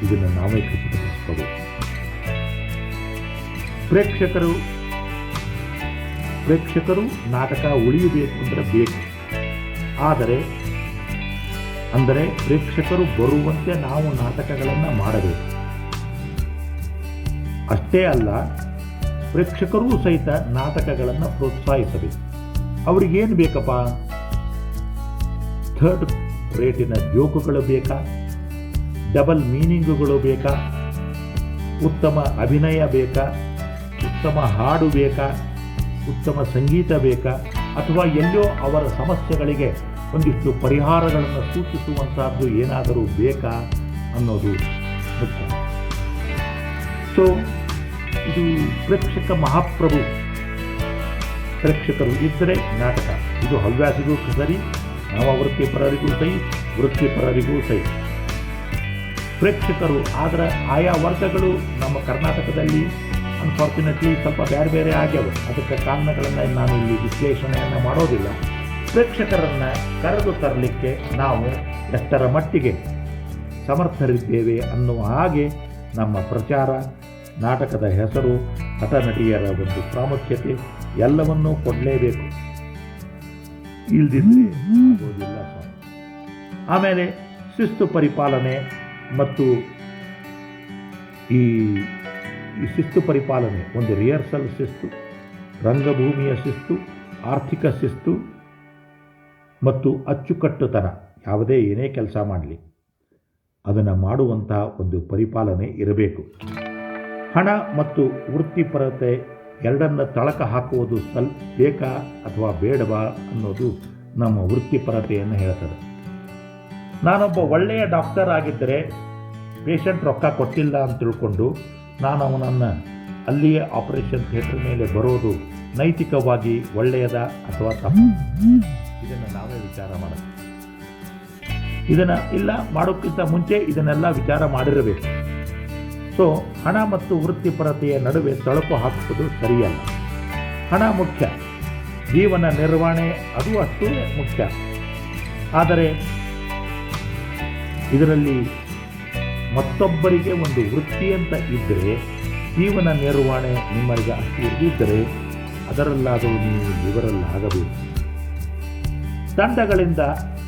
ಇದನ್ನು ನಾವೇ ಖಚಿತಪಡಿಸ್ಕೋಬೇಕು. ಪ್ರೇಕ್ಷಕರು ನಾಟಕ ಉಳಿಯಬೇಕು ಅಂದರೆ ಬೇಕು. ಅಂದರೆ ಪ್ರೇಕ್ಷಕರು ಬರುವಂತೆ ನಾವು ನಾಟಕಗಳನ್ನು ಮಾಡಬೇಕು. ಅಷ್ಟೇ ಅಲ್ಲ, ಪ್ರೇಕ್ಷಕರೂ ಸಹಿತ ನಾಟಕಗಳನ್ನು ಪ್ರೋತ್ಸಾಹಿಸಬೇಕು. ಅವರಿಗೇನು ಬೇಕಪ್ಪ? ಥರ್ಡ್ ರೇಟಿನ ಜೋಕುಗಳು ಬೇಕಾ? ಡಬಲ್ ಮೀನಿಂಗುಗಳು ಬೇಕಾ? ಉತ್ತಮ ಅಭಿನಯ ಬೇಕಾ? ಉತ್ತಮ ಹಾಡು ಬೇಕಾ? ಉತ್ತಮ ಸಂಗೀತ ಬೇಕಾ? ಅಥವಾ ಎಲ್ಲೋ ಅವರ ಸಮಸ್ಯೆಗಳಿಗೆ ಒಂದಿಷ್ಟು ಪರಿಹಾರಗಳನ್ನು ಸೂಚಿಸುವಂತಹದ್ದು ಏನಾದರೂ ಬೇಕಾ ಅನ್ನೋದು ಮುಖ್ಯ. ಸೊ ಇದು ಪ್ರೇಕ್ಷಕ ಮಹಾಪ್ರಭು. ಪ್ರೇಕ್ಷಕರು ಇದ್ದರೆ ನಾಟಕ ಇದು ಹವ್ಯಾಸಿಗೂ ಸರಿ, ನವವೃತ್ತಿಪರರಿಗೂ ಸಹಿ, ವೃತ್ತಿಪರರಿಗೂ ಸಹಿ. ಪ್ರೇಕ್ಷಕರು ಆದರೆ ಆಯಾ ವರ್ಗಗಳು ನಮ್ಮ ಕರ್ನಾಟಕದಲ್ಲಿ ಅನ್ಫಾರ್ಚುನೇಟ್ಲಿ ಸ್ವಲ್ಪ ಬೇರೆ ಬೇರೆ ಆಗ್ಯಾವೆ. ಅದಕ್ಕೆ ಕಾರಣಗಳನ್ನು ನಾನು ಇಲ್ಲಿ ವಿಶ್ಲೇಷಣೆಯನ್ನು ಮಾಡೋದಿಲ್ಲ. ಪ್ರೇಕ್ಷಕರನ್ನು ಕರೆದು ತರಲಿಕ್ಕೆ ನಾವು ಎಷ್ಟರ ಮಟ್ಟಿಗೆ ಸಮರ್ಥರಿದ್ದೇವೆ ಅನ್ನುವ ಹಾಗೆ ನಮ್ಮ ಪ್ರಚಾರ, ನಾಟಕದ ಹೆಸರು, ನಟ ನಟಿಯರ ಒಂದು ಪ್ರಾಮುಖ್ಯತೆ ಎಲ್ಲವನ್ನೂ ಕೊಡಲೇಬೇಕು. ಇಲ್ದಿದ್ರೆ ಆಗೋದಿಲ್ಲ ಸ್ವಾಮಿ. ಆಮೇಲೆ ಶಿಸ್ತು ಪರಿಪಾಲನೆ ಮತ್ತು ಈ ಶಿಸ್ತು ಪರಿಪಾಲನೆ ಒಂದು ರಿಹರ್ಸಲ್ ಶಿಸ್ತು, ರಂಗಭೂಮಿಯ ಶಿಸ್ತು, ಆರ್ಥಿಕ ಶಿಸ್ತು ಮತ್ತು ಅಚ್ಚುಕಟ್ಟುತನ. ಯಾವುದೇ ಏನೇ ಕೆಲಸ ಮಾಡಲಿ ಅದನ್ನು ಮಾಡುವಂತಹ ಒಂದು ಪರಿಪಾಲನೆ ಇರಬೇಕು. ಹಣ ಮತ್ತು ವೃತ್ತಿಪರತೆ ಎರಡನ್ನ ತಳಕ ಹಾಕುವುದು ಬೇಕಾ ಅಥವಾ ಬೇಡವಾ ಅನ್ನೋದು ನಮ್ಮ ವೃತ್ತಿಪರತೆಯನ್ನು ಹೇಳ್ತದೆ. ನಾನೊಬ್ಬ ಒಳ್ಳೆಯ ಡಾಕ್ಟರ್ ಆಗಿದ್ದರೆ ಪೇಷಂಟ್ ರೊಕ್ಕ ಕೊಟ್ಟಿಲ್ಲ ಅಂತ ತಿಳ್ಕೊಂಡು ನಾನು ಅವನನ್ನು ಅಲ್ಲಿಯೇ ಆಪರೇಷನ್ ಥಿಯೇಟರ್ ಮೇಲೆ ಬರೋದು ನೈತಿಕವಾಗಿ ಒಳ್ಳೆಯದ ಅಥವಾ ತಪ್ಪು? ಇದನ್ನು ನಾವೇ ವಿಚಾರ ಮಾಡೋದು. ಇದನ್ನು ಇಲ್ಲ ಮಾಡೋಕ್ಕಿಂತ ಮುಂಚೆ ಇದನ್ನೆಲ್ಲ ವಿಚಾರ ಮಾಡಿರಬೇಕು. ಸೊ ಹಣ ಮತ್ತು ವೃತ್ತಿಪರತೆಯ ನಡುವೆ ತಳುಕು ಹಾಕುವುದು ಸರಿಯಲ್ಲ. ಹಣ ಮುಖ್ಯ, ಜೀವನ ನಿರ್ವಹಣೆ ಅದು ಅಷ್ಟೇ ಮುಖ್ಯ. ಆದರೆ ಇದರಲ್ಲಿ ಮತ್ತೊಬ್ಬರಿಗೆ ಒಂದು ವೃತ್ತಿ ಅಂತ ಇದ್ದರೆ, ಜೀವನ ನಿರ್ವಹಣೆ ನಿಮ್ಮರಿಗೆ ಅಷ್ಟು ಇದ್ದಿದ್ದರೆ ಅದರಲ್ಲಾದರೂ ನೀವು ಇವರಲ್ಲಾಗಬೇಕು. ತಂಡಗಳಿಂದ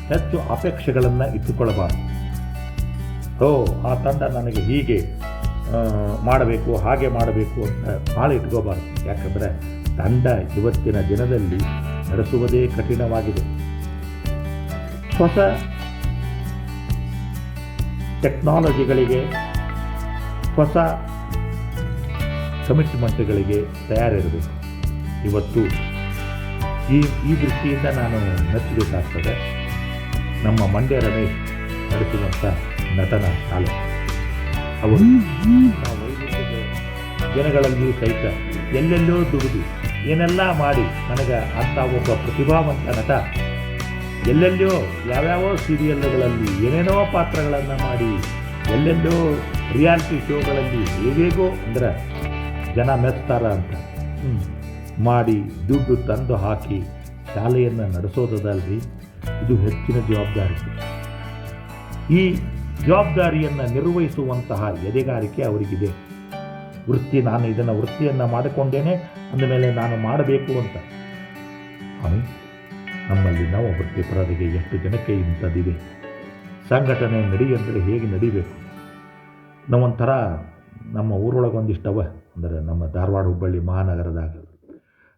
ಹೆಚ್ಚು ಅಪೇಕ್ಷೆಗಳನ್ನು ಇಟ್ಟುಕೊಳ್ಳಬಾರದು. ಆ ತಂಡ ನನಗೆ ಹೀಗೆ ಮಾಡಬೇಕು, ಹಾಗೆ ಮಾಡಬೇಕು ಅಂತ ಭಾಳ ಇಟ್ಕೋಬಾರ್ದು. ಯಾಕಂದರೆ ತಂಡ ಇವತ್ತಿನ ದಿನದಲ್ಲಿ ನಡೆಸುವುದೇ ಕಠಿಣವಾಗಿದೆ. ಹೊಸ ಟೆಕ್ನಾಲಜಿಗಳಿಗೆ, ಹೊಸ ಕಮಿಟ್ಮೆಂಟ್ಗಳಿಗೆ ತಯಾರಿರಬೇಕು. ಇವತ್ತು ಈ ದೃಷ್ಟಿಯಿಂದ ನಾನು ಮೆಚ್ಚಬೇಕಾಗ್ತದೆ ನಮ್ಮ ಮಂಡ್ಯ ರಮೇಶ್ ನಡೆಸುವಂಥ ನಟನ ಶಾಲೆ. ಅವರು ಜನಗಳಲ್ಲಿಯೂ ಸಹಿತ ಎಲ್ಲೆಲ್ಲೋ ದುಡಿದು ಏನೆಲ್ಲ ಮಾಡಿ ನನಗೆ ಅಂಥ ಒಬ್ಬ ಪ್ರತಿಭಾವಂತ ನಟ ಎಲ್ಲೆಲ್ಲೋ ಯಾವ್ಯಾವ ಸೀರಿಯಲ್ಗಳಲ್ಲಿ ಏನೇನೋ ಪಾತ್ರಗಳನ್ನು ಮಾಡಿ ಎಲ್ಲೆಲ್ಲೋ ರಿಯಾಲಿಟಿ ಶೋಗಳಲ್ಲಿ ಹೇಗೇಗೋ ಅಂದ್ರೆ ಜನ ಮೆಚ್ತಾರ ಅಂತ ಮಾಡಿ ದುಡ್ಡು ತಂದು ಹಾಕಿ ಶಾಲೆಯನ್ನು ನಡೆಸೋದಲ್ರಿ, ಇದು ಹೆಚ್ಚಿನ ಜವಾಬ್ದಾರಿ. ಈ ಜವಾಬ್ದಾರಿಯನ್ನು ನಿರ್ವಹಿಸುವಂತಹ ಎದೆಗಾರಿಕೆ ಅವರಿಗಿದೆ. ನಾನು ಇದನ್ನು ವೃತ್ತಿಯನ್ನು ಮಾಡಿಕೊಂಡೇನೆ ಅಂದಮೇಲೆ ನಾನು ಮಾಡಬೇಕು ಅಂತ. ನಮ್ಮಲ್ಲಿ ನಾವು ವೃತ್ತಿಪರರಿಗೆ ಎಷ್ಟು ಜನಕ್ಕೆ ಇಂಥದ್ದಿದೆ. ಸಂಘಟನೆ ನಡೆಯಂದರೆ ಹೇಗೆ ನಡಿಬೇಕು? ನಾವೊಂಥರ ನಮ್ಮ ಊರೊಳಗೆ ಒಂದಿಷ್ಟವ, ಅಂದರೆ ನಮ್ಮ ಧಾರವಾಡ ಹುಬ್ಬಳ್ಳಿ ಮಹಾನಗರದಾಗ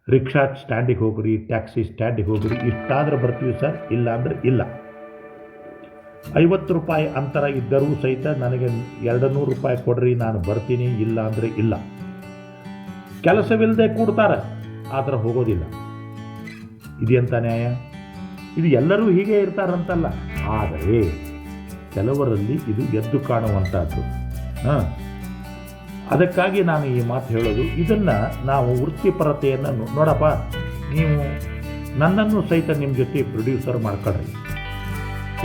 ರಿಕ್ಷಾ ಸ್ಟ್ಯಾಂಡಿಗೆ ಹೋಗ್ರಿ, ಟ್ಯಾಕ್ಸಿ ಸ್ಟ್ಯಾಂಡಿಗೆ ಹೋಗ್ರಿ, ಇಷ್ಟಾದ್ರೆ ಬರ್ತೀವಿ ಸರ್, ಇಲ್ಲ ಅಂದರೆ ಇಲ್ಲ. 50 ರೂಪಾಯಿ ಅಂತರ ಇದ್ದರೂ ಸಹಿತ ನನಗೆ 200 ರೂಪಾಯಿ ಕೊಡ್ರಿ, ನಾನು ಬರ್ತೀನಿ, ಇಲ್ಲ ಅಂದರೆ ಇಲ್ಲ. ಕೆಲಸವಿಲ್ಲದೆ ಕೂಡ್ತಾರೆ, ಆದರೆ ಹೋಗೋದಿಲ್ಲ. ಇದೆಂಥ ನ್ಯಾಯ? ಇದು ಎಲ್ಲರೂ ಹೀಗೆ ಇರ್ತಾರಂತಲ್ಲ, ಆದರೆ ಕೆಲವರಲ್ಲಿ ಇದು ಎದ್ದು ಕಾಣುವಂಥದ್ದು. ಅದಕ್ಕಾಗಿ ನಾನು ಈ ಮಾತು ಹೇಳೋದು, ಇದನ್ನು ನಾವು ವೃತ್ತಿಪರತೆಯನ್ನು ನೋಡಪ್ಪ, ನೀವು ನನ್ನನ್ನು ಸಹಿತ ನಿಮ್ಮ ಜೊತೆ ಪ್ರೊಡ್ಯೂಸರ್ ಮಾಡ್ಕೊಳ್ರಿ,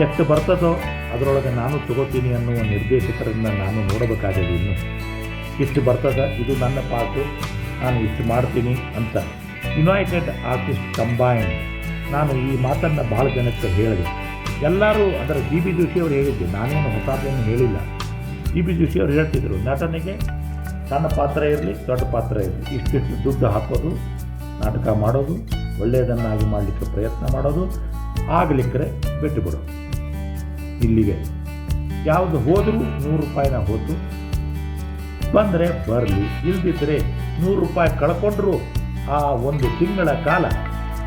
ಎಷ್ಟು ಬರ್ತದೋ ಅದರೊಳಗೆ ನಾನು ತಗೋತೀನಿ ಅನ್ನುವ ನಿರ್ದೇಶಕರನ್ನು ನಾನು ನೋಡಬೇಕಾಗಿದೆ. ಇನ್ನು ಇಷ್ಟು ಬರ್ತದ, ಇದು ನನ್ನ ಪಾರ್ಟು, ನಾನು ಇಷ್ಟು ಮಾಡ್ತೀನಿ ಅಂತ. United artist combined. ನಾನು ಈ ಮಾತನ್ನು ಭಾಳ ಜನಕ್ಕೆ ಹೇಳಿದೆ. ಎಲ್ಲರೂ ಅದರ ಜಿ ಬಿ ಜೋಶಿ ಅವರು ಹೇಳಿದ್ದೆ, ನಾನೇನು ಹೊಸದೇನು ಹೇಳಿಲ್ಲ. ಜಿ ಬಿ ಜೋಶಿ ಅವರು ಹೇಳ್ತಿದ್ರು, ನಟನಿಗೆ ಸಣ್ಣ ಪಾತ್ರ ಇರಲಿ ದೊಡ್ಡ ಪಾತ್ರ ಇರಲಿ, ಇಷ್ಟಿಷ್ಟು ದುಡ್ಡು ಹಾಕೋದು, ನಾಟಕ ಮಾಡೋದು, ಒಳ್ಳೆಯದನ್ನಾಗಿ ಮಾಡಲಿಕ್ಕೆ ಪ್ರಯತ್ನ ಮಾಡೋದು, ಆಗಲಿಕ್ಕರೆ ಬಿಟ್ಟು ಬಿಡೋದು. ಇಲ್ಲಿಗೆ ಯಾವುದು ಹೋದರೂ 100 ರೂಪಾಯಿನ ಹೋತು, ಬಂದರೆ ಬರಲಿ, ಇಲ್ದಿದ್ದರೆ 100 ರೂಪಾಯಿ ಕಳ್ಕೊಂಡ್ರೂ ಆ ಒಂದು ತಿಂಗಳ ಕಾಲ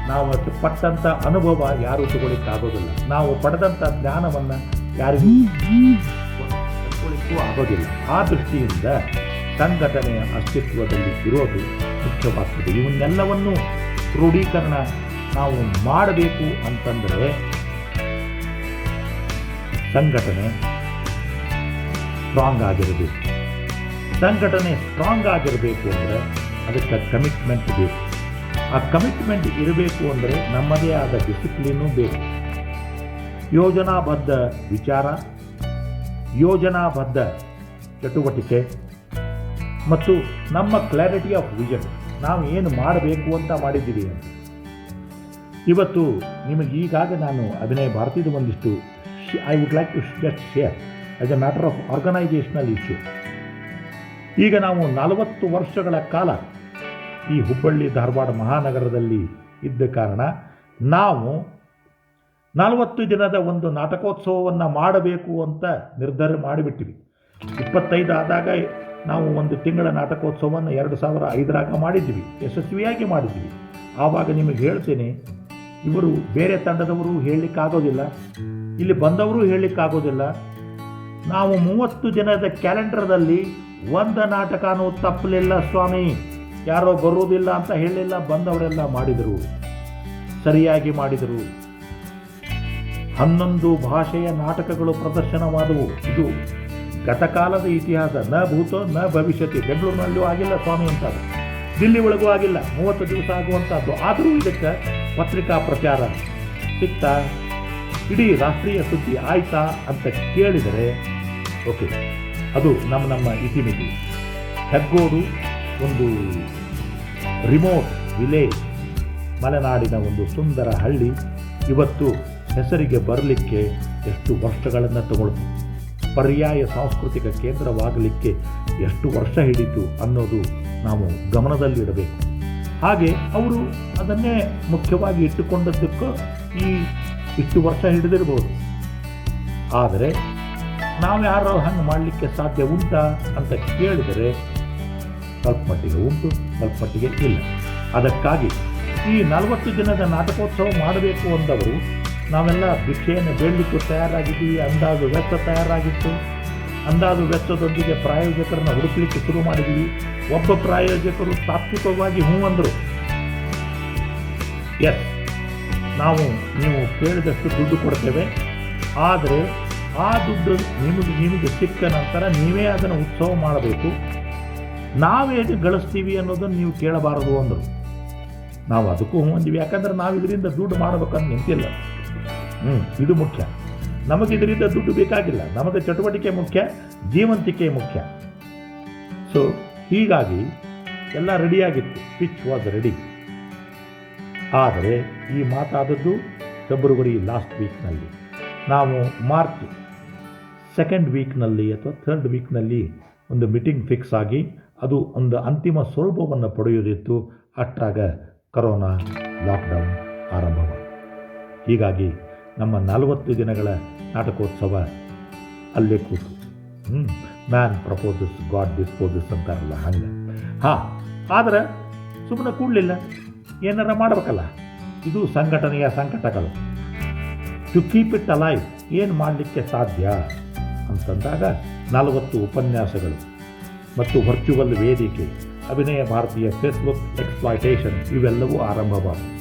ನಾವು ಪಟ್ಟಂಥ ಅನುಭವ ಯಾರೂ ತಗೊಳ್ಳಿಕ್ಕಾಗೋದಿಲ್ಲ. ನಾವು ಪಡೆದಂಥ ಜ್ಞಾನವನ್ನು ಯಾರಿಗೂ ತಗೊಳ್ಳಿಕ್ಕೂ ಆಗೋದಿಲ್ಲ. ಆ ದೃಷ್ಟಿಯಿಂದ ಸಂಘಟನೆಯ ಅಸ್ತಿತ್ವದಲ್ಲಿ ಇರೋದು ಮುಖ್ಯವಾಗ್ತದೆ. ಇವನ್ನೆಲ್ಲವನ್ನು ಕ್ರೋಢೀಕರಣ ನಾವು ಮಾಡಬೇಕು ಅಂತಂದರೆ ಸಂಘಟನೆ ಸ್ಟ್ರಾಂಗ್ ಆಗಿರಬೇಕು. ಸಂಘಟನೆ ಸ್ಟ್ರಾಂಗ್ ಆಗಿರಬೇಕು ಅಂದರೆ ಅದಕ್ಕೆ ಕಮಿಟ್ಮೆಂಟ್ ಬೇಕು. ಆ ಕಮಿಟ್ಮೆಂಟ್ ಇರಬೇಕು ಅಂದರೆ ನಮ್ಮದೇ ಆದ ಡಿಸಿಪ್ಲಿನೂ ಬೇಕು. ಯೋಜನಾಬದ್ಧ ವಿಚಾರ, ಯೋಜನಾಬದ್ಧ ಚಟುವಟಿಕೆ ಮತ್ತು ನಮ್ಮ ಕ್ಲಾರಿಟಿ ಆಫ್ ವಿಷನ್, ನಾವು ಏನು ಮಾಡಬೇಕು ಅಂತ ಮಾಡಿದ್ದೀವಿ ಅಂತ. ಇವತ್ತು ನಿಮಗೆ ಈಗಾಗ ನಾನು ಅಭಿನಯ ಭಾರತೀಯದ ಒಂದಿಷ್ಟು I would like to just share as a matter of organisational issue. ಈಗ ನಾವು 40 ವರ್ಷಗಳ ಕಾಲ ಈ ಹುಬ್ಬಳ್ಳಿ ಧಾರವಾಡ ಮಹಾನಗರದಲ್ಲಿ ಇದ್ದ ಕಾರಣ ನಾವು 40 ದಿನದ ಒಂದು ನಾಟಕೋತ್ಸವವನ್ನು ಮಾಡಬೇಕು ಅಂತ ನಿರ್ಧಾರ ಮಾಡಿಬಿಟ್ಟಿವಿ. 25 ಆದಾಗ ನಾವು ಒಂದು ತಿಂಗಳ ನಾಟಕೋತ್ಸವವನ್ನು 2005 ಮಾಡಿದ್ವಿ, ಯಶಸ್ವಿಯಾಗಿ ಮಾಡಿದ್ವಿ. ಆವಾಗ ನಿಮಗೆ ಹೇಳ್ತೇನೆ, ಇವರು ಬೇರೆ ತಂಡದವರು ಹೇಳಲಿಕ್ಕಾಗೋದಿಲ್ಲ, ಇಲ್ಲಿ ಬಂದವರು ಹೇಳಲಿಕ್ಕಾಗೋದಿಲ್ಲ. ನಾವು 30 ದಿನದ ಕ್ಯಾಲೆಂಡರ್ದಲ್ಲಿ ಒಂದು ನಾಟಕನೂ ತಪ್ಪಲಿಲ್ಲ ಸ್ವಾಮಿ. ಯಾರೋ ಬರುವುದಿಲ್ಲ ಅಂತ ಹೇಳಿಲ್ಲ, ಬಂದವರೆಲ್ಲ ಮಾಡಿದರು, ಸರಿಯಾಗಿ ಮಾಡಿದರು. 11 ಭಾಷೆಯ ನಾಟಕಗಳು ಪ್ರದರ್ಶನವಾದವು. ಇದು ಗತಕಾಲದ ಇತಿಹಾಸ. ನ ಭೂತೋ ನ ಭವಿಷ್ಯತಿ. ಬೆಂಗಳೂರಿನಲ್ಲೂ ಆಗಿಲ್ಲ ಸ್ವಾಮಿ ಅಂತಾರೆ, ದಿಲ್ಲಿ ಒಳಗೂ ಆಗಿಲ್ಲ, 30 ದಿವಸ ಆಗುವಂಥದ್ದು. ಆದರೂ ಇದಕ್ಕೆ ಪತ್ರಿಕಾ ಪ್ರಚಾರ ಸಿಗ್ತಾ, ಇಡೀ ರಾಷ್ಟ್ರೀಯ ಸುದ್ದಿ ಆಯ್ತಾ ಅಂತ ಕೇಳಿದರೆ ಓಕೆ, ಅದು ನಮ್ಮ ಇತಿಮಿತಿ. ಹೆಗ್ಗೋಡು ಒಂದು ರಿಮೋಟ್ ವಿಲೇಜ್, ಮಲೆನಾಡಿನ ಒಂದು ಸುಂದರ ಹಳ್ಳಿ, ಇವತ್ತು ಹೆಸರಿಗೆ ಬರಲಿಕ್ಕೆ ಎಷ್ಟು ವರ್ಷಗಳನ್ನು ತಗೊಳ್ತು, ಪರ್ಯಾಯ ಸಾಂಸ್ಕೃತಿಕ ಕೇಂದ್ರವಾಗಲಿಕ್ಕೆ ಎಷ್ಟು ವರ್ಷ ಹಿಡಿತು ಅನ್ನೋದು ನಾವು ಗಮನದಲ್ಲಿಡಬೇಕು. ಹಾಗೆ ಅವರು ಅದನ್ನೇ ಮುಖ್ಯವಾಗಿ ಇಟ್ಟುಕೊಂಡದ್ದಕ್ಕೂ ಇಷ್ಟು ವರ್ಷ ಹಿಡಿದಿರ್ಬೋದು. ಆದರೆ ನಾವು ಯಾರು ಹಂಗೆ ಮಾಡಲಿಕ್ಕೆ ಸಾಧ್ಯ ಉಂಟಾ ಅಂತ ಕೇಳಿದರೆ ಸ್ವಲ್ಪ ಮಟ್ಟಿಗೆ ಉಂಟು, ಸ್ವಲ್ಪ ಮಟ್ಟಿಗೆ ಇಲ್ಲ. ಅದಕ್ಕಾಗಿ ಈ 40 ದಿನದ ನಾಟಕೋತ್ಸವ ಮಾಡಬೇಕು ಅಂದವರು ನಾವೆಲ್ಲ ಭಿಕ್ಷೆಯನ್ನು ಬೇಡಲಿಕ್ಕೂ ತಯಾರಾಗಿದ್ದೀವಿ. ಅಂದಾಜು ವೆಚ್ಚ ತಯಾರಾಗಿತ್ತು. ಅಂದಾಜು ವೆಚ್ಚದೊಂದಿಗೆ ಪ್ರಾಯೋಜಕರನ್ನು ಹುಡುಕಲಿಕ್ಕೆ ಶುರು ಮಾಡಿದ್ದೀವಿ. ಒಬ್ಬ ಪ್ರಾಯೋಜಕರು ತಾತ್ವಿಕವಾಗಿ ಹ್ಞೂ ಅಂದರು, ಎಸ್ ನಾವು ನೀವು ಕೇಳಿದಷ್ಟು ದುಡ್ಡು ಕೊಡ್ತೇವೆ, ಆದರೆ ಆ ದುಡ್ಡು ನಿಮಗೆ ಸಿಕ್ಕ ನಂತರ ನೀವೇ ಅದನ್ನು ಉತ್ಸವ ಮಾಡಬೇಕು, ನಾವೇನು ಗಳಿಸ್ತೀವಿ ಅನ್ನೋದನ್ನು ನೀವು ಕೇಳಬಾರದು ಅಂದರು. ನಾವು ಅದಕ್ಕೂ ಹ್ಞೂ ಅಂದಿವಿ, ಯಾಕಂದ್ರೆ ನಾವು ಇದರಿಂದ ದುಡ್ಡು ಮಾಡಬೇಕಂತ ನಿಂತಿಲ್ಲ. ಇದು ಮುಖ್ಯ. ನಮಗೆ ಇದರಿಂದ ದುಡ್ಡು ಬೇಕಾಗಿಲ್ಲ, ನಮಗೆ ಚಟುವಟಿಕೆ ಮುಖ್ಯ, ಜೀವಂತಿಕೆ ಮುಖ್ಯ. ಸೊ ಹೀಗಾಗಿ ಎಲ್ಲ ರೆಡಿಯಾಗಿತ್ತು, ಪಿಚ್ ವಾಸ್ ರೆಡಿ. ಆದರೆ ಈ ಮಾತಾದದ್ದು ಫೆಬ್ರವರಿ ಲಾಸ್ಟ್ ವೀಕ್ನಲ್ಲಿ. ನಾವು ಮಾರ್ಚ್ 2nd ವೀಕ್ನಲ್ಲಿ ಅಥವಾ 3rd ವೀಕ್ನಲ್ಲಿ ಒಂದು ಮೀಟಿಂಗ್ ಫಿಕ್ಸ್ ಆಗಿ ಅದು ಒಂದು ಅಂತಿಮ ಸ್ವರೂಪವನ್ನು ಪಡೆಯೋದಿತ್ತು. ಅಷ್ಟಾಗ ಕರೋನಾ ಲಾಕ್ಡೌನ್ ಆರಂಭವಾಯಿತು. ಹೀಗಾಗಿ ನಮ್ಮ 40 ದಿನಗಳ ನಾಟಕೋತ್ಸವ ಅಲ್ಲೇ ಕೂತು. ಮ್ಯಾನ್ ಪ್ರಪೋಸಸ್ ಗಾಡ್ ಡಿಸ್ಪೋಸಸ್ ಅಂತಾರಲ್ಲ ಹಂಗೆ. ಆದರೆ ಸುಮ್ಮನೆ ಕೂಡಲಿಲ್ಲ, ಏನಾರ ಮಾಡಬೇಕಲ್ಲ. ಇದು ಸಂಘಟನೆಯ ಸಂಕಟಗಳು. ಟು ಕೀಪ್ ಇಟ್ ಅಲೈವ್ ಏನು ಮಾಡಲಿಕ್ಕೆ ಸಾಧ್ಯ ಅಂತಂದಾಗ 40 ಉಪನ್ಯಾಸಗಳು ಮತ್ತು ವರ್ಚುವಲ್ ವೇದಿಕೆ, ಅಭಿನಯ ಭಾರತೀಯ ಫೇಸ್ಬುಕ್ ಎಕ್ಸ್ಪ್ಲಾಯ್ಟೇಷನ್ ಇವೆಲ್ಲವೂ ಆರಂಭವಾದವು.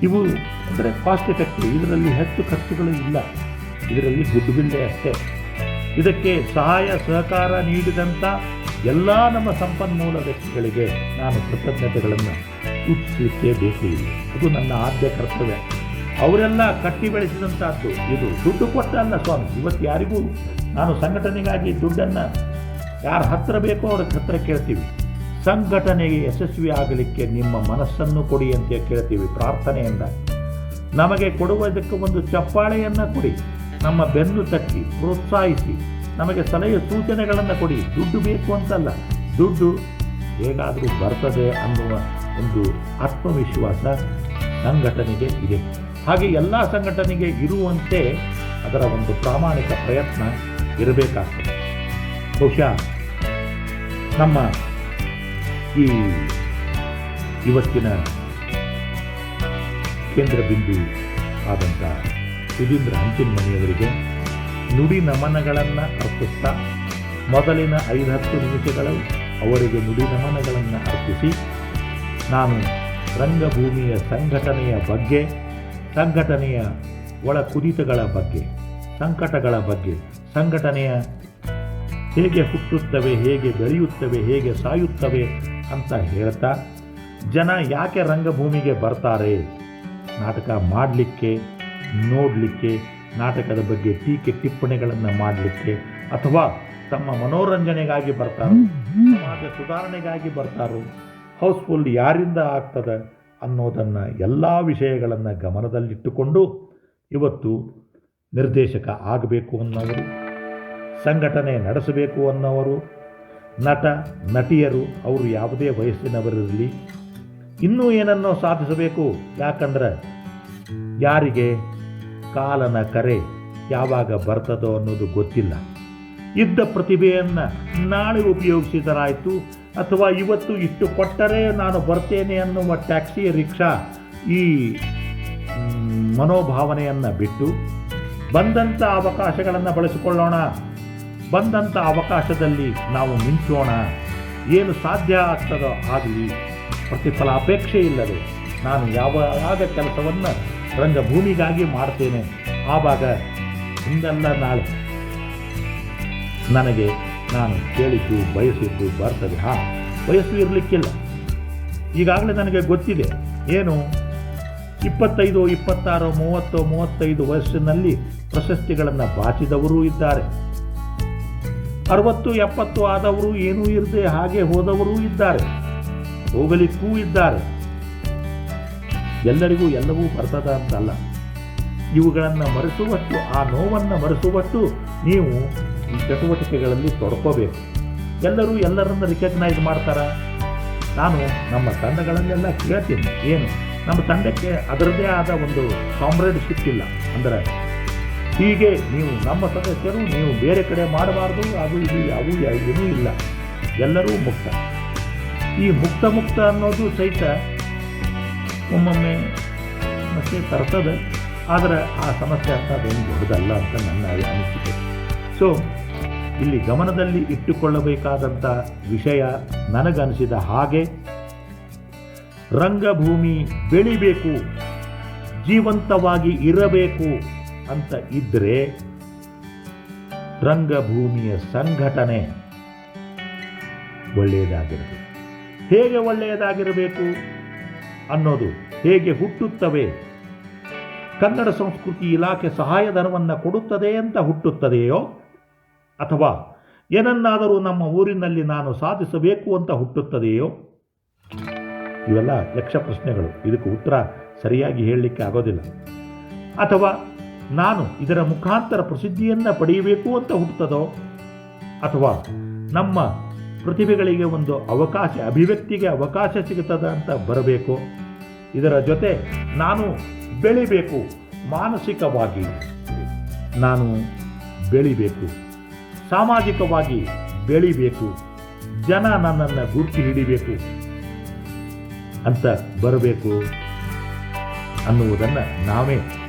ಇವು ಅಂದರೆ ಕಾಸ್ಟ್ ಎಫೆಕ್ಟಿವ್, ಇದರಲ್ಲಿ ಹೆಚ್ಚು ಖರ್ಚುಗಳು ಇಲ್ಲ, ಇದರಲ್ಲಿ ಗುಡ್ ಬಿಲ್ಲೆ ಅಷ್ಟೇ. ಇದಕ್ಕೆ ಸಹಾಯ ಸಹಕಾರ ನೀಡಿದಂಥ ಎಲ್ಲ ನಮ್ಮ ಸಂಪನ್ಮೂಲ ವ್ಯಕ್ತಿಗಳಿಗೆ ನಾನು ಕೃತಜ್ಞತೆಗಳನ್ನು ಸೂಚಿಸಲಿಕ್ಕೆ ಬೇಕು. ಇಲ್ಲ, ಅದು ನನ್ನ ಆದ್ಯ ಕರ್ತವ್ಯ. ಅವರೆಲ್ಲ ಕಟ್ಟಿ ಬೆಳೆಸಿದಂಥದ್ದು. ಇದು ದುಡ್ಡು ಕೊಟ್ಟಲ್ಲ ಸ್ವಾಮಿ. ಇವತ್ತು ಯಾರಿಗೂ ನಾನು ಸಂಘಟನೆಗಾಗಿ ದುಡ್ಡನ್ನು ಯಾರ ಹತ್ತಿರ ಬೇಕೋ ಅವ್ರ ಹತ್ತಿರ ಕೇಳ್ತೀವಿ. ಸಂಘಟನೆಗೆ ಯಶಸ್ವಿ ಆಗಲಿಕ್ಕೆ ನಿಮ್ಮ ಮನಸ್ಸನ್ನು ಕೊಡಿ ಅಂತ ಕೇಳ್ತೀವಿ ಪ್ರಾರ್ಥನೆಯಿಂದ. ನಮಗೆ ಕೊಡುವುದಕ್ಕೆ ಒಂದು ಚಪ್ಪಾಳೆಯನ್ನು ಕೊಡಿ, ನಮ್ಮ ಬೆನ್ನು ತಟ್ಟಿ ಪ್ರೋತ್ಸಾಹಿಸಿ, ನಮಗೆ ಸಲಹೆ ಸೂಚನೆಗಳನ್ನು ಕೊಡಿ. ದುಡ್ಡು ಬೇಕು ಅಂತಲ್ಲ, ದುಡ್ಡು ಹೇಗಾದರೂ ಬರ್ತದೆ ಅನ್ನುವ ಒಂದು ಆತ್ಮವಿಶ್ವಾಸ ಸಂಘಟನೆಗೆ ಇದೆ. ಹಾಗೆ ಎಲ್ಲ ಸಂಘಟನೆಗೆ ಇರುವಂತೆ ಅದರ ಒಂದು ಪ್ರಾಮಾಣಿಕ ಪ್ರಯತ್ನ ಇರಬೇಕಾಗ್ತದೆ. ಬಹುಶಃ ನಮ್ಮ ಈ ಇವತ್ತಿನ ಕೇಂದ್ರ ಬಿಂದು ಆದಂಥ ಸುಧೀಂದ್ರ ಹಂಚಿನಮನಿಯವರಿಗೆ ನುಡಿ ನಮನಗಳನ್ನು ಅರ್ಪಿಸ್ತಾ ಮೊದಲಿನ 5-10 ನಿಮಿಷಗಳು ಅವರಿಗೆ ನುಡಿ ನಮನಗಳನ್ನು ಅರ್ಪಿಸಿ ನಾನು ರಂಗಭೂಮಿಯ ಸಂಘಟನೆಯ ಬಗ್ಗೆ, ಸಂಘಟನೆಯ ಒಳ ಕುದಿತಗಳ ಬಗ್ಗೆ, ಸಂಕಟಗಳ ಬಗ್ಗೆ, ಸಂಘಟನೆಯ ಹೇಗೆ ಹುಟ್ಟುತ್ತವೆ, ಹೇಗೆ ಬೆಳೆಯುತ್ತವೆ, ಹೇಗೆ ಸಾಯುತ್ತವೆ ಅಂತ ಹೇಳ್ತಾ ಜನ ಯಾಕೆ ರಂಗಭೂಮಿಗೆ ಬರ್ತಾರೆ? ನಾಟಕ ಮಾಡಲಿಕ್ಕೆ, ನೋಡಲಿಕ್ಕೆ, ನಾಟಕದ ಬಗ್ಗೆ ಟೀಕೆ ಟಿಪ್ಪಣಿಗಳನ್ನು ಮಾಡಲಿಕ್ಕೆ, ಅಥವಾ ತಮ್ಮ ಮನೋರಂಜನೆಗಾಗಿ ಬರ್ತಾರೋ, ಸಮಾಜ ಸುಧಾರಣೆಗಾಗಿ ಬರ್ತಾರೋ, ಹೌಸ್ಫುಲ್ ಯಾರಿಂದ ಆಗ್ತದೆ ಅನ್ನೋದನ್ನು ಎಲ್ಲ ವಿಷಯಗಳನ್ನು ಗಮನದಲ್ಲಿಟ್ಟುಕೊಂಡು ಇವತ್ತು ನಿರ್ದೇಶಕ ಆಗಬೇಕು ಅನ್ನೋರು, ಸಂಘಟನೆ ನಡೆಸಬೇಕು ಅನ್ನೋರು, ನಟ ನಟಿಯರು ಅವರು ಯಾವುದೇ ವಯಸ್ಸಿನವರಿರಲಿ ಇನ್ನೂ ಏನನ್ನೋ ಸಾಧಿಸಬೇಕು. ಯಾಕಂದ್ರೆ ಯಾರಿಗೆ ಕಾಲನ ಕರೆ ಯಾವಾಗ ಬರ್ತದೋ ಅನ್ನೋದು ಗೊತ್ತಿಲ್ಲ. ಇದ್ದ ಪ್ರತಿಭೆಯನ್ನು ನಾಳೆ ಉಪಯೋಗಿಸಿದರಾಯಿತು, ಅಥವಾ ಇವತ್ತು ಇಷ್ಟು ಕೊಟ್ಟರೆ ನಾನು ಬರ್ತೇನೆ ಅನ್ನುವ ಟ್ಯಾಕ್ಸಿ ರಿಕ್ಷಾ ಈ ಮನೋಭಾವನೆಯನ್ನು ಬಿಟ್ಟು ಬಂದಂಥ ಅವಕಾಶಗಳನ್ನು ಬಳಸಿಕೊಳ್ಳೋಣ. ಬಂದಂಥ ಅವಕಾಶದಲ್ಲಿ ನಾವು ಮಿಂಚೋಣ. ಏನು ಸಾಧ್ಯ ಆಗ್ತದೋ ಆಗಲಿ, ಪ್ರತಿಫಲ ಅಪೇಕ್ಷೆ ಇಲ್ಲದೆ ನಾನು ಯಾವಾಗ ಕೆಲಸವನ್ನು ರಂಗಭೂಮಿಗಾಗಿ ಮಾಡ್ತೇನೆ, ಆವಾಗ ಹಿಂದೆಲ್ಲ ನಾಳೆ ನನಗೆ ನಾನು ಕೇಳಿದ್ದು ಬಯಸಿದ್ದು ಬರ್ತದೆ. ವಯಸ್ಸು ಇರಲಿಕ್ಕಿಲ್ಲ. ಈಗಾಗಲೇ ನನಗೆ ಗೊತ್ತಿದೆ ಏನು, 25, 26, 30, 35 ವಯಸ್ಸಿನಲ್ಲಿ ಪ್ರಶಸ್ತಿಗಳನ್ನು ಬಾಚಿದವರೂ ಇದ್ದಾರೆ. 60, 70 ಆದವರು ಏನೂ ಇರದೆ ಹಾಗೆ ಹೋದವರೂ ಇದ್ದಾರೆ, ಹೋಗಲಿಕ್ಕೂ ಇದ್ದಾರೆ. ಎಲ್ಲರಿಗೂ ಎಲ್ಲವೂ ಬರ್ತದ ಅಂತಲ್ಲ. ಇವುಗಳನ್ನು ಮರೆಸುವಷ್ಟು, ಆ ನೋವನ್ನು ಮರೆಸುವಷ್ಟು ನೀವು ಈ ಚಟುವಟಿಕೆಗಳಲ್ಲಿ ತೊಡ್ಕೋಬೇಕು. ಎಲ್ಲರೂ ಎಲ್ಲರನ್ನು ರಿಕಗ್ನೈಸ್ ಮಾಡ್ತಾರ? ನಾನು ನಮ್ಮ ತಂಡಗಳಲ್ಲೆಲ್ಲ ಕೇಳ್ತೀನಿ, ಏನು ನಮ್ಮ ತಂಡಕ್ಕೆ ಅದರದೇ ಆದ ಒಂದು ಕಾಮ್ರೇಡ್ಶಿಪ್ ಇಲ್ಲ. ಅಂದರೆ ಹೀಗೆ ನೀವು ನಮ್ಮ ಸದಸ್ಯರು, ನೀವು ಬೇರೆ ಕಡೆ ಮಾಡಬಾರ್ದು, ಅದು ಇದು ಅವು ಏನೂ ಇಲ್ಲ, ಎಲ್ಲರೂ ಮುಕ್ತ. ಈ ಮುಕ್ತ ಅನ್ನೋದು ಸಹಿತ ಒಮ್ಮೊಮ್ಮೆ ಸಮಸ್ಯೆ ತರ್ತದೆ. ಆದರೆ ಆ ಸಮಸ್ಯೆ ಅಂತ ಅದೇನು ದೊಡ್ಡದಲ್ಲ ಅಂತ ನನ್ನ ಅನಿಸಿಕೆ. ಸೊ ಇಲ್ಲಿ ಗಮನದಲ್ಲಿ ಇಟ್ಟುಕೊಳ್ಳಬೇಕಾದಂಥ ವಿಷಯ ನನಗನಿಸಿದ ಹಾಗೆ, ರಂಗಭೂಮಿ ಬೆಳಿಬೇಕು, ಜೀವಂತವಾಗಿ ಇರಬೇಕು ಅಂತ ಇದ್ದರೆ ರಂಗಭೂಮಿಯ ಸಂಘಟನೆ ಒಳ್ಳೆಯದಾಗಿರಬೇಕು. ಹೇಗೆ ಒಳ್ಳೆಯದಾಗಿರಬೇಕು ಅನ್ನೋದು, ಹೇಗೆ ಹುಟ್ಟುತ್ತವೆ, ಕನ್ನಡ ಸಂಸ್ಕೃತಿ ಇಲಾಖೆ ಸಹಾಯಧನವನ್ನು ಕೊಡುತ್ತದೆ ಅಂತ ಹುಟ್ಟುತ್ತದೆಯೋ, ಅಥವಾ ಏನನ್ನಾದರೂ ನಮ್ಮ ಊರಿನಲ್ಲಿ ನಾನು ಸಾಧಿಸಬೇಕು ಅಂತ ಹುಟ್ಟುತ್ತದೆಯೋ, ಇವೆಲ್ಲ ಯಕ್ಷ ಪ್ರಶ್ನೆಗಳು. ಇದಕ್ಕೆ ಉತ್ತರ ಸರಿಯಾಗಿ ಹೇಳಲಿಕ್ಕೆ ಆಗೋದಿಲ್ಲ. ಅಥವಾ ನಾನು ಇದರ ಮುಖಾಂತರ ಪ್ರಸಿದ್ಧಿಯನ್ನು ಪಡೆಯಬೇಕು ಅಂತ ಹುಟ್ಟುತ್ತದೋ, ಅಥವಾ ನಮ್ಮ ಪ್ರತಿಭೆಗಳಿಗೆ ಒಂದು ಅವಕಾಶ, ಅಭಿವ್ಯಕ್ತಿಗೆ ಅವಕಾಶ ಸಿಗುತ್ತದೆ ಅಂತ ಬರಬೇಕು. ಇದರ ಜೊತೆ ನಾನು ಬೆಳಿಬೇಕು, ಮಾನಸಿಕವಾಗಿ ನಾನು ಬೆಳಿಬೇಕು, ಸಾಮಾಜಿಕವಾಗಿ ಬೆಳಿಬೇಕು, ಜನ ನನ್ನನ್ನು ಗುರುತು ಹಿಡಿಬೇಕು ಅಂತ ಬರಬೇಕು ಅನ್ನುವುದನ್ನು ನಾವೇ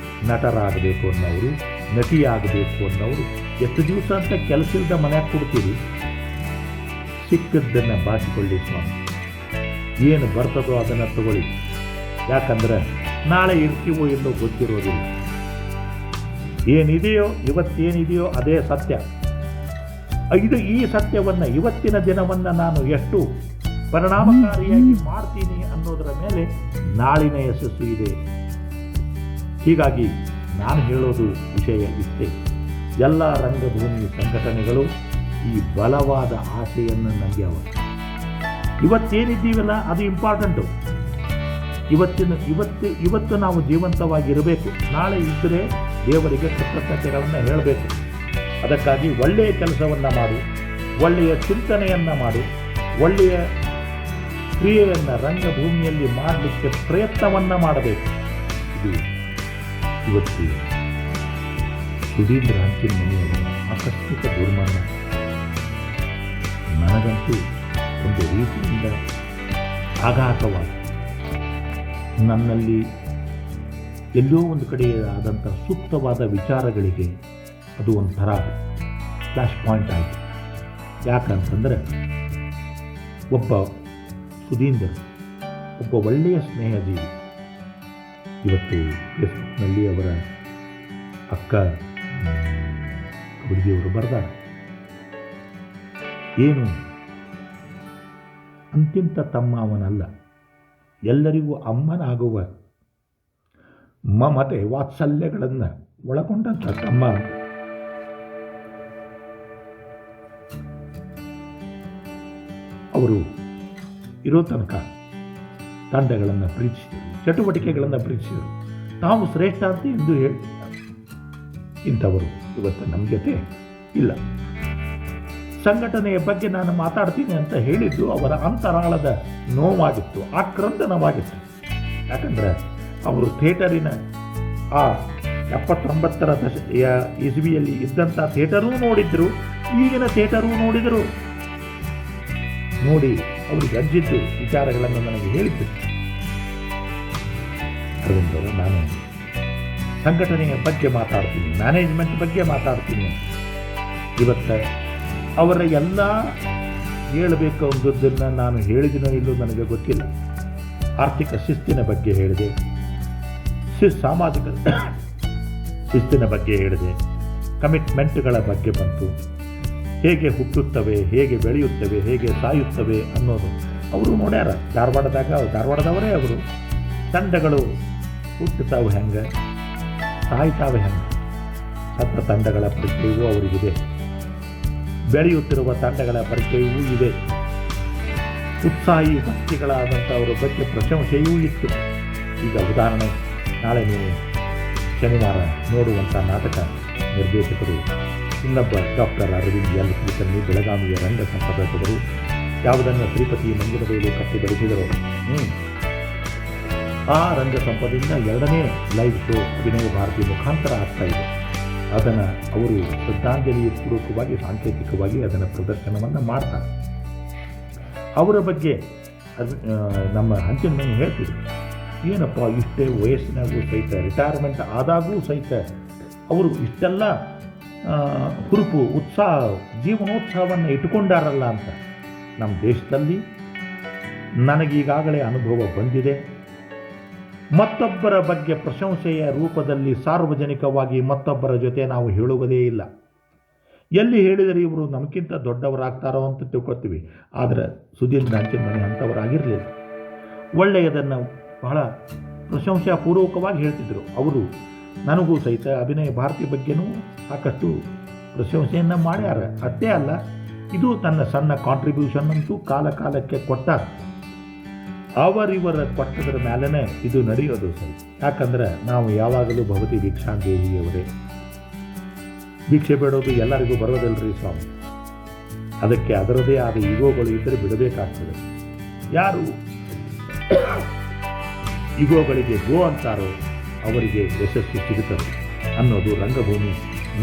ನಟರಾಗಬೇಕು ಅನ್ನೋರು, ನಟಿಯಾಗಬೇಕು ಅನ್ನೋರು ಎಷ್ಟು ದಿವಸ ಅಂತ ಕೆಲಸ ಇಲ್ಲದ ಮನೆಯಾಗ ಕೊಡ್ತೀರಿ? ಸಿಕ್ಕದ್ದನ್ನು ಬಾಚಿಕೊಳ್ಳಿ ಸ್ವಾಮಿ. ಏನು ಬರ್ತದೋ ಅದನ್ನು ತಗೊಳ್ಳಿ. ಯಾಕಂದ್ರೆ ನಾಳೆ ಇರ್ತೀವೋ ಎಲ್ಲೋ ಗೊತ್ತಿರೋದಿಲ್ಲ. ಏನಿದೆಯೋ ಇವತ್ತೇನಿದೆಯೋ ಅದೇ ಸತ್ಯ. ಈ ಸತ್ಯವನ್ನು, ಇವತ್ತಿನ ದಿನವನ್ನು ನಾನು ಎಷ್ಟು ಪರಿಣಾಮಕಾರಿಯಾಗಿ ಮಾಡ್ತೀನಿ ಅನ್ನೋದರ ಮೇಲೆ ನಾಳಿನ ಯಶಸ್ಸು ಇದೆ. ಹೀಗಾಗಿ ನಾನು ಹೇಳೋದು ವಿಷಯ ಇಷ್ಟೇ. ಎಲ್ಲ ರಂಗಭೂಮಿ ಸಂಘಟನೆಗಳು ಈ ಬಲವಾದ ಆಸೆಯನ್ನು ನಮಗೆ ಇವತ್ತೇನಿದ್ದೀವಲ್ಲ ಅದು ಇಂಪಾರ್ಟೆಂಟು. ಇವತ್ತು ನಾವು ಜೀವಂತವಾಗಿರಬೇಕು. ನಾಳೆ ಇದ್ದರೆ ದೇವರಿಗೆ ಕೃತಜ್ಞತೆಗಳನ್ನು ಹೇಳಬೇಕು. ಅದಕ್ಕಾಗಿ ಒಳ್ಳೆಯ ಕೆಲಸವನ್ನು ಮಾಡು, ಒಳ್ಳೆಯ ಚಿಂತನೆಯನ್ನು ಮಾಡು, ಒಳ್ಳೆಯ ಕ್ರಿಯೆಯನ್ನು ರಂಗಭೂಮಿಯಲ್ಲಿ ಮಾಡಲಿಕ್ಕೆ ಪ್ರಯತ್ನವನ್ನು ಮಾಡಬೇಕು. ಇದು ಇವತ್ತು ಸುಧೀಂದ್ರ ಹಂಚಿನಮನಿಯವರ ಆಕಸ್ಮಿಕ ದುರ್ಮರಣ ನನಗಂತೂ ಒಂದು ರೀತಿಯಿಂದ ಆಘಾತವಾಗಿ, ನನ್ನಲ್ಲಿ ಎಲ್ಲೋ ಒಂದು ಕಡೆ ಆದಂಥ ಸೂಕ್ತವಾದ ವಿಚಾರಗಳಿಗೆ ಅದು ಒಂಥರ ಫ್ಲ್ಯಾಶ್ ಪಾಯಿಂಟ್ ಆಯಿತು. ಯಾಕಂತಂದರೆ ಒಬ್ಬ ಸುಧೀಂದ್ರ ಒಬ್ಬ ಒಳ್ಳೆಯ ಸ್ನೇಹಜೀವಿ. ಇವತ್ತು ಫೇಸ್ಬುಕ್ನಲ್ಲಿ ಅವರ ಅಕ್ಕ ಹುಡುಗಿಯವರು ಬರ್ತಾರೆ, ಏನು ಅಂತಿಂತ ತಮ್ಮ ಅವನಲ್ಲ, ಎಲ್ಲರಿಗೂ ಅಮ್ಮನಾಗುವ ಮಮತೆ ವಾತ್ಸಲ್ಯಗಳನ್ನು ಒಳಗೊಂಡಂಥ ತಮ್ಮ. ಅವರು ಇರೋ ತನಕ ತಂಡಗಳನ್ನು ಪ್ರೀತಿಸಿದರು, ಚಟುವಟಿಕೆಗಳನ್ನು ಪ್ರೀತಿಸಿದರು, ತಾವು ಶ್ರೇಷ್ಠ ಅಂತ ಎಂದು ಹೇಳ್ತಿದ್ದಾರೆ. ಇಂಥವರು ಇವತ್ತು ನಮ್ಮ ಜೊತೆ ಇಲ್ಲ. ಸಂಘಟನೆಯ ಬಗ್ಗೆ ನಾನು ಮಾತಾಡ್ತೀನಿ ಅಂತ ಹೇಳಿದ್ದು ಅವರ ಅಂತರಾಳದ ನೋವಾಗಿತ್ತು, ಆಕ್ರಂದನವಾಗಿತ್ತು. ಯಾಕಂದರೆ ಅವರು ಥಿಯೇಟರಿನ ಆ 79ರ ಇಸವಿಯಲ್ಲಿ ಇದ್ದಂಥ ಥಿಯೇಟರೂ ನೋಡಿದ್ರು, ಈಗಿನ ಥಿಯೇಟರೂ ನೋಡಿದರು. ನೋಡಿ ಅವ್ರಿಗೆ ಅಜ್ಜಿದ್ದು ವಿಚಾರಗಳನ್ನು ನನಗೆ ಹೇಳಿದ್ರು. ಅದರಿಂದ ನಾನು ಸಂಘಟನೆಯ ಬಗ್ಗೆ ಮಾತಾಡ್ತೀನಿ, ಮ್ಯಾನೇಜ್ಮೆಂಟ್ ಬಗ್ಗೆ ಮಾತಾಡ್ತೀನಿ. ಇವತ್ತು ಅವರ ಎಲ್ಲ ಹೇಳಬೇಕು ಅಂದದ್ದನ್ನು ನಾನು ಹೇಳಿದಿನೋ ಇಲ್ಲೋ ನನಗೆ ಗೊತ್ತಿಲ್ಲ. ಆರ್ಥಿಕ ಶಿಸ್ತಿನ ಬಗ್ಗೆ ಹೇಳಿದೆ, ಸಾಮಾಜಿಕ ಶಿಸ್ತಿನ ಬಗ್ಗೆ ಹೇಳಿದೆ, ಕಮಿಟ್ಮೆಂಟ್ಗಳ ಬಗ್ಗೆ ಬಂತು, ಹೇಗೆ ಹುಟ್ಟುತ್ತವೆ, ಹೇಗೆ ಬೆಳೆಯುತ್ತವೆ, ಹೇಗೆ ಸಾಯುತ್ತವೆ ಅನ್ನೋದು ಅವರು ನೋಡ್ಯಾರ. ಧಾರವಾಡದವರೇ ಅವರು. ತಂಡಗಳು ಹುಟ್ಟುತ್ತಾವೆ ಹೆಂಗೆ, ಸಾಯ್ತಾವೆ ಹೆಂಗೆ, ಸತ್ತ ತಂಡಗಳ ಪರಿಚಯವೂ ಅವರಿಗಿದೆ, ಬೆಳೆಯುತ್ತಿರುವ ತಂಡಗಳ ಪರಿಚಯವೂ ಇದೆ. ಉತ್ಸಾಹಿ ಭಕ್ತಿಗಳಾದಂಥವರ ಬಗ್ಗೆ ಪ್ರಶಂಸೆಯೂ ಇತ್ತು. ಈಗ ಉದಾಹರಣೆ, ನಾಳೆ ನೀವು ಶನಿವಾರ ನೋಡುವಂಥ ನಾಟಕ ನಿರ್ದೇಶಕರು ಇನ್ನೊಬ್ಬ ಡಾಕ್ಟರ್ ಅರವಿಂದ್ ಎಲ್ ಕುಲಕರ್ಣಿ, ಬೆಳಗಾವಿಯ ರಂಗ ಸಂಪಾದಕರು, ಯಾವುದನ್ನು ಶ್ರೀಪತಿ ಮಂಜುನವೇಲು ಕಟ್ಟಿ ಬೆಳೆಸಿದರು. ಆ ರಂಗ ಸಂಪದಿಂದ 2ನೇ ಲೈವ್ ಶೋ ಅಭಿನಯ ಭಾರತಿ ಮುಖಾಂತರ ಆಗ್ತಾ ಇದೆ. ಅದನ್ನು ಅವರು ಶ್ರದ್ಧಾಂಜಲಿ ಪೂರ್ವಕವಾಗಿ, ಸಾಂಕೇತಿಕವಾಗಿ ಅದನ್ನು ಪ್ರದರ್ಶನವನ್ನು ಮಾಡ್ತಾರೆ. ಅವರ ಬಗ್ಗೆ ನಮ್ಮ ಹಂಚಿನ ಮನೆ ಹೇಳ್ತಿದ್ರು, ಏನಪ್ಪ ಇಷ್ಟೇ ವಯಸ್ಸಿನಾಗೂ ಸಹಿತ, ರಿಟೈರ್ಮೆಂಟ್ ಆದಾಗೂ ಸಹಿತ ಅವರು ಇಷ್ಟೆಲ್ಲ ಹುರುಪು, ಉತ್ಸಾಹ, ಜೀವನೋತ್ಸಾಹವನ್ನು ಇಟ್ಟುಕೊಂಡಾರಲ್ಲ ಅಂತ. ನಮ್ಮ ದೇಶದಲ್ಲಿ ನನಗೀಗಾಗಲೇ ಅನುಭವ ಬಂದಿದೆ. ಮತ್ತೊಬ್ಬರ ಬಗ್ಗೆ ಪ್ರಶಂಸೆಯ ರೂಪದಲ್ಲಿ ಸಾರ್ವಜನಿಕವಾಗಿ ಮತ್ತೊಬ್ಬರ ಜೊತೆ ನಾವು ಹೇಳುವುದೇ ಇಲ್ಲ. ಎಲ್ಲಿ ಹೇಳಿದರೆ ಇವರು ನಮಗಿಂತ ದೊಡ್ಡವರಾಗ್ತಾರೋ ಅಂತ ತಿಳ್ಕೊಳ್ತೀವಿ. ಆದರೆ ಸುಧೀಂದ್ರ ಹಂಚಿನ ಮನೆ ಅಂಥವರಾಗಿರಲಿಲ್ಲ. ಒಳ್ಳೆಯದನ್ನು ಬಹಳ ಪ್ರಶಂಸಾಪೂರ್ವಕವಾಗಿ ಹೇಳ್ತಿದ್ರು. ಅವರು ನನಗೂ ಸಹಿತ ಅಭಿನಯ ಭಾರತಿ ಬಗ್ಗೆನೂ ಸಾಕಷ್ಟು ಪ್ರಶಂಸೆಯನ್ನು ಮಾಡ್ಯಾರ. ಅಷ್ಟೇ ಅಲ್ಲ, ಇದು ತನ್ನ ಸಣ್ಣ ಕಾಂಟ್ರಿಬ್ಯೂಷನ್ ಅಂತೂ ಕಾಲಕ್ಕೆ ಕೊಟ್ಟಾರ. ಅವರಿವರ ಕೊಟ್ಟದ್ರ ಮೇಲೇ ಇದು ನಡೆಯೋದು ಸರಿ. ಯಾಕಂದ್ರೆ ನಾವು ಯಾವಾಗಲೂ ಭವತಿ ಭಿಕ್ಷಾಂದೇಹಿಯವರೇ. ಭಿಕ್ಷೆ ಬೇಡೋದು ಎಲ್ಲರಿಗೂ ಬರೋದಿಲ್ಲರಿ ಸ್ವಾಮಿ. ಅದಕ್ಕೆ ಅದರದೇ ಆದ ಈಗೋಗಳು ಇದ್ದರೆ ಬಿಡಬೇಕಾಗ್ತದೆ. ಯಾರು ಈಗೋಗಳಿಗೆ ಗೋ ಅಂತಾರೋ ಅವರಿಗೆ ಯಶಸ್ಸು ಸಿಗುತ್ತದೆ ಅನ್ನೋದು ರಂಗಭೂಮಿ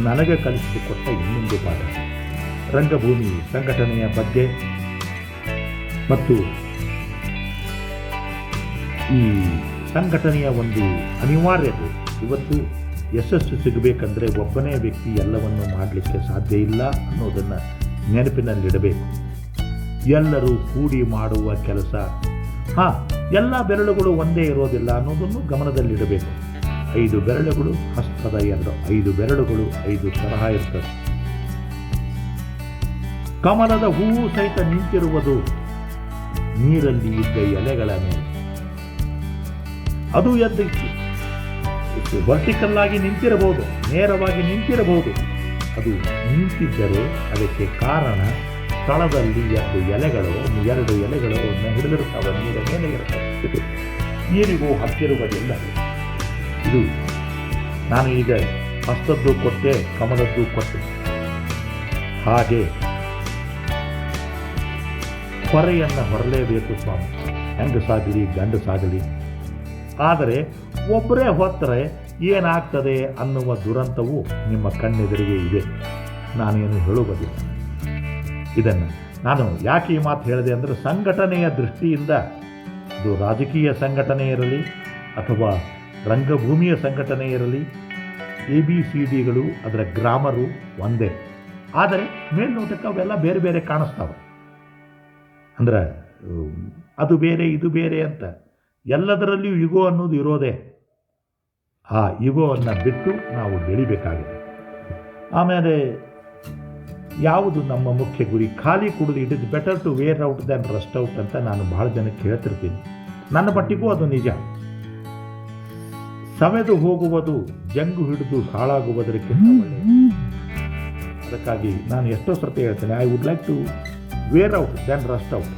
ನನಗೆ ಕಲಿಸಿಕೊಟ್ಟ ಇನ್ನೊಂದು ಪಾಠ. ರಂಗಭೂಮಿ ಸಂಘಟನೆಯ ಬಗ್ಗೆ ಮತ್ತು ಈ ಸಂಘಟನೆಯ ಒಂದು ಅನಿವಾರ್ಯತೆ. ಇವತ್ತು ಯಶಸ್ಸು ಸಿಗಬೇಕಂದ್ರೆ ಒಬ್ಬನೇ ವ್ಯಕ್ತಿ ಎಲ್ಲವನ್ನು ಮಾಡಲಿಕ್ಕೆ ಸಾಧ್ಯ ಇಲ್ಲ ಅನ್ನೋದನ್ನು ನೆನಪಿನಲ್ಲಿಡಬೇಕು. ಎಲ್ಲರೂ ಕೂಡಿ ಮಾಡುವ ಕೆಲಸ. ಎಲ್ಲ ಬೆರಳುಗಳು ಒಂದೇ ಇರೋದಿಲ್ಲ ಅನ್ನೋದನ್ನು ಗಮನದಲ್ಲಿಡಬೇಕು. 5 ಬೆರಳುಗಳು ಹಸ್ತದ 5 ಬೆರಳುಗಳು 5 ತರಹ ಇರ್ತದೆ. ಕಮಲದ ಹೂವು ಸಹಿತ ನಿಂತಿರುವುದು ನೀರಲ್ಲಿ ಇದ್ದ ಎಲೆಗಳ ಮೇಲೆ. ಅದು ಎದ್ದಕ್ಕೆ ವರ್ಟಿಕಲ್ ಆಗಿ ನಿಂತಿರಬಹುದು, ನೇರವಾಗಿ ನಿಂತಿರಬಹುದು. ಅದು ನಿಂತಿದ್ದರೆ ಅದಕ್ಕೆ ಕಾರಣ ಸ್ಥಳದಲ್ಲಿ 2 ಎಲೆಗಳು ಹಿಡಿದಿರುತ್ತವೆ, ನೀರ ಮೇಲೆ ಇರುತ್ತವೆ. ನೀರಿಗೂ ಹತ್ತಿರುವುದಿಲ್ಲ. ಇದು ನಾನು ಈಗ ಹಸ್ತದ್ದು ಕೊಟ್ಟೆ, ಕಮಲದ್ದು ಕೊಟ್ಟೆ. ಹಾಗೆ ಹೊರೆಯನ್ನು ಹೊರಲೇಬೇಕು ಸ್ವಾಮಿ, ಹೆಂಗಸಾಗಲಿ ಗಂಡಸಾಗಲಿ. ಆದರೆ ಒಬ್ಬರೇ ಹೊತ್ತರೆ ಏನಾಗ್ತದೆ ಅನ್ನುವ ದುರಂತವು ನಿಮ್ಮ ಕಣ್ಣೆದುರಿಗೆ ಇದೆ. ನಾನೇನು ಹೇಳುವುದಿಲ್ಲ. ಇದನ್ನು ನಾನು ಯಾಕೆ ಈ ಮಾತು ಹೇಳಿದೆ ಅಂದರೆ, ಸಂಘಟನೆಯ ದೃಷ್ಟಿಯಿಂದ ಇದು ರಾಜಕೀಯ ಸಂಘಟನೆ ಇರಲಿ ಅಥವಾ ರಂಗಭೂಮಿಯ ಸಂಘಟನೆ ಇರಲಿ, ABCDಗಳು ಅದರ ಗ್ರಾಮರು ಒಂದೇ. ಆದರೆ ಮೇಲ್ನೋಟಕ್ಕೆ ಅವೆಲ್ಲ ಬೇರೆ ಬೇರೆ ಕಾಣಿಸ್ತಾವೆ. ಅಂದ್ರೆ ಅದು ಬೇರೆ ಇದು ಬೇರೆ ಅಂತ. ಎಲ್ಲದರಲ್ಲಿಯೂ ಇಗೋ ಅನ್ನೋದು ಇರೋದೇ. ಆ ಇಗೋವನ್ನು ಬಿಟ್ಟು ನಾವು ಬೆಳಿಬೇಕಾಗಿದೆ. ಆಮೇಲೆ ಯಾವುದು ನಮ್ಮ ಮುಖ್ಯ ಗುರಿ? ಖಾಲಿ ಕುಡಿದು it is better to wear out than rust out ಅಂತ ನಾನು ಬಹಳ ಜನಕ್ಕೆ ಹೇಳ್ತಿರ್ತೀನಿ. ನನ್ನ ಮಟ್ಟಿಗೂ ಅದು ನಿಜ. ಸವೆದು ಹೋಗುವುದು ಜಂಗು ಹಿಡಿದು ಹಾಳಾಗುವುದಕ್ಕಿಂತ ಒಳ್ಳೆಯದು. ಅದಕ್ಕಾಗಿ ನಾನು ಎಷ್ಟೋ ಸರ್ತಿ ಹೇಳ್ತೇನೆ, I would like to wear out than rust out.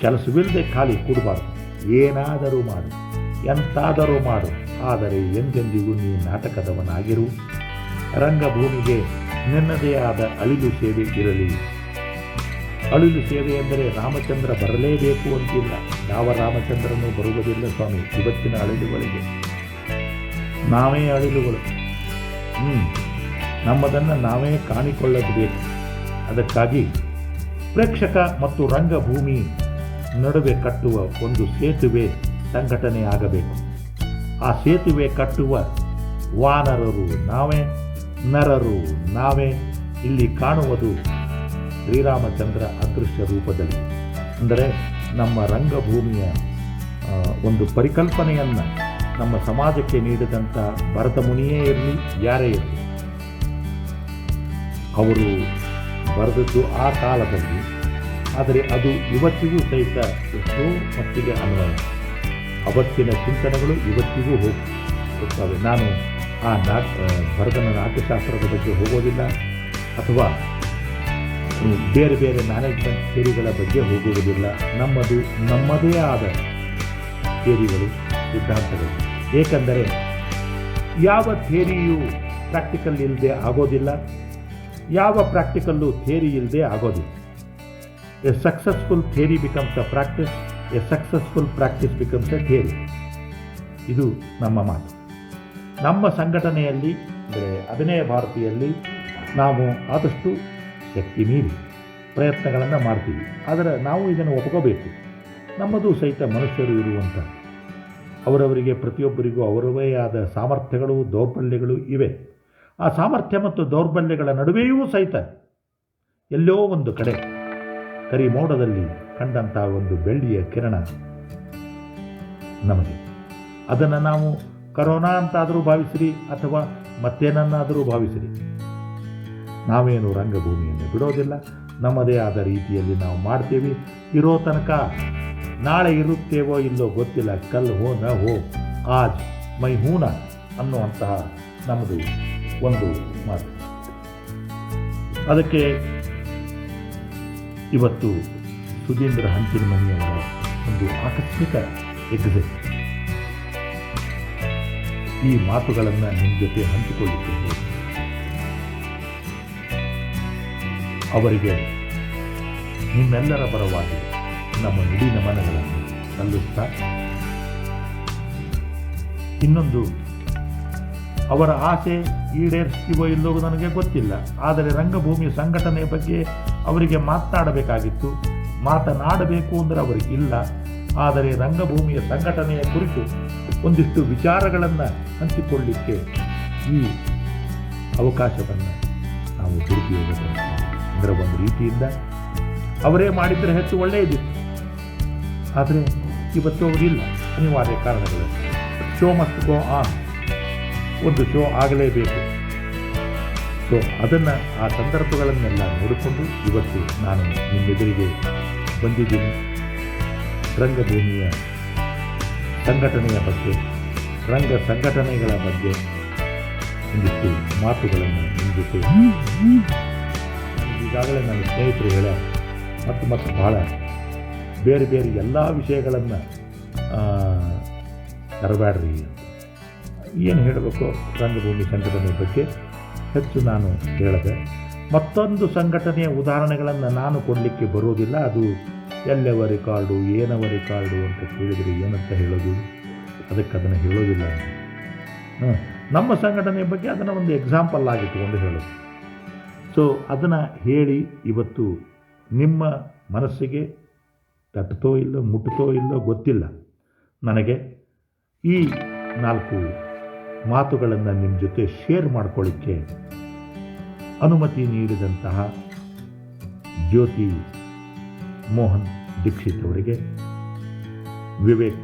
ಕೆಲಸವಿಲ್ಲದೆ ಖಾಲಿ ಕೂಡಬಾರ್ದು. ಏನಾದರೂ ಮಾಡು, ಎಂತಾದರೂ ಮಾಡು, ಆದರೆ ಎಂದೆಂದಿಗೂ ನೀ ನಾಟಕದವನಾಗಿರು. ರಂಗಭೂಮಿಗೆ ನಿನ್ನದೇ ಆದ ಅಳಿಲು ಸೇವೆ ಇರಲಿ. ಅಳಿಲು ಸೇವೆ ಎಂದರೆ ರಾಮಚಂದ್ರ ಬರಲೇಬೇಕು ಅಂತಿಲ್ಲ. ಯಾವ ರಾಮಚಂದ್ರನೂ ಬರುವುದಿಲ್ಲ ಸ್ವಾಮಿ. ಇವತ್ತಿನ ಅಳಿಲುಗಳಿಗೆ ನಾವೇ ಅಳಿಲುಗಳು. ನಮ್ಮದನ್ನು ನಾವೇ ಕಾಣಿಕೊಳ್ಳಬೇಕು. ಅದಕ್ಕಾಗಿ ಪ್ರೇಕ್ಷಕ ಮತ್ತು ರಂಗಭೂಮಿ ನಡುವೆ ಕಟ್ಟುವ ಒಂದು ಸೇತುವೆ ಸಂಘಟನೆ ಆಗಬೇಕು. ಆ ಸೇತುವೆ ಕಟ್ಟುವ ವಾನರರು ನಾವೇ, ನರರು ನಾವೇ. ಇಲ್ಲಿ ಕಾಣುವುದು ಶ್ರೀರಾಮಚಂದ್ರ ಅದೃಶ್ಯ ರೂಪದಲ್ಲಿ. ಅಂದರೆ ನಮ್ಮ ರಂಗಭೂಮಿಯ ಒಂದು ಪರಿಕಲ್ಪನೆಯನ್ನು ನಮ್ಮ ಸಮಾಜಕ್ಕೆ ನೀಡಿದಂಥ ಭರತ ಮುನಿಯೇ ಇರಲಿ, ಯಾರೇ ಇರಲಿ, ಅವರು ಬರೆದದ್ದು ಆ ಕಾಲದಲ್ಲಿ. ಆದರೆ ಅದು ಇವತ್ತಿಗೂ ಸಹಿತ ಎಷ್ಟೋ ಮಟ್ಟಿಗೆ ಅನ್ವಯ. ಅವತ್ತಿನ ಚಿಂತನೆಗಳು ಇವತ್ತಿಗೂ ಹೋಗ್ತವೆ. ನಾನು ಆ ಭರತನ ನಾಟ್ಯಶಾಸ್ತ್ರದ ಬಗ್ಗೆ ಹೋಗೋದಿಲ್ಲ, ಅಥವಾ ಬೇರೆ ಬೇರೆ ಮ್ಯಾನೇಜ್ಮೆಂಟ್ ಥಿಯರಿಗಳ ಬಗ್ಗೆ ಹೋಗುವುದಿಲ್ಲ. ನಮ್ಮದೇ ಆದ ಥಿಯರಿಗಳು, ಸಿದ್ಧಾಂತಗಳು. ಏಕೆಂದರೆ ಯಾವ ಥಿಯರಿಯು ಪ್ರಾಕ್ಟಿಕಲ್ ಇಲ್ಲದೆ ಆಗೋದಿಲ್ಲ, ಯಾವ ಪ್ರಾಕ್ಟಿಕಲ್ಲು ಥಿಯರಿ ಇಲ್ಲದೆ ಆಗೋದಿಲ್ಲ. A successful theory becomes a practice, A successful practice becomes a theory. ಇದು ನಮ್ಮ ಮಾತು. ನಮ್ಮ ಸಂಘಟನೆಯಲ್ಲಿ, ಅಂದರೆ ಅಭಿನಯ ಭಾರತಿಯಲ್ಲಿ, ನಾವು ಆದಷ್ಟು ಶಕ್ತಿ ಮೀರಿ ಪ್ರಯತ್ನಗಳನ್ನು ಮಾಡ್ತೀವಿ. ಆದರೆ ನಾವು ಇದನ್ನು ಒಪ್ಕೋಬೇಕು. ನಮ್ಮದು ಸಹಿತ ಮನುಷ್ಯರು ಇರುವಂಥ, ಅವರವರಿಗೆ ಪ್ರತಿಯೊಬ್ಬರಿಗೂ ಅವರವೇ ಆದ ಸಾಮರ್ಥ್ಯಗಳು, ದೌರ್ಬಲ್ಯಗಳು ಇವೆ. ಆ ಸಾಮರ್ಥ್ಯ ಮತ್ತು ದೌರ್ಬಲ್ಯಗಳ ನಡುವೆಯೂ ಸಹಿತ ಎಲ್ಲೋ ಒಂದು ಕಡೆ ಕರಿಮೋಡದಲ್ಲಿ ಕಂಡಂಥ ಒಂದು ಬೆಳ್ಳಿಯ ಕಿರಣ ನಮಗೆ. ಅದನ್ನು ನಾವು ಕರೋನಾ ಅಂತಾದರೂ ಭಾವಿಸಿರಿ, ಅಥವಾ ಮತ್ತೇನನ್ನಾದರೂ ಭಾವಿಸಿರಿ, ನಾವೇನು ರಂಗಭೂಮಿಯನ್ನು ಬಿಡೋದಿಲ್ಲ. ನಮ್ಮದೇ ಆದ ರೀತಿಯಲ್ಲಿ ನಾವು ಮಾಡ್ತೀವಿ. ಇರೋ ತನಕ. ನಾಳೆ ಇರುತ್ತೇವೋ ಇಲ್ಲೋ ಗೊತ್ತಿಲ್ಲ. ಕಲ್ ಹೋ ನ ಹೋ, ಆಜ್ ಮೈ ಹೂನ ಅನ್ನುವಂತಹ ನಮ್ಮದು ಒಂದು ಮಾತು. ಅದಕ್ಕೆ ಇವತ್ತು ಸುಧೀಂದ್ರ ಹಂಚಿನಮನಿಯವರ ಒಂದು ಆಕಸ್ಮಿಕ ಎಕ್ಸಿಟ್, ಈ ಮಾತುಗಳನ್ನು ನಿಮ್ಮ ಜೊತೆ ಹಂಚಿಕೊಳ್ಳುತ್ತೇನೆ. ಅವರಿಗೆ ನಿಮ್ಮೆಲ್ಲರ ಪರವಾಗಿ ನಮ್ಮ ನುಡಿ ನಮನಗಳನ್ನು ಸಲ್ಲಿಸ್ತಾ, ಇನ್ನೊಂದು, ಅವರ ಆಸೆ ಈಡೇರಿಸ್ತೀವೋ ಇಲ್ಲೋ ನನಗೆ ಗೊತ್ತಿಲ್ಲ, ಆದರೆ ರಂಗಭೂಮಿ ಸಂಘಟನೆಯ ಬಗ್ಗೆ ಅವರಿಗೆ ಮಾತನಾಡಬೇಕಾಗಿತ್ತು. ಮಾತನಾಡಬೇಕು ಅಂದರೆ ಅವರಿಗೆ ಇಲ್ಲ. ಆದರೆ ರಂಗಭೂಮಿಯ ಸಂಘಟನೆಯ ಕುರಿತು ಒಂದಿಷ್ಟು ವಿಚಾರಗಳನ್ನು ಹಂಚಿಕೊಳ್ಳಲಿಕ್ಕೆ ಈ ಅವಕಾಶವನ್ನು ನಾವು ದುರುಪಯೋಗಪಡಿಸ್ತೀವಿ. ಅಂದರೆ ಒಂದು ರೀತಿಯಿಂದ ಅವರೇ ಮಾಡಿದರೆ ಹೆಚ್ಚು ಒಳ್ಳೆಯದಿತ್ತು. ಆದರೆ ಇವತ್ತು ಅವರಿಲ್ಲ, ಅನಿವಾರ್ಯ ಕಾರಣಗಳು. ಶೋ ಮಸ್ಟ್ ಗೋ ಆನ್, ಒಂದು ಶೋ ಆಗಲೇಬೇಕು. ಸೊ ಅದನ್ನು, ಆ ಸಂದರ್ಭಗಳನ್ನೆಲ್ಲ ನೋಡಿಕೊಂಡು ಇವತ್ತು ನಾನು ನಿಮ್ಮೆದುರಿಗೆ ಬಂದಿದ್ದೀನಿ. ರಂಗಭೂಮಿಯ ಸಂಘಟನೆಯ ಬಗ್ಗೆ, ರಂಗ ಸಂಘಟನೆಗಳ ಬಗ್ಗೆ ಒಂದಿಷ್ಟು ಮಾತುಗಳನ್ನು ನಿಮ್ಮ ಜೊತೆ, ಈಗಾಗಲೇ ನನ್ನ ಸ್ನೇಹಿತರು ಹೇಳ ಮತ್ತು ಬಹಳ ಬೇರೆ ಬೇರೆ ಎಲ್ಲ ವಿಷಯಗಳನ್ನು ತರಬೇಡ್ರಿ ಅಂತ ಏನು ಹೇಳಬೇಕು. ರಂಗಭೂಮಿ ಸಂಘಟನೆ ಬಗ್ಗೆ ಹೆಚ್ಚು ನಾನು ಹೇಳಿದೆ. ಮತ್ತೊಂದು ಸಂಘಟನೆಯ ಉದಾಹರಣೆಗಳನ್ನು ನಾನು ಕೊಡಲಿಕ್ಕೆ ಬರೋದಿಲ್ಲ. ಅದು ಎಲ್ಲವ ರೆಕಾರ್ಡು, ಏನವ ರೆಕಾರ್ಡು ಅಂತ ಕೇಳಿದರೆ ಏನಂತ ಹೇಳೋದು, ಅದಕ್ಕೆ ಅದನ್ನು ಹೇಳೋದಿಲ್ಲ. ನಮ್ಮ ಸಂಘಟನೆಯ ಬಗ್ಗೆ ಅದನ್ನು ಒಂದು ಎಕ್ಸಾಂಪಲ್ ಆಗಿಟ್ಟುಕೊಂಡು ಹೇಳೋದು. ಸೊ ಅದನ್ನು ಹೇಳಿ ಇವತ್ತು ನಿಮ್ಮ ಮನಸ್ಸಿಗೆ ತಟ್ಟುತ್ತೋ ಇಲ್ಲೋ, ಮುಟ್ಟುತ್ತೋ ಇಲ್ಲೋ ಗೊತ್ತಿಲ್ಲ. ನನಗೆ ಈ 4 ಮಾತುಗಳನ್ನು ನಿಮ್ಮ ಜೊತೆ ಶೇರ್ ಮಾಡ್ಕೊಳ್ಳಿಕ್ಕೆ ಅನುಮತಿ ನೀಡಿದಂತಹ ಜ್ಯೋತಿ ಮೋಹನ್ ದೀಕ್ಷಿತ್ ಅವರಿಗೆ, ವಿವೇಕ್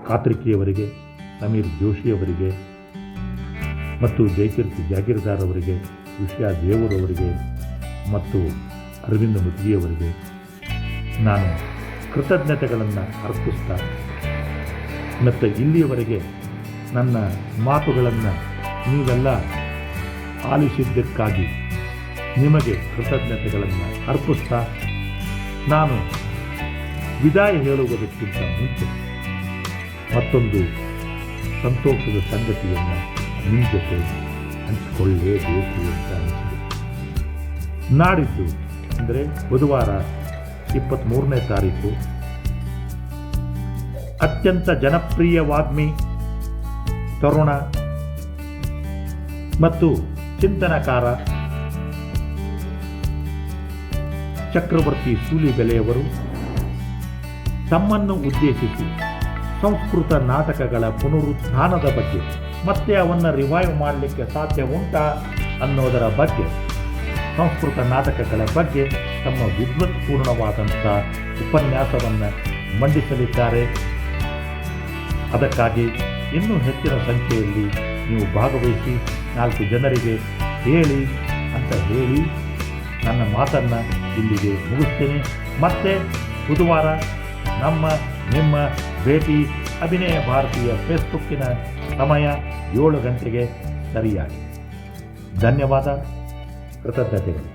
ಕಾತ್ರಿಕಿಯವರಿಗೆ, ಸಮೀರ್ ಜೋಶಿ ಅವರಿಗೆ ಮತ್ತು ಜಯಕೀರ್ತಿ ಜಾಗೀರ್ದಾರ್ ಅವರಿಗೆ ವಿಷಯ ದೇವರವರಿಗೆ ಮತ್ತು ಅರವಿಂದ ಮುದ್ಗಿಯವರಿಗೆ ನಾನು ಕೃತಜ್ಞತೆಗಳನ್ನು ಅರ್ಪಿಸ್ತಾ ಮತ್ತು ಇಲ್ಲಿಯವರೆಗೆ ನನ್ನ ಮಾತುಗಳನ್ನು ನೀವೆಲ್ಲ ಆಲಿಸಿದ್ದಕ್ಕಾಗಿ ನಿಮಗೆ ಕೃತಜ್ಞತೆಗಳನ್ನು ಅರ್ಪಿಸ್ತಾ ನಾನು ವಿದಾಯ ಹೇಳುವುದಕ್ಕಿಂತ ಮುಂಚೆ ಮತ್ತೊಂದು ಸಂತೋಷದ ಸಂಗತಿಯನ್ನು ನಿಮ್ಮ ಜೊತೆ ಹಂಚಿಕೊಳ್ಳಲೇಬೇಕು ಅಂತ ಅನಿಸಿದೆ. ನಾಡಿದ್ದು ಅಂದರೆ ಬುಧವಾರ 23ನೇ ತಾರೀಕು ಅತ್ಯಂತ ಜನಪ್ರಿಯ ವಾಗ್ಮಿ, ತರುಣ ಮತ್ತು ಚಿಂತನಕಾರ ಚಕ್ರವರ್ತಿ ಸೂಲಿಬೆಲೆಯವರು ತಮ್ಮನ್ನು ಉದ್ದೇಶಿಸಿ ಸಂಸ್ಕೃತ ನಾಟಕಗಳ ಪುನರುತ್ಥಾನದ ಬಗ್ಗೆ ಮತ್ತೆ ಅವನ್ನು ರಿವೈವ್ ಮಾಡಲಿಕ್ಕೆ ಸಾಧ್ಯ ಉಂಟಾ ಅನ್ನೋದರ ಬಗ್ಗೆ, ಸಂಸ್ಕೃತ ನಾಟಕಗಳ ಬಗ್ಗೆ ತಮ್ಮ ವಿದ್ವತ್ಪೂರ್ಣವಾದಂಥ ಉಪನ್ಯಾಸವನ್ನು ಮಂಡಿಸಲಿದ್ದಾರೆ. ಅದಕ್ಕಾಗಿ ಇನ್ನೂ ಹೆಚ್ಚಿನ ಸಂಖ್ಯೆಯಲ್ಲಿ ನೀವು ಭಾಗವಹಿಸಿ 4 ಜನರಿಗೆ ಹೇಳಿ ಅಂತ ಹೇಳಿ ನನ್ನ ಮಾತನ್ನು ಇಲ್ಲಿಗೆ ಮುಗಿಸ್ತೇನೆ. ಮತ್ತೆ ಬುಧವಾರ ನಿಮ್ಮ ಭೇಟಿ ಅಭಿನಯ ಭಾರತೀಯ ಫೇಸ್ಬುಕ್ಕಿನ ಸಮಯ 7 ಗಂಟೆಗೆ ಸರಿಯಾಗಿ. ಧನ್ಯವಾದ, ಕೃತಜ್ಞತೆಗಳು.